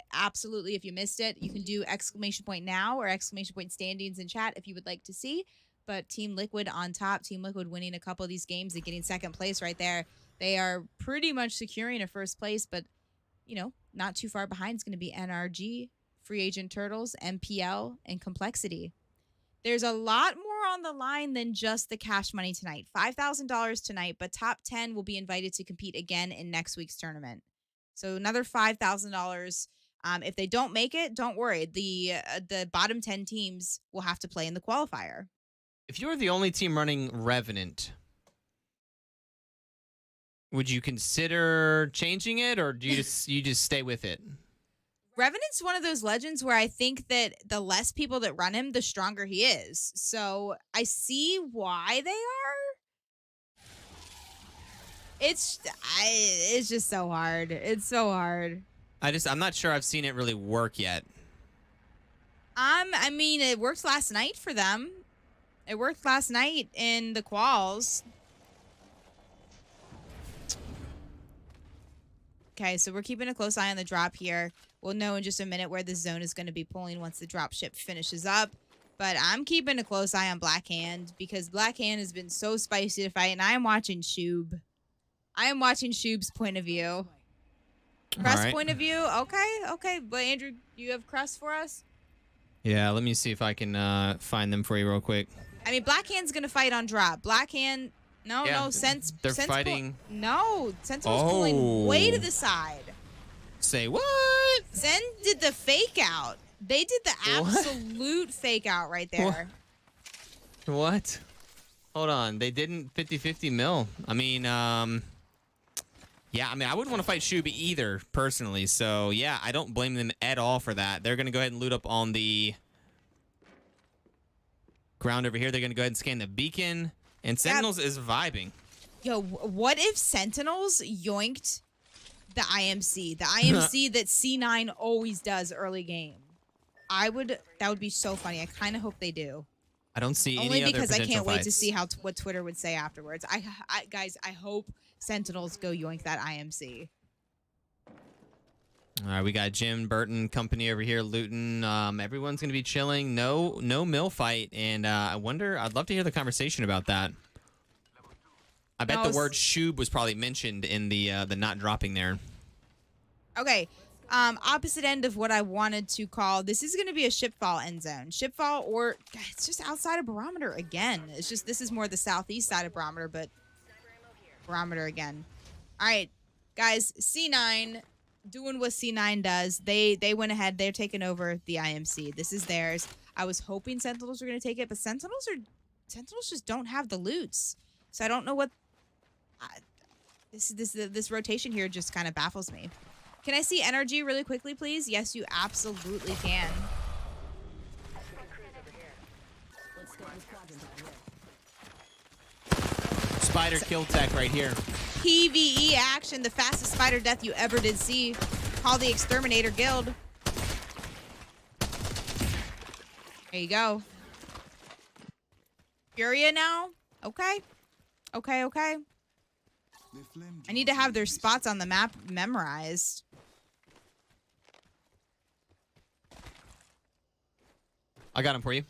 missed it, you can do exclamation point now or exclamation point standings in chat if you would like to see. But Team Liquid on top, Team Liquid winning a couple of these games and getting second place right there. They are pretty much securing a first place, but, you know, not too far behind is going to be NRG, Free Agent Turtles, MPL, and Complexity. There's a lot more on the line than just the cash money tonight. $5,000 tonight, but top 10 will be invited to compete again in next week's tournament. So another $5,000. If they don't make it, don't worry. The bottom 10 teams will have to play in the qualifier. If you're the only team running Revenant, would you consider changing it, or do you just stay with it? Revenant's one of those legends where I think that the less people that run him, the stronger he is. So I see why they are. It's just so hard. It's so hard. I'm not sure I've seen it really work yet. I mean, it worked last night for them. It worked last night in the quals. Okay, so we're keeping a close eye on the drop here. We'll know in just a minute where the zone is going to be pulling once the drop ship finishes up. But I'm keeping a close eye on Blackhand because Blackhand has been so spicy to fight, and I am watching Shub. I am watching Shub's point of view. Crust point of view? Okay. But Andrew, you have Crust for us? Yeah, let me see if I can find them for you real quick. I mean, Blackhand's going to fight on drop. Blackhand... No, they're fighting. Sentinel's pulling way to the side. Say what? Zen did the fake out. They did the absolute fake out right there. What? Hold on. They didn't 50-50 mill. I mean, yeah, I mean, I wouldn't want to fight Shubi either, personally. So, yeah, I don't blame them at all for that. They're going to go ahead and loot up on the ground over here. They're going to go ahead and scan the beacon. And Sentinels is vibing. Yo, what if Sentinels yoinked the IMC? The IMC that C9 always does early game. That would be so funny. I kind of hope they do. I don't see Only any other because I potential can't wait fights. to see what Twitter would say afterwards. Guys, I hope Sentinels go yoink that IMC. All right, we got Jim Burton company over here looting. Everyone's gonna be chilling. No mill fight, and I'd love to hear the conversation about that. I bet the word "shoob" was probably mentioned in the not dropping there. Okay, opposite end of what I wanted to call. This is going to be a shipfall end zone. Shipfall, or it's just outside of Barometer again. It's just this is more the southeast side of Barometer, but Barometer again. All right, guys, C9. Doing what C9 does. They went ahead. They're taking over the IMC. This is theirs. I was hoping Sentinels were going to take it, but Sentinels just don't have the loots. So I don't know what this rotation here just kind of baffles me. Can I see NRG really quickly, please? Yes, you absolutely can. Spider kill tech right here. PvE action, the fastest spider death you ever did see. Call the Exterminator Guild. There you go. Furia now? Okay. Okay. I need to have their spots on the map memorized. I got him for you.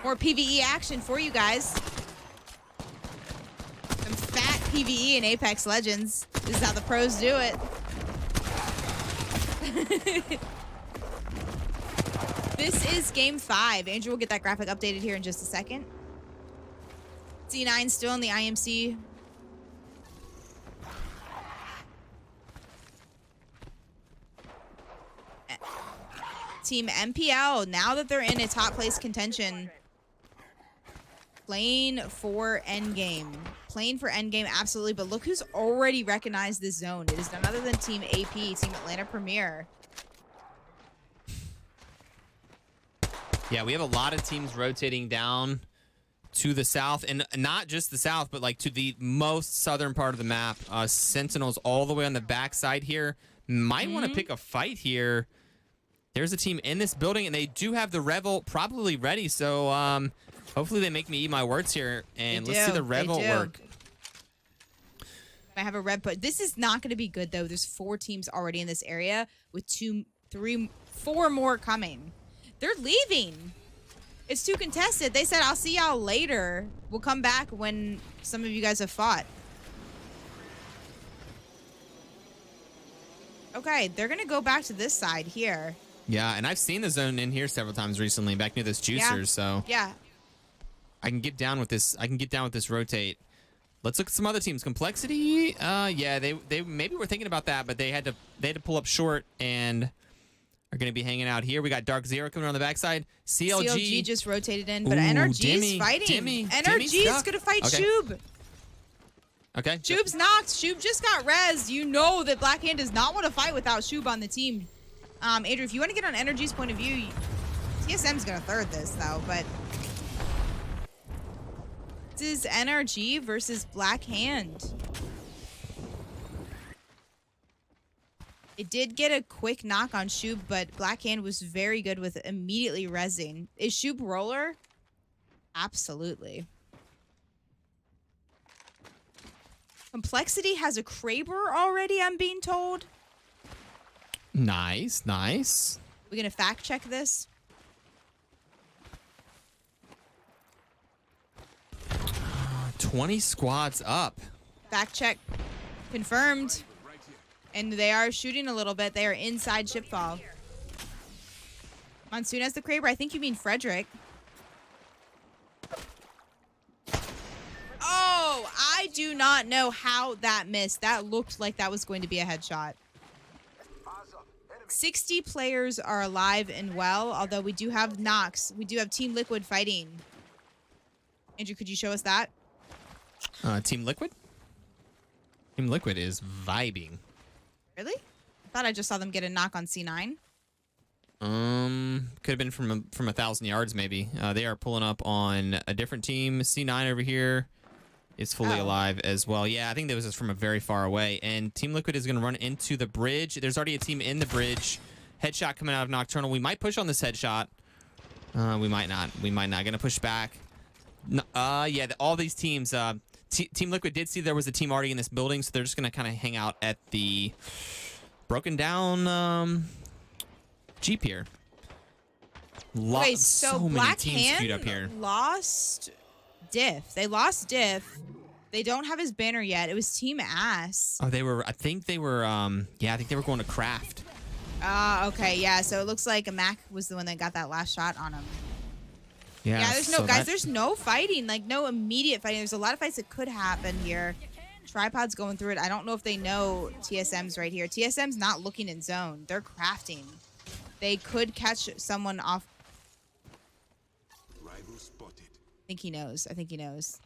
More PvE action for you guys. Some fat PvE in Apex Legends. This is how the pros do it. This is game 5. Andrew will get that graphic updated here in just a second. C9 still in the IMC. Team MPL, now that they're in a top place contention, playing for endgame. Playing for endgame, absolutely. But look who's already recognized this zone. It is none other than Team AP, Team Atlanta Premier. Yeah, we have a lot of teams rotating down to the south, and not just the south, but like to the most southern part of the map. Sentinels all the way on the backside here. Might want to pick a fight here. There's a team in this building, and they do have the Revel probably ready. So Hopefully they make me eat my words here, and They let's see do, the red they vault do. work. I have a red, but this is not going to be good though. There's 4 teams already in this area with 2, 3, 4 more coming. They're leaving. It's too contested. They said, I'll see y'all later. We'll come back when some of you guys have fought. Okay, they're going to go back to this side here. Yeah, and I've seen the zone in here several times recently, back near those juicers, so Yeah. I can get down with this. I can get down with this rotate. Let's look at some other teams. Complexity, yeah, they maybe were thinking about that, but they had to pull up short and are going to be hanging out here. We got Dark Zero coming on the backside. CLG just rotated in, but Ooh, NRG's fighting. NRG's going to fight Okay. Shub. Okay. Shub's knocked. Shub just got rezzed. You know that Black Hand does not want to fight without Shub on the team. Andrew, if you want to get on NRG's point of view, TSM's going to third this, though, but... This is NRG versus Black Hand. It did get a quick knock on Shub, but Black Hand was very good with immediately rezzing. Is Shub roller? Absolutely. Complexity has a Kraber already, I'm being told. Nice, nice. We're going to fact check this. 20 squads up. Fact check confirmed. And they are shooting a little bit. They are inside shipfall. Monsoon has the Kraber. I think you mean Frederick. Oh, I do not know how that missed. That looked like that was going to be a headshot. 60 players are alive and well, although we do have knocks. We do have Team Liquid fighting. Andrew, could you show us that? Team Liquid? Team Liquid is vibing. Really? I thought I just saw them get a knock on C9. Could have been from 1,000 yards, maybe. They are pulling up on a different team. C9 over here is fully alive as well. Yeah, I think that was just from a very far away. And Team Liquid is going to run into the bridge. There's already a team in the bridge. Headshot coming out of Nocturnal. We might push on this headshot. We might not. We might not. Going to push back. Yeah, all these teams. Team Liquid did see there was a team already in this building, so they're just going to kind of hang out at the broken down Jeep here. Okay, so many Black teams queued up here. Hand lost Diff. They lost Diff. They don't have his banner yet. It was Team Ass. Oh, they were. I think they were. Yeah, I think they were going to Craft. Okay, yeah. So it looks like Mac was the one that got that last shot on him. Yeah, There's no guys. There's no fighting. Like no immediate fighting. There's a lot of fights that could happen here. Tripod's going through it. I don't know if they know TSM's right here. TSM's not looking in zone. They're crafting. They could catch someone off. Rival spotted. I think he knows. I think he knows.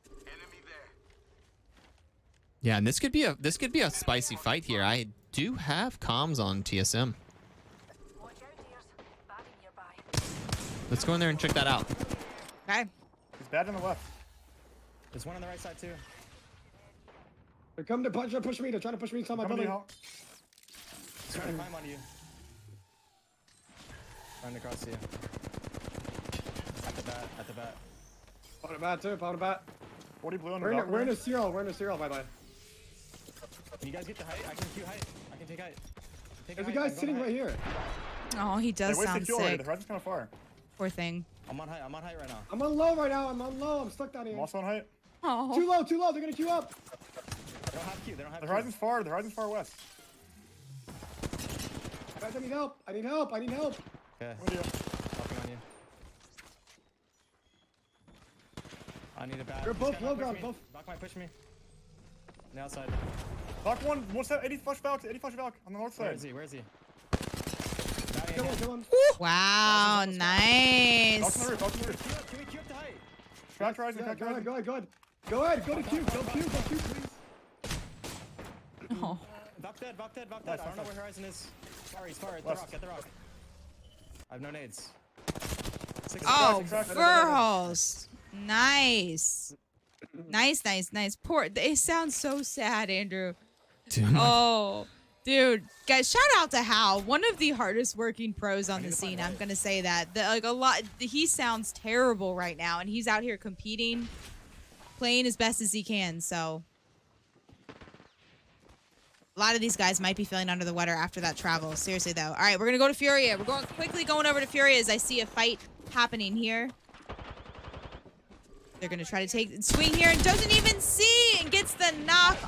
Enemy there. Yeah, and this could be a spicy fight here. I do have comms on TSM. Let's go in there and check that out. Okay. He's bad on the left. There's one on the right side too. They're coming to push me. They're trying to push me inside my building. He's trying to climb on you. Trying to cross you. At the bat, at the bat. Powder bat too, powder bat. 40 blue on the We're balcony. in a serial, by the way. Can you guys get the height? I can queue height. I can take height. There's a guy sitting right here. Oh, he does Hey, sound the already. sick. The horizon's kind of far. Poor thing. I'm on height right now. I'm on low right now. I'm stuck down here. I'm also on height. Oh. Too low. They're gonna queue up. They don't have queue. They don't have the horizon's far. The horizon's far west. Guys, I need help. Okay. What do you? Hopping on you. I need a bat. They're both low ground. Both. Valk might push me. On the outside. Valk one. What's that? 80 flush Valk. 80 flush Valk on the north side. Where is he? Kill one. Wow, nice. Valk's on the roof. Valk's on the roof. Can we queue up the height? Crack horizon. Yeah, Crack horizon. go ahead. Go to queue. Go queue, please. Oh. Valk dead. I don't know where horizon is. He's far. At the rock. I have no nades. Oh, Verhulst. Nice. Nice. Poor. They sound so sad, Andrew. Dude, Oh, Dude, guys, shout out to Hal, one of the hardest working pros on the scene. I'm gonna say that. He sounds terrible right now, and he's out here competing, playing as best as he can. So, a lot of these guys might be feeling under the weather after that travel. Seriously, though. All right, we're gonna go to Furia. We're quickly going over to Furia as I see a fight happening here. They're gonna try to swing here and doesn't even see and gets the knock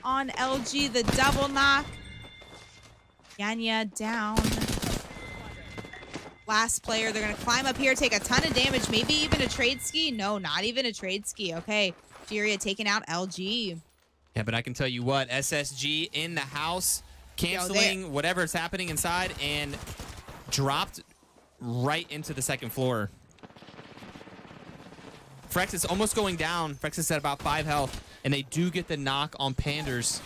on LG, the double knock. Yanya down. Last player, they're gonna climb up here, take a ton of damage, maybe even a trade ski. No, not even a trade ski. Okay, Furia taking out LG. Yeah, but I can tell you what, SSG in the house, canceling whatever's happening inside, and dropped right into the second floor. Frex is almost going down. Frex is at about 5 health, and they do get the knock on Panders.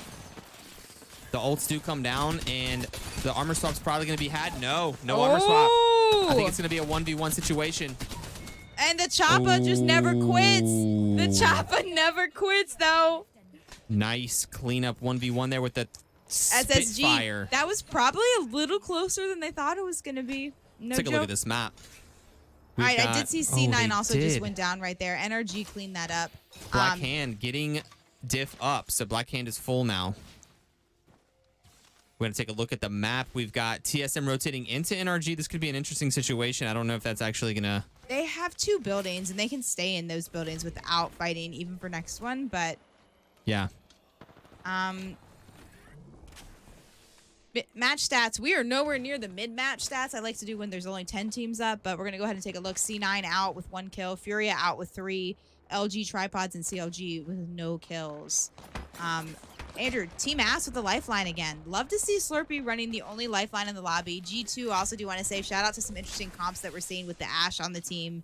The ults do come down, and the armor swap's probably going to be had. No armor swap. I think it's going to be a 1v1 situation. And the Choppa just never quits. The Choppa never quits, though. Nice cleanup 1v1 there with the Spitfire. SSG. That was probably a little closer than they thought it was going to be. No Take joke. a look at this map. All right, I did see C9 also just went down right there. NRG cleaned that up. Black Hand getting diff up, so Black Hand is full now. We're going to take a look at the map. We've got TSM rotating into NRG. This could be an interesting situation. I don't know if that's actually going to... They have 2 buildings, and they can stay in those buildings without fighting, even for next one, but... Yeah. Match stats. We are nowhere near the mid-match stats I like to do when there's only 10 teams up, but we're going to go ahead and take a look. C9 out with 1 kill. Furia out with 3. LG Tripods and CLG with no kills. Andrew, Team Ass with the lifeline again. Love to see Slurpee running the only lifeline in the lobby. G2 also do want to say shout out to some interesting comps that we're seeing with the Ashe on the team.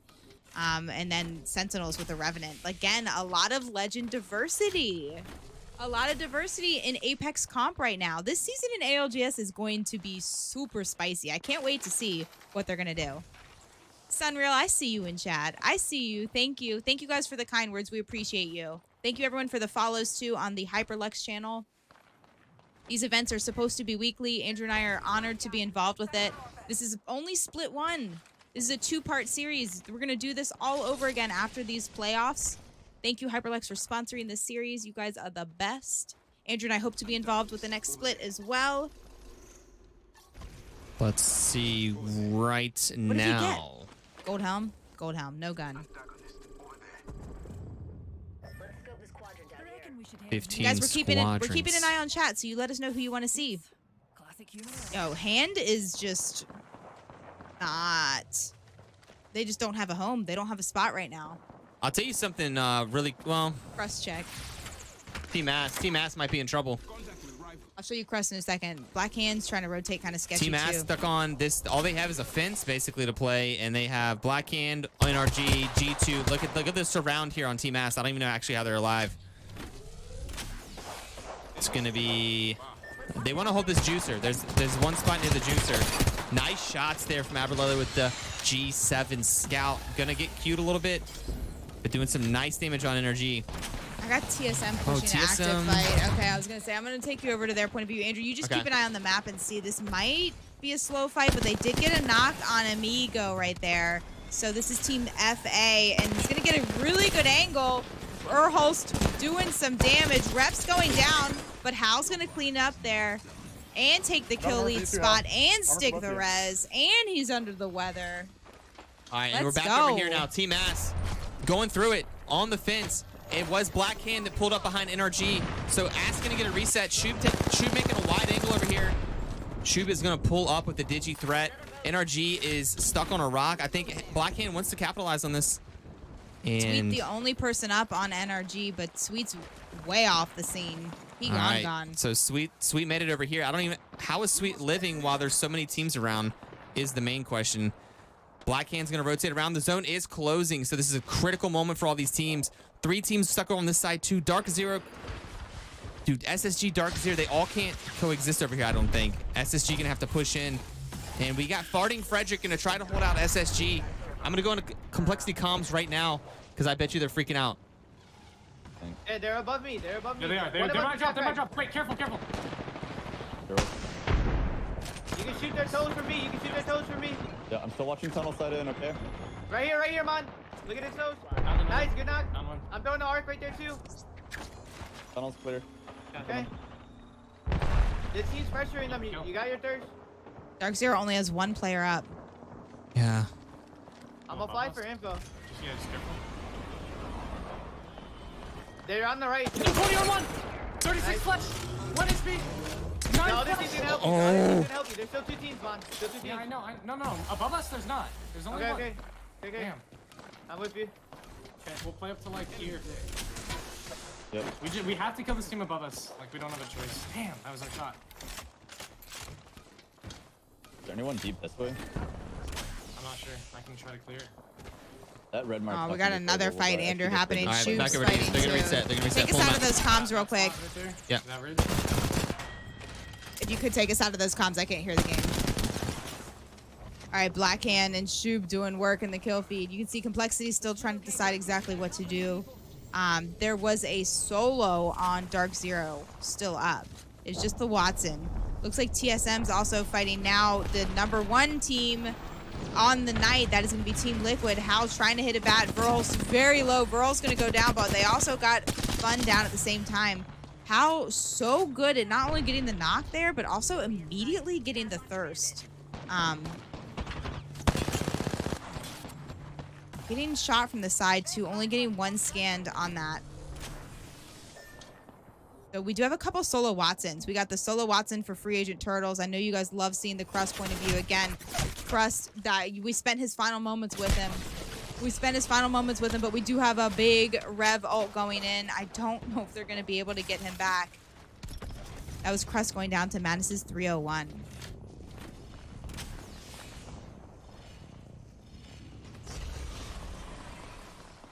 And then Sentinels with the Revenant. Again, a lot of legend diversity. A lot of diversity in Apex comp right now. This season in ALGS is going to be super spicy. I can't wait to see what they're going to do. Sunreal, I see you in chat. I see you. Thank you. Thank you guys for the kind words. We appreciate you. Thank you everyone for the follows too on the Hyperlux channel. These events are supposed to be weekly. Andrew and I are honored to be involved with it. This is only split 1. This is a 2-part series. We're going to do this all over again after these playoffs. Thank you, Hyperlux, for sponsoring this series. You guys are the best. Andrew and I hope to be involved with the next split as well. Let's see right now. What did he get? Gold helm? Gold helm. No gun. 15 Guys, we're keeping an squadrons. eye on chat, so you let us know who you want to see. Oh, Hand is just not. They just don't have a home. They don't have a spot right now. I'll tell you something really, well. Crust check. Team Ass might be in trouble. I'll show you Crust in a second. Black Hand's trying to rotate kind of sketchy Team Ass too. stuck on this. All they have is a fence basically to play, and they have Black Hand, NRG, G2. Look at this surround here on Team Ass. I don't even know actually how they're alive. It's gonna be. They want to hold this juicer. There's one spot near the juicer. Nice shots there from Aberlele with the G7 Scout. Gonna get cute a little bit, but doing some nice damage on NRG. I got TSM pushing an active fight. Okay, I was going to say, I'm going to take you over to their point of view. Andrew, you just keep an eye on the map and see. This might be a slow fight, but they did get a knock on Amigo right there. So this is Team FA, and he's going to get a really good angle. Urholst doing some damage. Reps going down, but Hal's going to clean up there and take the kill lead spot and stick the res, and he's under the weather. All right, and we're back over here now. Team Ass going through it on the fence. It was Black Hand that pulled up behind NRG. So Ass gonna get a reset. Shub making a wide angle over here. Shub is gonna pull up with the Digi threat. NRG is stuck on a rock. I think Black Hand wants to capitalize on this. And Sweet the only person up on NRG, but Sweet's way off the scene. He gone. So Sweet made it over here. I don't even. How is Sweet living while there's so many teams around? Is the main question. Black Hand's gonna rotate around. The zone is closing, so this is a critical moment for all these teams. 3 teams stuck on this side too. Dark Zero. Dude, SSG, Dark Zero, they all can't coexist over here, I don't think. SSG gonna have to push in. And we got Farting Frederick gonna try to hold out SSG. I'm gonna go into Complexity Comms right now, because I bet you they're freaking out. Hey, they're above me. They're above me. Yeah, they are. They might drop. Wait, careful. You can shoot their toes for me. You can shoot their toes for me. Yeah, I'm still watching tunnel side in, okay? Right here, man. Look at his toes. Nice, good knock. I'm throwing the arc right there too. Tunnel's clear. Okay. This team's pressuring them. You got your thirst? Dark Zero only has one player up. Yeah. I'm gonna fly for info. Yeah, just careful. They're on the right. 20 on 1! 36 Nice. clutch! 1 HP! No, this team didn't help you. No, this team didn't help you. There's still 2 teams, man. Still 2 teams. Yeah, I know. No. Above us, there's not. There's only one. Okay. Damn. I'm with you. Okay, we'll play up to like here. Yep. We have to kill this team above us. Like, we don't have a choice. Damn, that was our shot. Is there anyone deep this way? I'm not sure. I can try to clear. That red mark. Oh, we got another fight, Andrew, happening. All right, Shoes back over to you. fighting They're gonna too. reset. They're gonna reset. Take us Pull 'em out of those comms real quick. Right there. Yeah. Is that rid? If you could take us out of those comms, I can't hear the game. All right, Blackhand and Shub doing work in the kill feed. You can see Complexity still trying to decide exactly what to do. There was a solo on Dark Zero still up. It's just the Watson. Looks like TSM's also fighting now. The #1 team on the night, that is going to be Team Liquid. Hal's trying to hit a bat. Verl's very low. Verl's going to go down, but they also got Fun down at the same time. Hal so good at not only getting the knock there, but also immediately getting the thirst. Getting shot from the side too, only getting 1 scanned on that. So we do have a couple solo Watsons. We got the solo Watson for Free Agent Turtles. I know you guys love seeing the Crust point of view. Again, Crust, that we spent his final moments with him. But we do have a big Rev ult going in. I don't know if they're going to be able to get him back. That was Crust going down to Madness's 301.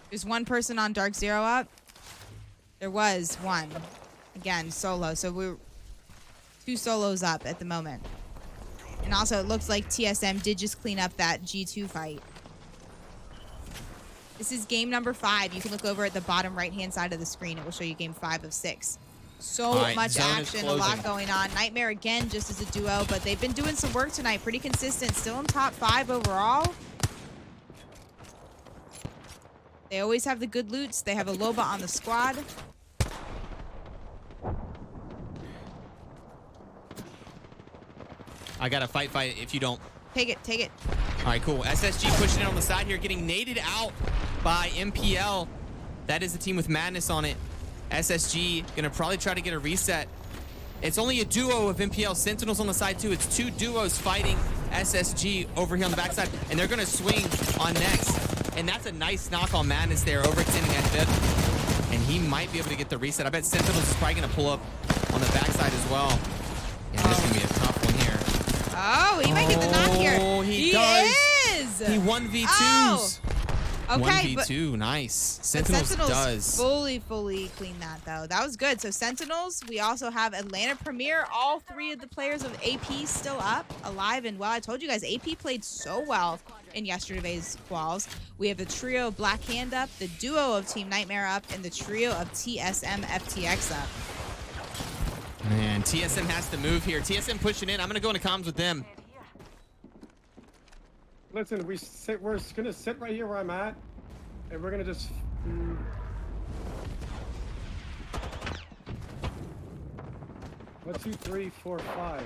There's 1 person on Dark Zero up. There was 1. Again, solo. So we're 2 solos up at the moment. And also, it looks like TSM did just clean up that G2 fight. This is game number 5. You can look over at the bottom right-hand side of the screen. It will show you game 5 of 6. So much action, a lot going on. Nightmare again, just as a duo, but they've been doing some work tonight. Pretty consistent. Still in top 5 overall. They always have the good loots. They have a Loba on the squad. I got to fight if you don't. Take it. All right, cool. SSG pushing it on the side here, getting naded out by MPL. That is the team with Madness on it. SSG going to probably try to get a reset. It's only a duo of MPL. Sentinels on the side, too. It's 2 duos fighting SSG over here on the backside, and they're going to swing on next. And that's a nice knock on Madness there, overextending at fifth. And he might be able to get the reset. I bet Sentinels is probably going to pull up on the backside as well. Yeah, this is going to be a tough one here. Oh, he might get the knock here. Oh, he does. Is. He 1v2s. Oh. Okay, 1v2, nice. Sentinels does. fully clean that, though. That was good. So Sentinels, we also have Atlanta Premier. All 3 of the players of AP still up, alive and well. I told you guys, AP played so well in yesterday's quals. We have the trio of Black Hand up, the duo of Team Nightmare up, and the trio of TSM FTX up. Man, TSM has to move here. TSM pushing in. I'm going to go into comms with them. Listen, we're gonna sit right here where I'm at, and we're gonna just. 1, 2, 3, 4, 5.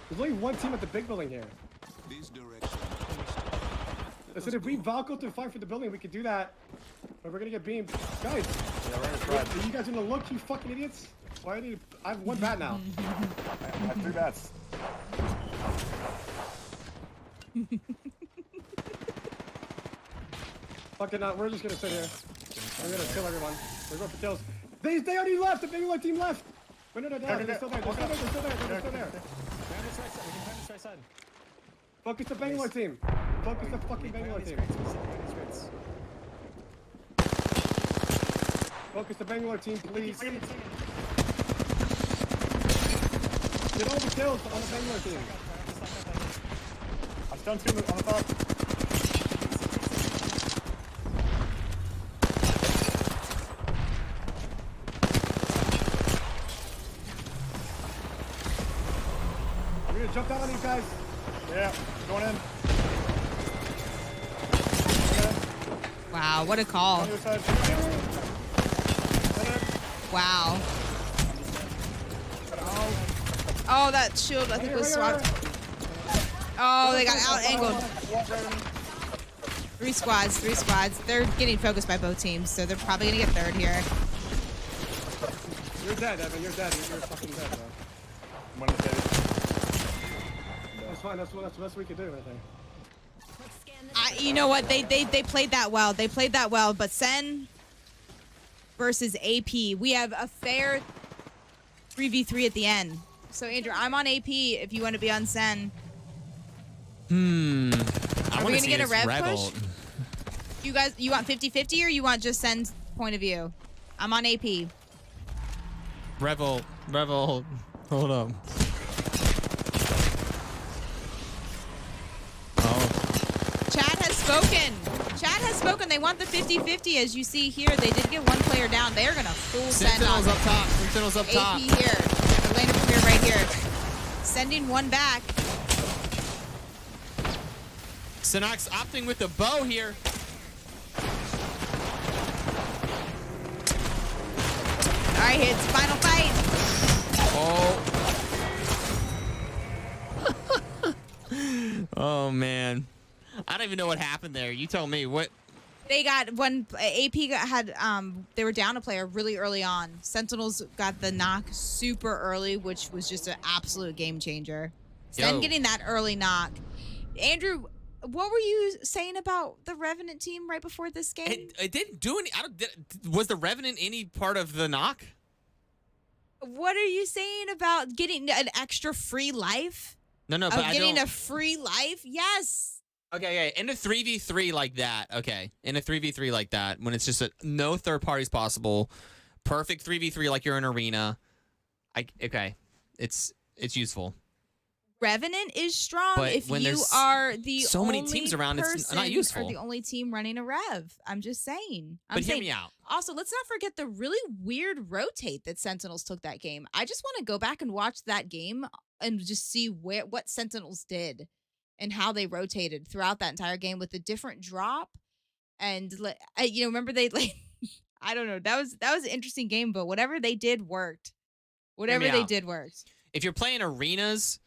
There's only 1 team at the big building here. These directions. Listen, if we Valko to fight for the building, we could do that. But we're gonna get beamed, guys. Yeah, right. Are you guys gonna look, you fucking idiots? Why do I have 1 bat now? I have 3 bats. Fucking not. We're just gonna sit here. We're gonna kill everyone. We're going for kills. They already left. The Bangalore team left. Wait, no, they're still there. They're still there. Focus the Bangalore team. Focus the fucking Bangalore team. Focus the Bangalore team, please. Get all the kills on the Bangalore team. I've done 2 on the top. jump down on these guys. Yeah, going in. Wow, what a call. On your side. Wow. Oh, that shield I think was swapped. Oh, they got out angled. 3 squads, 3 squads. They're getting focused by both teams, so they're probably gonna get third here. You're dead, Evan. You're dead. You're fucking dead, bro. One of the That's fine. That's the best we could do, I think. You know what? They played that well. They played that well. But Sen versus AP, we have a fair 3v3 at the end. So Andrew, I'm on AP. If you want to be on Sen. I Are we want to gonna see get a this rev Rebel. push? You guys, you want 50-50 or you want just Sen's point of view? I'm on AP. Rebel, hold up. Chad has spoken. Chad has spoken. They want the 50-50. As you see here, they did get one player down. They're going to full send on Sentinels up top. Sentinels up top. AP here. Elena Premier right here. Sending one back. Sinox opting with the bow here. All right, here's the final fight. Oh. Oh, man. I don't even know what happened there. You tell me. What? They got one. AP had they were down a player really early on. Sentinels got the knock super early, which was just an absolute game changer. Sen getting that early knock. Andrew, what were you saying about the Revenant team right before this game? It didn't do any. Was the Revenant any part of the knock? What are you saying about getting an extra free life? No, but I getting don't. a free life? Yes. Okay, in a 3v3 like that, okay. In a 3v3 like that, when it's just no third parties possible, perfect 3v3 like you're in arena, okay, it's useful. Revenant is strong But if when you there's are the so many only teams around, it's person not useful. Or the only team running a rev. I'm just saying. But hear me out. Also, let's not forget the really weird rotate that Sentinels took that game. I just want to go back and watch that game and just see what Sentinels did and how they rotated throughout that entire game with a different drop. And remember they I don't know. That was an interesting game, but whatever they did worked. Whatever they did worked. If you're playing arenas,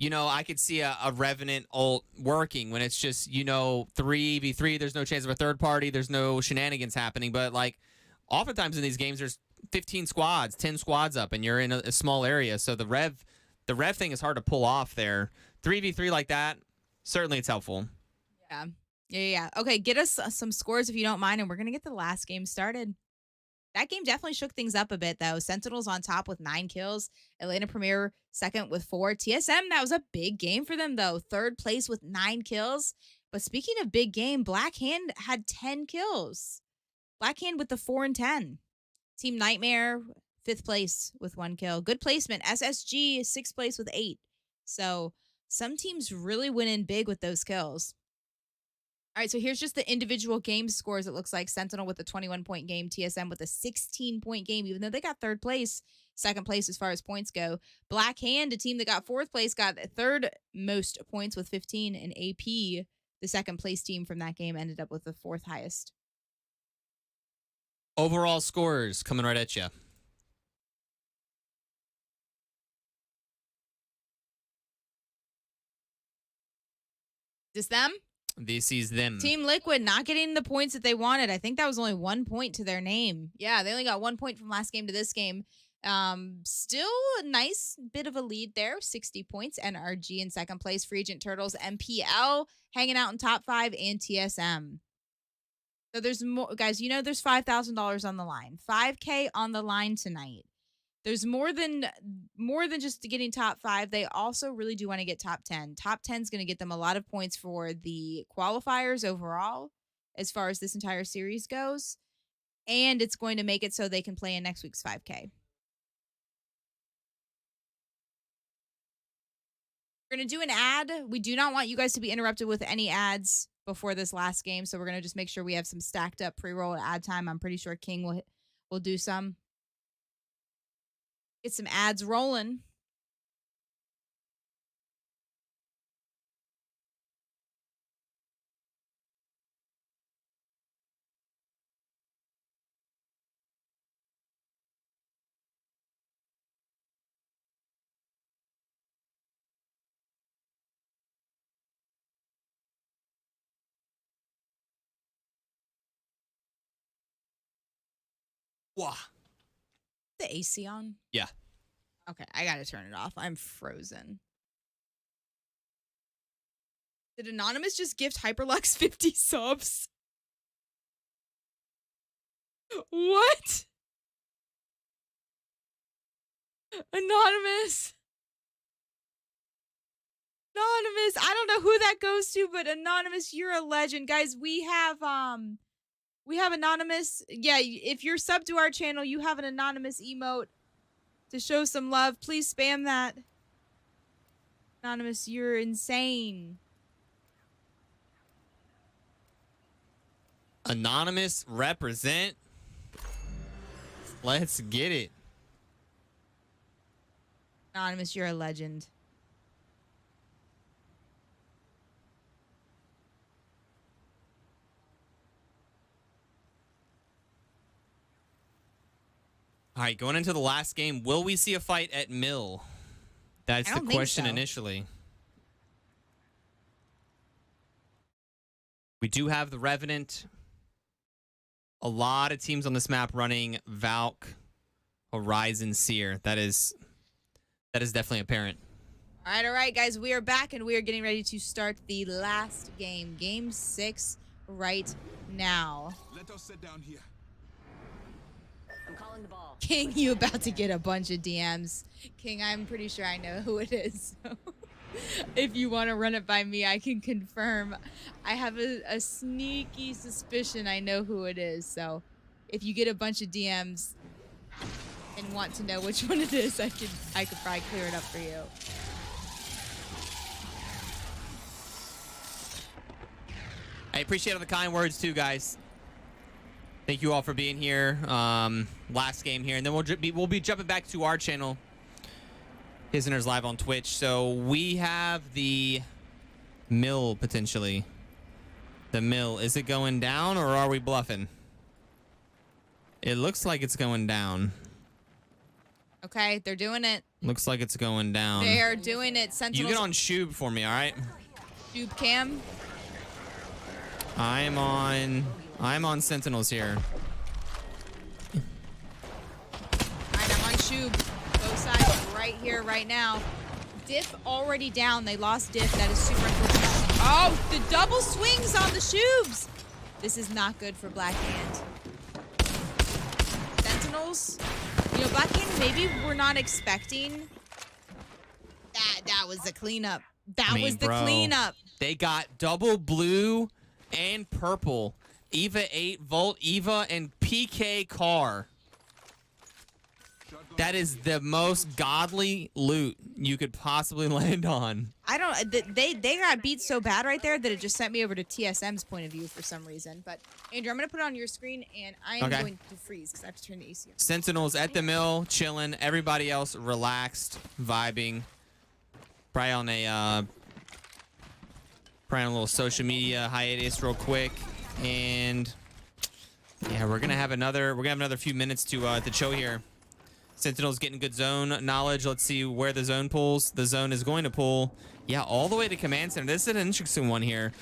I could see a Revenant ult working when it's just, 3v3, there's no chance of a third party, there's no shenanigans happening. But, oftentimes in these games, there's 15 squads, 10 squads up, and you're in a small area. So the rev thing is hard to pull off there. 3v3 like that, certainly it's helpful. Yeah. Okay, get us some scores if you don't mind, and we're going to get the last game started. That game definitely shook things up a bit, though. Sentinels on top with 9 kills. Atlanta Premier second with 4. TSM, that was a big game for them, though. Third place with 9 kills. But speaking of big game, Black Hand had 10 kills. Black Hand with the 4 and 10. Team Nightmare, 5th place with 1 kill. Good placement. SSG, 6th place with 8. So some teams really went in big with those kills. All right, so here's just the individual game scores. It looks like Sentinel with a 21-point game, TSM with a 16-point game, even though they got 3rd place, 2nd place as far as points go. Black Hand, a team that got 4th place, got 3rd most points with 15, and AP, the 2nd place team from that game, ended up with the 4th highest. Overall scores coming right at you. Is this them? This is them. Team Liquid not getting the points that they wanted. I think that was only 1 point to their name. Yeah, they only got 1 point from last game to this game. Still a nice bit of a lead there. 60 points. NRG in 2nd place. Free Agent Turtles, MPL hanging out in top 5, and TSM. So there's more, guys. There's $5,000 on the line. 5K on the line tonight. There's more than just getting top 5. They also really do want to get top 10. Top 10 is going to get them a lot of points for the qualifiers overall, as far as this entire series goes. And it's going to make it so they can play in next week's 5K. We're going to do an ad. We do not want you guys to be interrupted with any ads before this last game. So we're going to just make sure we have some stacked up pre-roll ad time. I'm pretty sure King will do some. Get some ads rolling. Wow. The AC on? Yeah. Okay, I gotta turn it off. I'm frozen. Did Anonymous just gift Hyperlux 50 subs? What? Anonymous. Anonymous. I don't know who that goes to, but Anonymous, you're a legend. Guys, we have Anonymous. Yeah, if you're sub to our channel, you have an Anonymous emote to show some love. Please spam that. Anonymous, you're insane. Anonymous represent. Let's get it. Anonymous, you're a legend. All right, going into the last game, will we see a fight at Mill? That's I the don't think question so. initially. We do have the Revenant. A lot of teams on this map running Valk, Horizon, Seer. That is definitely apparent. All right, guys. We are back, and we are getting ready to start the last game. Game 6 right now. Let us sit down here. I'm calling the ball. King, you about to get a bunch of DMs. King, I'm pretty sure I know who it is. So if you want to run it by me, I can confirm. I have a sneaky suspicion I know who it is. So if you get a bunch of DMs and want to know which one it is, I could probably clear it up for you. I appreciate all the kind words too, guys. Thank you all for being here. Last game here, and then we'll be jumping back to our channel. Hisner's live on Twitch. So we have the Mill potentially. The Mill. Is it going down or are we bluffing? It looks like it's going down. Okay, they're doing it. Looks like it's going down. They are doing it. You Sentinels. get on Shub for me, all right? Shub cam. I'm on Sentinels here. Alright, I'm on Shub. Both sides right here, right now. Diff already down. They lost Diff. That is super unfortunate. Oh, the double swings on the Shubs. This is not good for Black Hand. Sentinels. You know, Black Hand, maybe we're not expecting. That was the cleanup. That was the cleanup. They got double blue and purple. Eva 8 Volt, Eva, and PK Car. That is the most godly loot you could possibly land on. I don't. They got beat so bad right there that it just sent me over to TSM's point of view for some reason. But Andrew, I'm gonna put it on your screen, and I am going to freeze because I have to turn the AC on. Sentinels at the mill, chilling. Everybody else relaxed, vibing. Probably on a little social media hiatus real quick, and yeah, we're gonna have another few minutes to chill here. Sentinel's getting good zone knowledge. Let's see where the zone pulls. The zone is going to pull, yeah, all the way to command center. This is an interesting one here.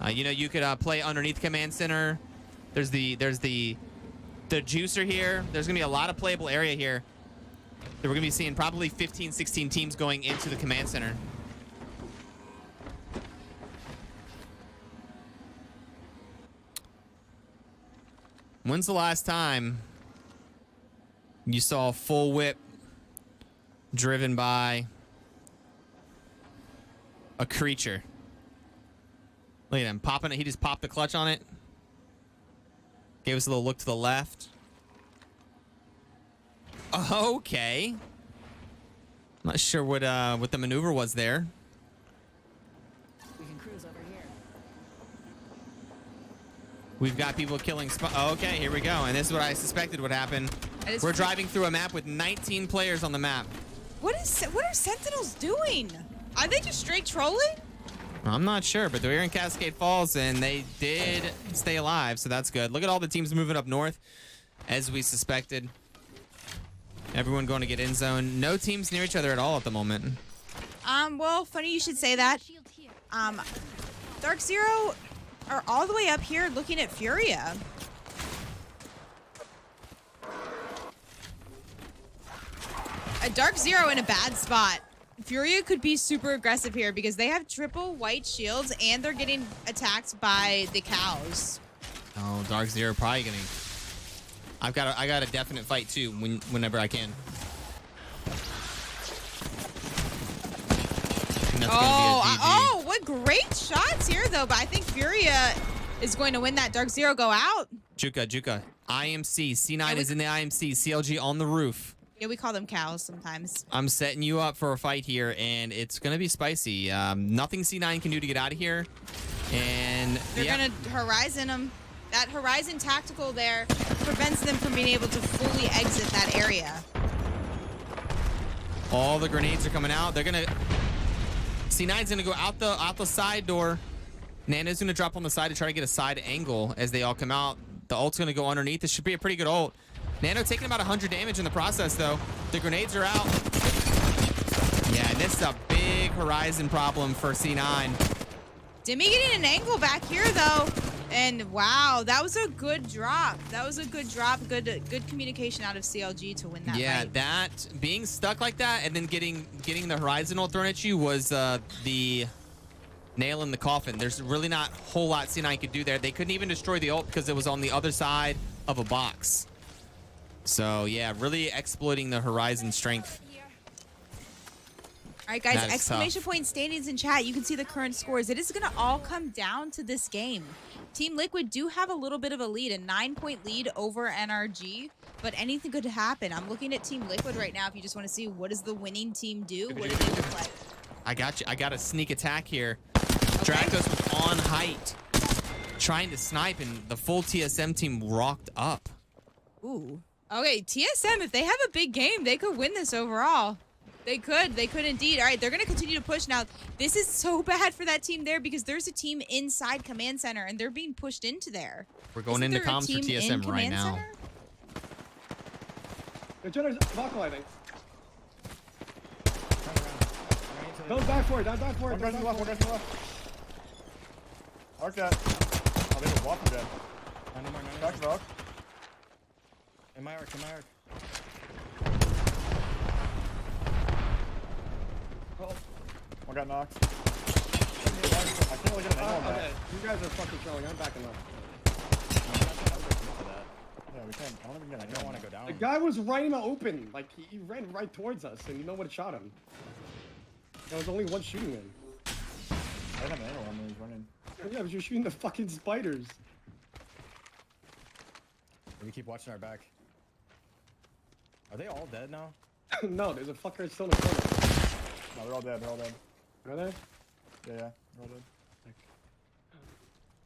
You know, you could play underneath command center. There's the juicer here. There's gonna be a lot of playable area here. We're gonna be seeing probably 15, 16 teams going into the command center. When's the last time you saw a full whip driven by a creature? Look at him popping it. He just popped the clutch on it. Gave us a little look to the left. Okay. Not sure what the maneuver was there. We can cruise over here. We've got people killing okay, here we go. And this is what I suspected would happen. We're driving through a map with 19 players on the map. What are Sentinels doing? Are they just straight trolling? I'm not sure, but they're in Cascade Falls, and they did stay alive, so that's good. Look at all the teams moving up north, as we suspected. Everyone going to get in zone. No teams near each other at all at the moment. Well, funny you should say that. Dark Zero are all the way up here looking at Furia. A Dark Zero in a bad spot. Furia could be super aggressive here because they have triple white shields and they're getting attacked by the cows. Oh, Dark Zero probably gonna. I got a definite fight too whenever I can. And that's gonna be a GG. Oh, what great shots here though. But I think Furia is going to win that. Dark Zero go out. Juka. IMC. C9 is in the IMC. CLG on the roof. Yeah, we call them cows sometimes. I'm setting you up for a fight here, and it's going to be spicy. Nothing C9 can do to get out of here. And they're going to Horizon them. That Horizon tactical there prevents them from being able to fully exit that area. All the grenades are coming out. They're going to... C9's going to go out the side door. Nano's going to drop on the side to try to get a side angle as they all come out. The ult's going to go underneath. This should be a pretty good ult. Nano taking about 100 damage in the process, though. The grenades are out. Yeah, this is a big Horizon problem for C9. Demi getting an angle back here, though. And wow, that was a good drop. Good communication out of CLG to win that fight. That being stuck like that and then getting the Horizon ult thrown at you was the nail in the coffin. There's really not a whole lot C9 could do there. They couldn't even destroy the ult because it was on the other side of a box. So yeah, really exploiting the Horizon strength. All right, guys, exclamation point standings in chat. You can see the current scores. It is going to all come down to this game. Team Liquid do have a little bit of a lead, a 9-point lead over NRG, but anything could happen. I'm looking at Team Liquid right now if you just want to see what does the winning team do, what do they look like. I got you. I got a sneak attack here. Dracos was on height, trying to snipe, and the full TSM team rocked up. Ooh. Okay, TSM, if they have a big game, they could win this overall. They could indeed. All right, they're going to continue to push now. This is so bad for that team there because there's a team inside Command Center, and they're being pushed into there. We're going into comms for TSM right now. The Jenner's Buckle, I think. Don't back for it. Don't back for it. One guy's left. Arc that. Oh, they were walking dead. Back rock. In my arc. One got knocked. I can't really get an angle on that. Okay, you guys are fucking trolling. I'm backing up. Yeah, we can't. I don't even get an angle. I don't want to go down. The guy was right in the open. Like, he ran right towards us, and you know what shot him. There was only one shooting him. I didn't have an angle on when he was running. Yeah, but you're shooting the fucking spiders. We keep watching our back. Are they all dead now? No, there's a fucker still in the corner. No, they're all dead. Are they? Yeah, they're all dead.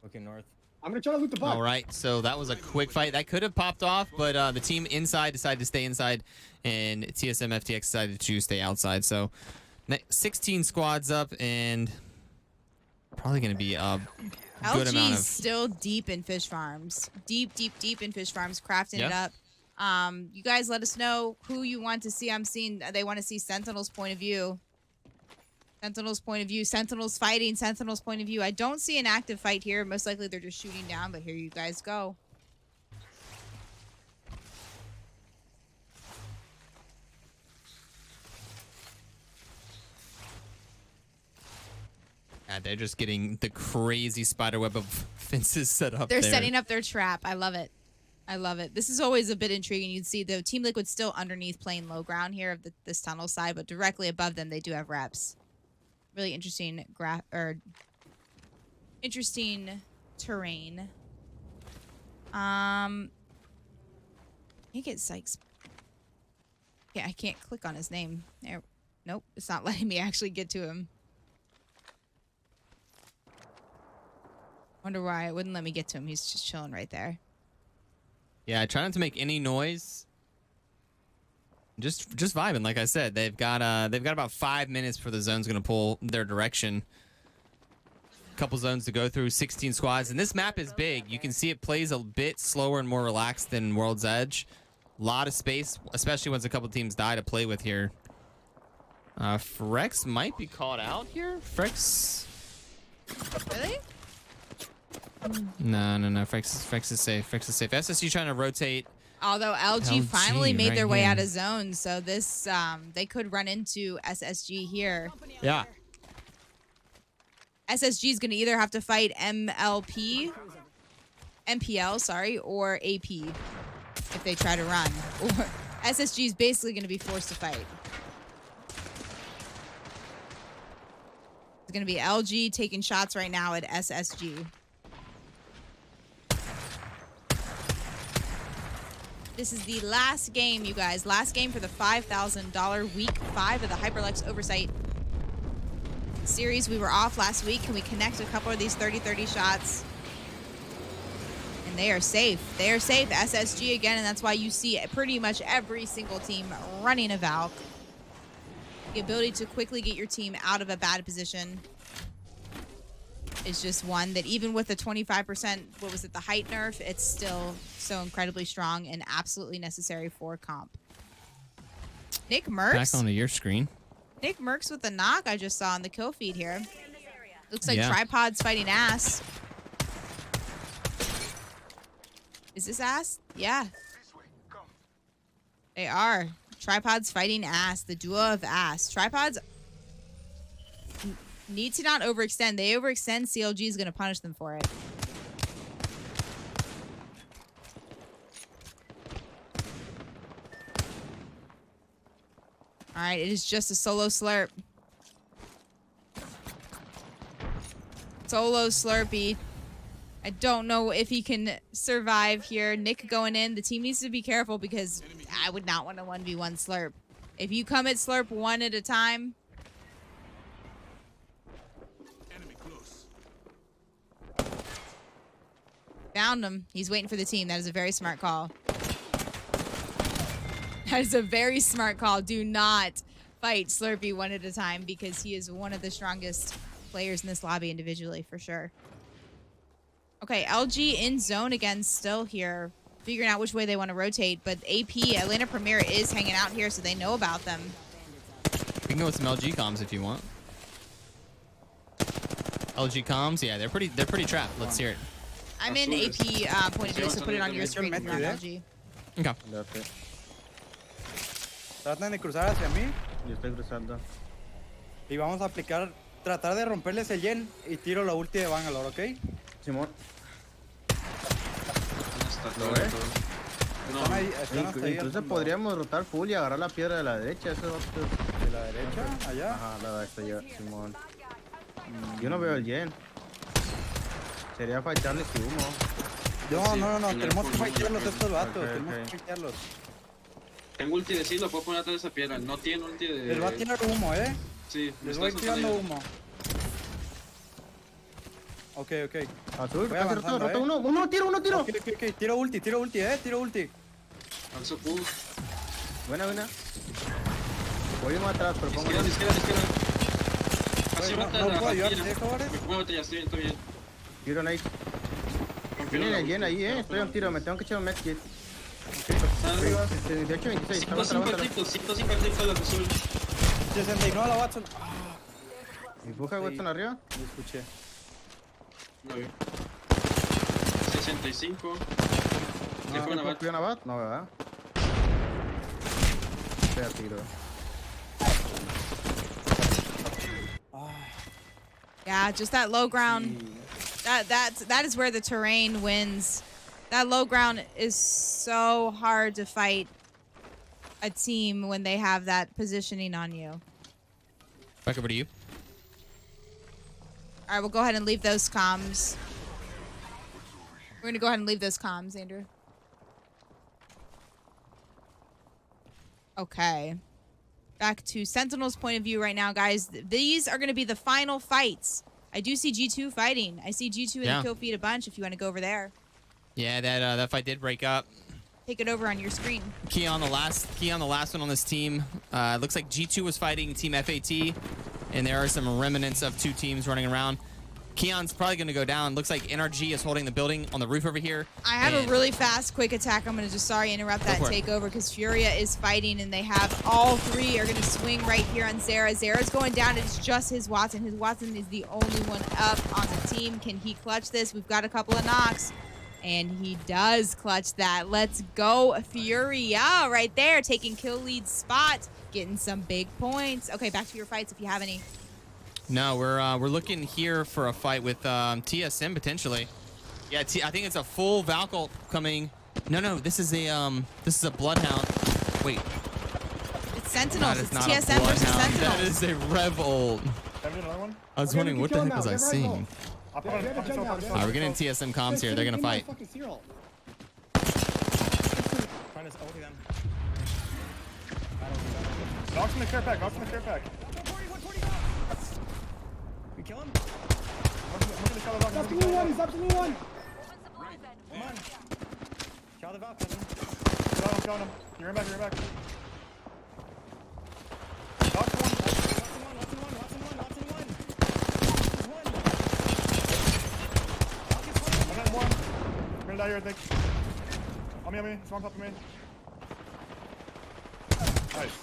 Looking north. I'm gonna try to loot the box. All right, so that was a quick fight. That could have popped off, but the team inside decided to stay inside, and TSM FTX decided to stay outside. So 16 squads up, and probably going to be a good amount of... still deep in fish farms. Deep in fish farms, crafting it up. You guys let us know who you want to see. I'm seeing they want to see Sentinel's point of view. Sentinel's fighting, Sentinel's point of view. I don't see an active fight here. Most likely they're just shooting down, but here you guys go. Yeah, they're just getting the crazy spiderweb of fences set up They're setting up their trap. I love it. This is always a bit intriguing. You'd see the Team Liquid still underneath playing low ground here of this tunnel side, but directly above them they do have reps. Really interesting interesting terrain. Can't get Sykes. Yeah, I can't click on his name. There. Nope, it's not letting me actually get to him. Wonder why it wouldn't let me get to him. He's just chilling right there. Yeah, try not to make any noise. Just vibing, like I said. They've got about 5 minutes before the zone's gonna pull their direction. Couple zones to go through, 16 squads, and this map is big. You can see it plays a bit slower and more relaxed than World's Edge. A lot of space, especially once a couple teams die to play with here. Frex might be caught out here. Frex. Really? No. Frex is safe. SSU trying to rotate Although LG finally LG made right their way here. out of zone, so this they could run into SSG here. Yeah. SSG is going to either have to fight MPL, sorry, or AP if they try to run. Or SSG is basically going to be forced to fight. It's going to be LG taking shots right now at SSG. This is the last game, you guys. Last game for the $5,000 week 5 of the Hyperlux Oversight series. We were off last week. Can we connect a couple of these 30-30 shots? And they are safe. They are safe. SSG again, and that's why you see pretty much every single team running a Valk. The ability to quickly get your team out of a bad position is just one that even with the 25%, what was it, the height nerf, it's still so incredibly strong and absolutely necessary for comp. Nick Merckx. Back onto your screen. Nick Merckx with the knock I just saw on the kill feed here. Looks like Yeah. Tripod's fighting ass. Is this ass? Yeah. They are. Tripod's fighting ass. The duo of ass. Tripods need to not overextend. They overextend, CLG is going to punish them for it. All right, it is just a solo slurp. Solo slurpee. I don't know if he can survive here. Nick going in. The team needs to be careful because I would not want a 1v1 slurp. If you come at slurp one at a time. Found him. He's waiting for the team. That is a very smart call. That is a very smart call. Do not fight Slurpee one at a time because he is one of the strongest players in this lobby individually for sure. Okay, LG in zone again still here. Figuring out which way they want to rotate. But AP, Atlanta Premier, is hanging out here so they know about them. We can go with some LG comms if you want. LG comms, yeah, they're pretty trapped. Let's hear it. I'm in AP point of view, so put it on your screen if you're on LG. Okay. Tratan de cruzar hacia mí. Yo estoy cruzando. Y vamos a aplicar, tratar de romperles el gen y tiro la ulti de Bangalore, ¿ok? Simón. ¿Lo ves? Están ahí, están hasta ahí. Entonces podríamos rotar full y agarrar la piedra de la derecha. Eso va ¿De la derecha? ¿Allá? Ajá, la de esta ya, Simón. Yo no veo el gen. Sería fallarles su humo. No. Tenemos que fightarlos a estos vatos. Tenemos que fightarlos. Tengo ulti de sí, lo puedo poner atrás de esa piedra. No tiene ulti de... Les va a tirar humo, ¿eh? Sí. Les voy tirando humo. Ok. Azul, voy avanzando, rota uno, tiro. Ok. Tiro ulti, tiro ulti. Alzo pull. Buena. Voy más atrás, pero pongo... Izquierda. Casi No rota la puedo ayudarte, pila. jóvenes. Muévete ya, estoy bien. Tiro Nate. Tienen el gen ahí, estoy a un tiro, me tengo que echar un medkit. De hecho 26, 150 la azul. 69 la Watson. Empuja Watson arriba. Me escuché. No veo. 65. ¿Qué fue una bat? ¿Fue una bat? No, ¿verdad? Espera, tiro. Yeah, just that low ground. That is where the terrain wins. That low ground is so hard to fight a team when they have that positioning on you. Back over to you. All right, we'll go ahead and leave those comms. We're gonna go ahead and leave those comms, Andrew. Okay. Back to Sentinel's point of view right now, guys. These are gonna be the final fights. I do see G2 fighting. I see G2 in the kill feed a bunch if you want to go over there. Yeah, that fight did break up. Take it over on your screen. Key on the last one on this team. Looks like G2 was fighting Team FAT, and there are some remnants of two teams running around. Keon's probably going to go down. Looks like NRG is holding the building on the roof over here. I have a really fast, quick attack. I'm going to just, interrupt that takeover because Furia is fighting and they have all three are going to swing right here on Zera. Zera's going down. It's just his Watson. His Watson is the only one up on the team. Can he clutch this? We've got a couple of knocks. And he does clutch that. Let's go, Furia, right there, taking kill lead spot, getting some big points. Okay, back to your fights if you have any. No, we're looking here for a fight with TSM potentially. Yeah, I think it's a full Valkyl coming. No, this is a Bloodhound. Wait. It's Sentinels. That is It's not TSM a versus Bloodhound. Sentinels. That is a Revolt. Another one? I was wondering what the heck was I seeing. I'll put on All right, we're getting TSM comms here. They're gonna fight. Trying to ulti them. Knocks in the care pack. We kill him? He's up to blue one. Come on. Kill the Valk, cousin. Killing him. You're in back. Knocks one. I got one. I'm gonna die here, I think. On me. He's on top of me. Nice.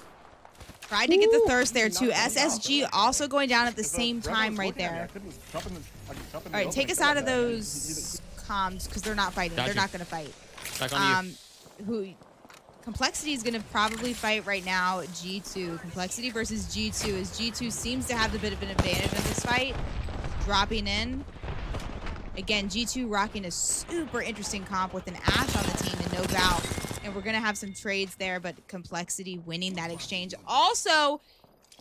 Tried to get the thirst there too. SSG also going down at the same time right there. All right, take us out of those comms because they're not fighting. They're not going to fight. Back on you. Complexity is going to probably fight right now. G2. Complexity versus G2 as G2 seems to have a bit of an advantage in this fight. Dropping in. Again, G2 rocking a super interesting comp with an Ashe on the team and no Val. And we're going to have some trades there, but Complexity winning that exchange. Also,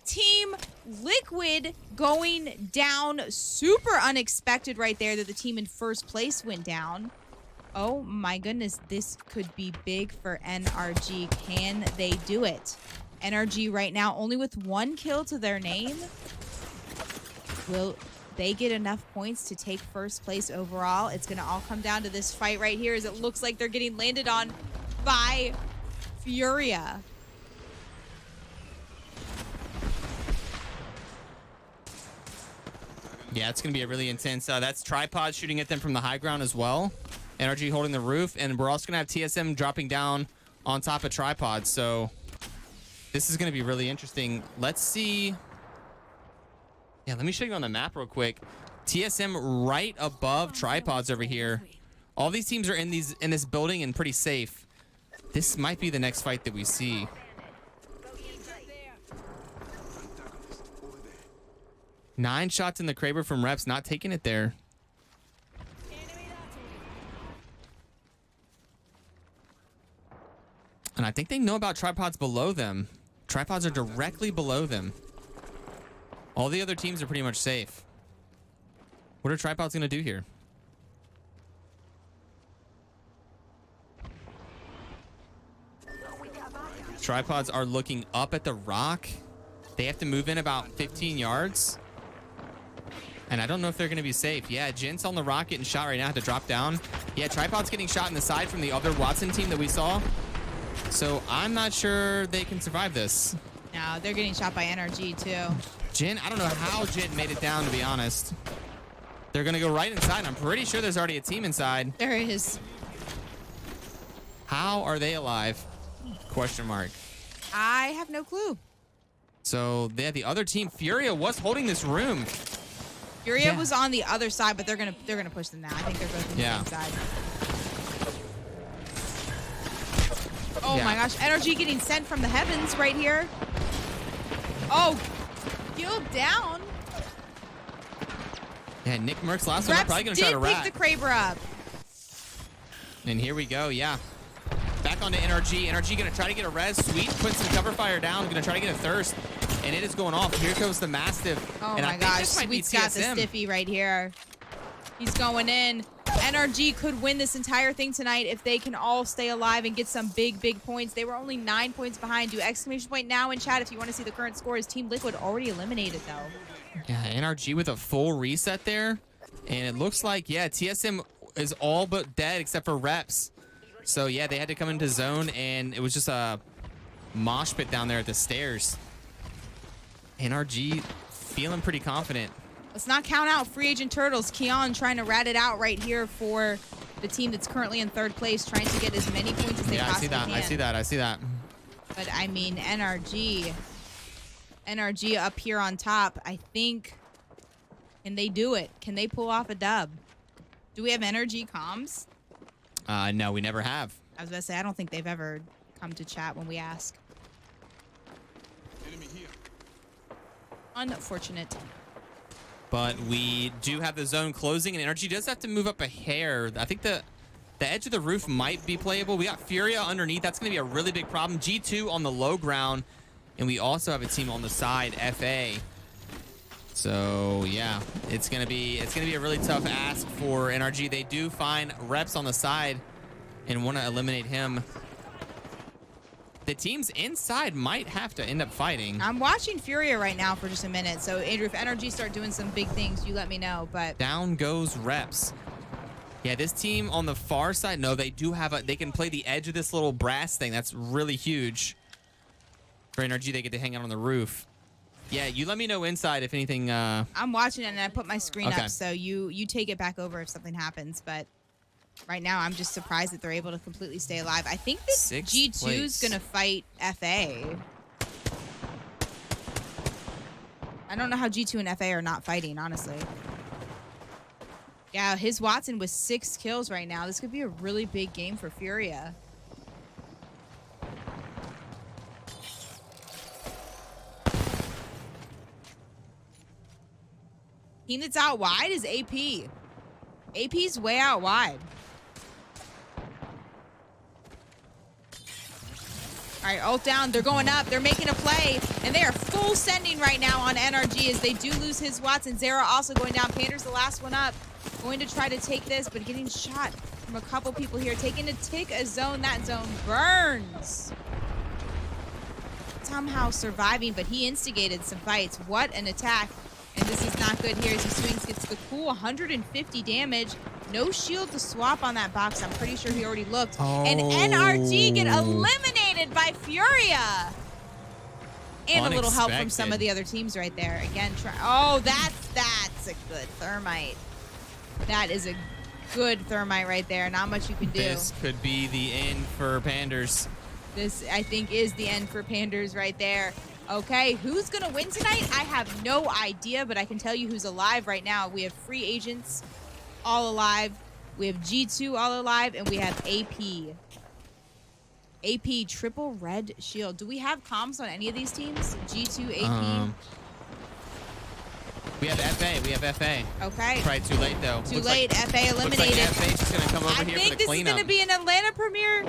Team Liquid going down. Super unexpected right there that the team in first place went down. Oh my goodness, this could be big for NRG. Can they do it? NRG right now only with 1 kill to their name. Will they get enough points to take first place overall? It's going to all come down to this fight right here as it looks like they're getting landed on by Furia. Yeah, it's going to be a really intense. That's Tripod shooting at them from the high ground as well. NRG holding the roof, and we're also going to have TSM dropping down on top of Tripod. So this is going to be really interesting. Let's see. Yeah, let me show you on the map real quick. TSM right above Tripods over here. All these teams are in this building and pretty safe. This might be the next fight that we see. Nine shots in the Kraber from Reps, not taking it there. And I think they know about Tripods below them. Tripods are directly below them. All the other teams are pretty much safe. What are Tripods going to do here? Tripods are looking up at the rock. They have to move in about 15 yards. And I don't know if they're going to be safe. Yeah, Jin's on the rock getting shot right now. Have to drop down. Yeah, Tripod's getting shot in the side from the other Watson team that we saw. So I'm not sure they can survive this. No, they're getting shot by NRG too. Jin, I don't know how Jin made it down, to be honest. They're going to go right inside. I'm pretty sure there's already a team inside. There it is. How are they alive? Question mark. I have no clue. So yeah, the other team, Furia, was holding this room. Furia was on the other side, but they're gonna push them now. I think they're both on the same side. Oh my gosh, NRG getting sent from the heavens right here. Oh, killed down. Yeah, Nick Merck's last one. They're probably gonna try to rat. Pick the Kraber up. And here we go. Yeah. Back onto NRG. NRG gonna try to get a res. Sweet put some cover fire down. Gonna try to get a thirst. And it is going off. Here comes the Mastiff. Oh and my gosh, Sweet's got the stiffy right here. He's going in. NRG could win this entire thing tonight if they can all stay alive and get some big points. They were only 9 points behind. Do exclamation point now in chat if you want to see the current score. Is Team Liquid already eliminated though? Yeah, NRG with a full reset there. And it looks like, yeah, TSM is all but dead except for Reps. So yeah, they had to come into zone and it was just a mosh pit down there at the stairs. NRG feeling pretty confident. Let's not count out free agent Turtles. Keon trying to rat it out right here for the team that's currently in third place, trying to get as many points as they possibly can. I see that. But I mean, NRG up here on top, I think, can they do it? Can they pull off a dub? Do we have NRG comms? No, we never have. I was about to say, I don't think they've ever come to chat when we ask. Enemy here. Unfortunate. But we do have the zone closing, and Energy does have to move up a hair. I think the edge of the roof might be playable. We got Furia underneath. That's going to be a really big problem. G2 on the low ground, and we also have a team on the side, FA. So yeah, it's gonna be a really tough ask for NRG. They do find Reps on the side and want to eliminate him. The teams inside might have to end up fighting. I'm watching Furia right now for just a minute. So Andrew, if NRG start doing some big things, you let me know. But down goes Reps. Yeah, this team on the far side, no, they do have they can play the edge of this little brass thing. That's really huge. For NRG, they get to hang out on the roof. Yeah, you let me know inside if anything. I'm watching it and I put my screen Okay. up, so you take it back over if something happens. But right now, I'm just surprised that they're able to completely stay alive. I think that Sixth G2's place. gonna fight FA. I don't know how G2 and FA are not fighting, honestly. Yeah, his Watson with 6 kills right now. This could be a really big game for Furia. Team that's out wide is AP. AP's way out wide. All right, ult down. They're going up. They're making a play. And they are full sending right now on NRG as they do lose his Watson. Zera also going down. Pander's the last one up. Going to try to take this, but getting shot from a couple people here. Taking a tick, a zone. That zone burns. Somehow surviving, but he instigated some fights. What an attack. And this is not good here as he swings, gets the cool 150 damage. No shield to swap on that box. I'm pretty sure he already looked. And NRG get eliminated by Furia. And a little help from some of the other teams right there. Again, oh, that's a good thermite. That is a good thermite right there. Not much you can do. This could be the end for Panders. This, I think, is the end for Panders right there. Okay, who's going to win tonight? I have no idea, but I can tell you who's alive right now. We have free agents all alive. We have G2 all alive, and we have AP. AP, triple red shield. Do we have comms on any of these teams? G2, AP? We have FA. We have FA. Okay. Probably too late, though. Too late. FA eliminated. Looks like FA's just going to come over I here for think the this is cleanup. going to be an Atlanta Premier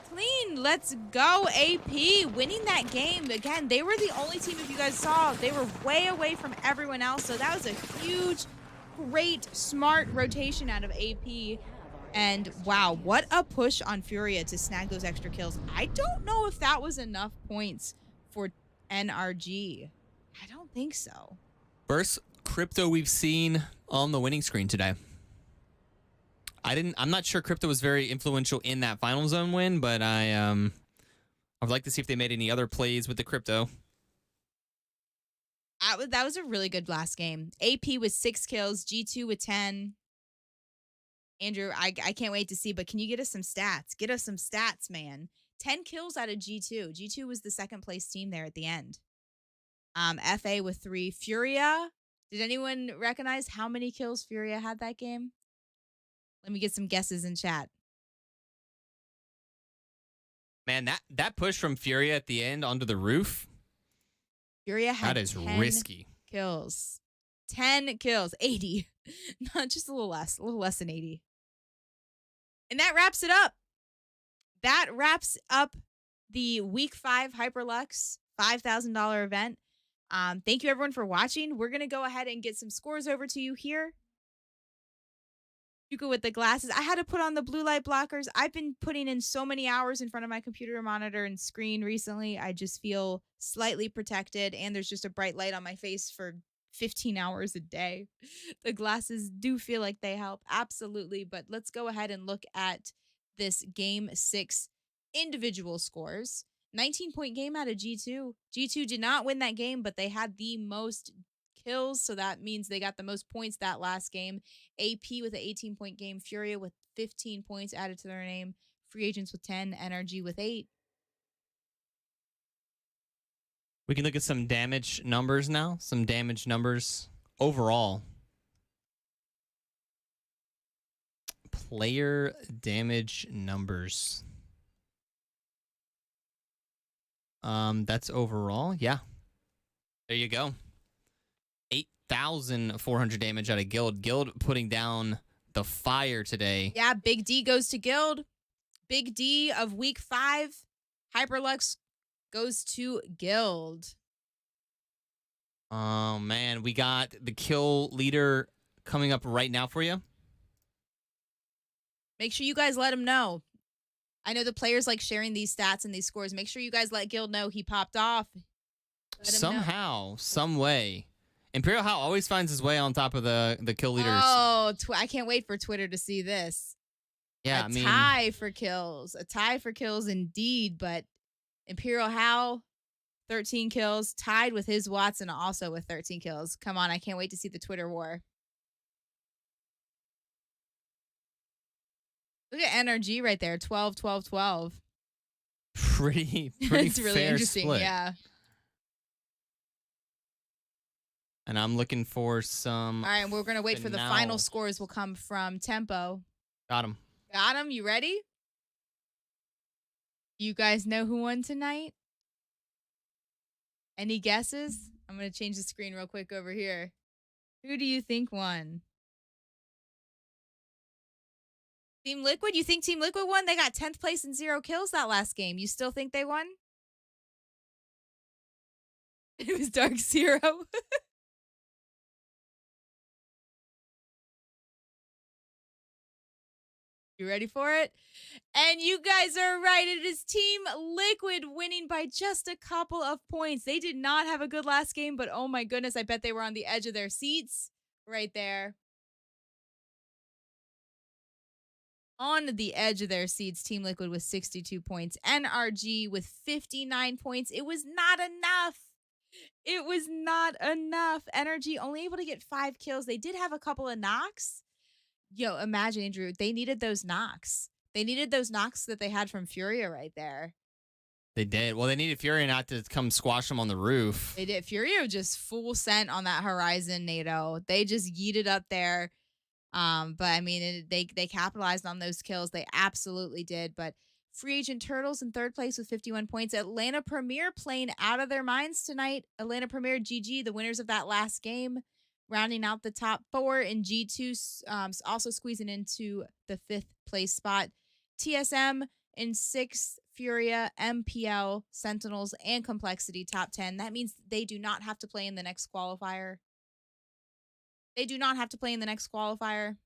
clean. Let's go, AP. Winning that game. Again, they were the only team, if you guys saw, they were way away from everyone else. So that was a huge, great, smart rotation out of AP. And wow, what a push on Furia to snag those extra kills. I don't know if that was enough points for NRG. I don't think so. First crypto we've seen on the winning screen today. I'm not sure crypto was very influential in that final zone win, but I would like to see if they made any other plays with the crypto. That was a really good last game. AP with 6 kills, G2 with 10. Andrew, I can't wait to see, but can you get us some stats? Get us some stats, man. 10 kills out of G2. G2 was the second place team there at the end. FA with 3. Furia. Did anyone recognize how many kills Furia had that game? Let me get some guesses in chat. Man, that push from Furia at the end onto the roof. Furia had that is 10 risky. Kills. 10 kills. 80. Not just a little less than 80. And that wraps it up. That wraps up the Week 5 Hyperlux $5,000 event. Thank you everyone for watching. We're going to go ahead and get some scores over to you here. You go with the glasses. I had to put on the blue light blockers. I've been putting in so many hours in front of my computer monitor and screen recently. I just feel slightly protected, and there's just a bright light on my face for 15 hours a day. The glasses do feel like they help. Absolutely. But let's go ahead and look at this Game 6 individual scores. 19-point game out of G2. G2 did not win that game, but they had the most kills, so that means they got the most points that last game. AP with an 18-point game. Furia with 15 points added to their name. Free agents with 10. NRG with 8. We can look at some damage numbers now. Some damage numbers overall. player damage numbers. That's overall. Yeah. There you go. 8,400 damage out of Guild. Guild putting down the fire today. Yeah, Big D goes to Guild. Big D of week 5. Hyperlux goes to Guild. Oh, man. We got the kill leader coming up right now for you. Make sure you guys let him know. I know the players like sharing these stats and these scores. Make sure you guys let Guild know he popped off. Let him know. Somehow, some way. Imperial How always finds his way on top of the kill leaders. Oh, I can't wait for Twitter to see this. Yeah, a tie for kills. A tie for kills indeed, but Imperial How, 13 kills, tied with his Watson also with 13 kills. Come on, I can't wait to see the Twitter war. Look at NRG right there, 12, 12, 12. Pretty it's really fair interesting, split. yeah. And I'm looking for some. All right, we're going to wait for the final scores will come from Tempo. Got him. Got him? You ready? You guys know who won tonight? Any guesses? I'm going to change the screen real quick over here. Who do you think won? Team Liquid? You think Team Liquid won? They got 10th place and 0 kills that last game. You still think they won? It was Dark Zero. You ready for it? And you guys are right. It is Team Liquid winning by just a couple of points. They did not have a good last game, but oh my goodness, I bet they were on the edge of their seats right there. On the edge of their seats, Team Liquid with 62 points. NRG with 59 points. It was not enough. It was not enough. NRG only able to get 5 kills. They did have a couple of knocks. Yo, imagine, Andrew, they needed those knocks. They needed those knocks that they had from Furia right there. They did. Well, they needed Furia not to come squash them on the roof. They did. Furia just full sent on that Horizon NATO. They just yeeted up there. But I mean, they capitalized on those kills. They absolutely did. But Free Agent Turtles in 3rd place with 51 points. Atlanta Premier playing out of their minds tonight. Atlanta Premier GG, the winners of that last game, rounding out the top 4 in G2, also squeezing into the 5th place spot. TSM in 6th, Furia, MPL, Sentinels, and Complexity top 10. That means they do not have to play in the next qualifier. They do not have to play in the next qualifier.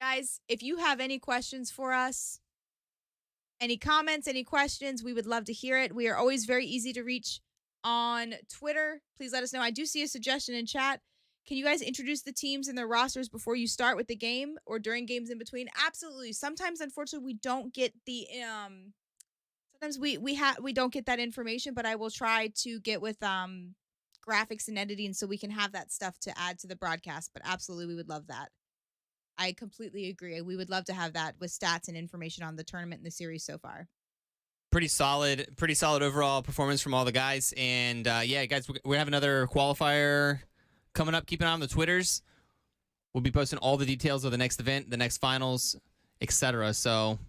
Guys, if you have any questions for us, any comments, any questions, we would love to hear it. We are always very easy to reach on Twitter. Please let us know. I do see a suggestion in chat. Can you guys introduce the teams and their rosters before you start with the game or during games in between? Absolutely. Sometimes, unfortunately, we don't get the sometimes we don't get that information, but I will try to get with graphics and editing so we can have that stuff to add to the broadcast. But absolutely, we would love that. I completely agree. We would love to have that with stats and information on the tournament and the series so far. Pretty solid overall performance from all the guys. And yeah, guys, we have another qualifier coming up. Keep an eye on the Twitters. We'll be posting all the details of the next event, the next finals, etc. So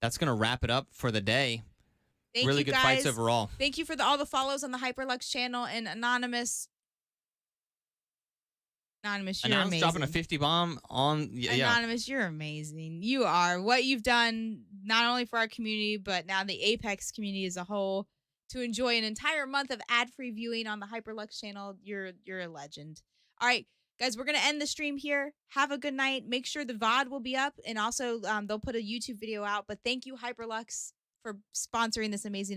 that's going to wrap it up for the day. Thank really you, good guys. fights overall. Thank you for all the follows on the Hyperlux channel and Anonymous. Anonymous, you're amazing. Dropping a 50 bomb on Anonymous, you're amazing. You are. What you've done not only for our community, but now the Apex community as a whole to enjoy an entire month of ad-free viewing on the Hyperlux channel. You're a legend. All right, guys, we're going to end the stream here. Have a good night. Make sure the VOD will be up, and also they'll put a YouTube video out. But thank you, Hyperlux, for sponsoring this amazing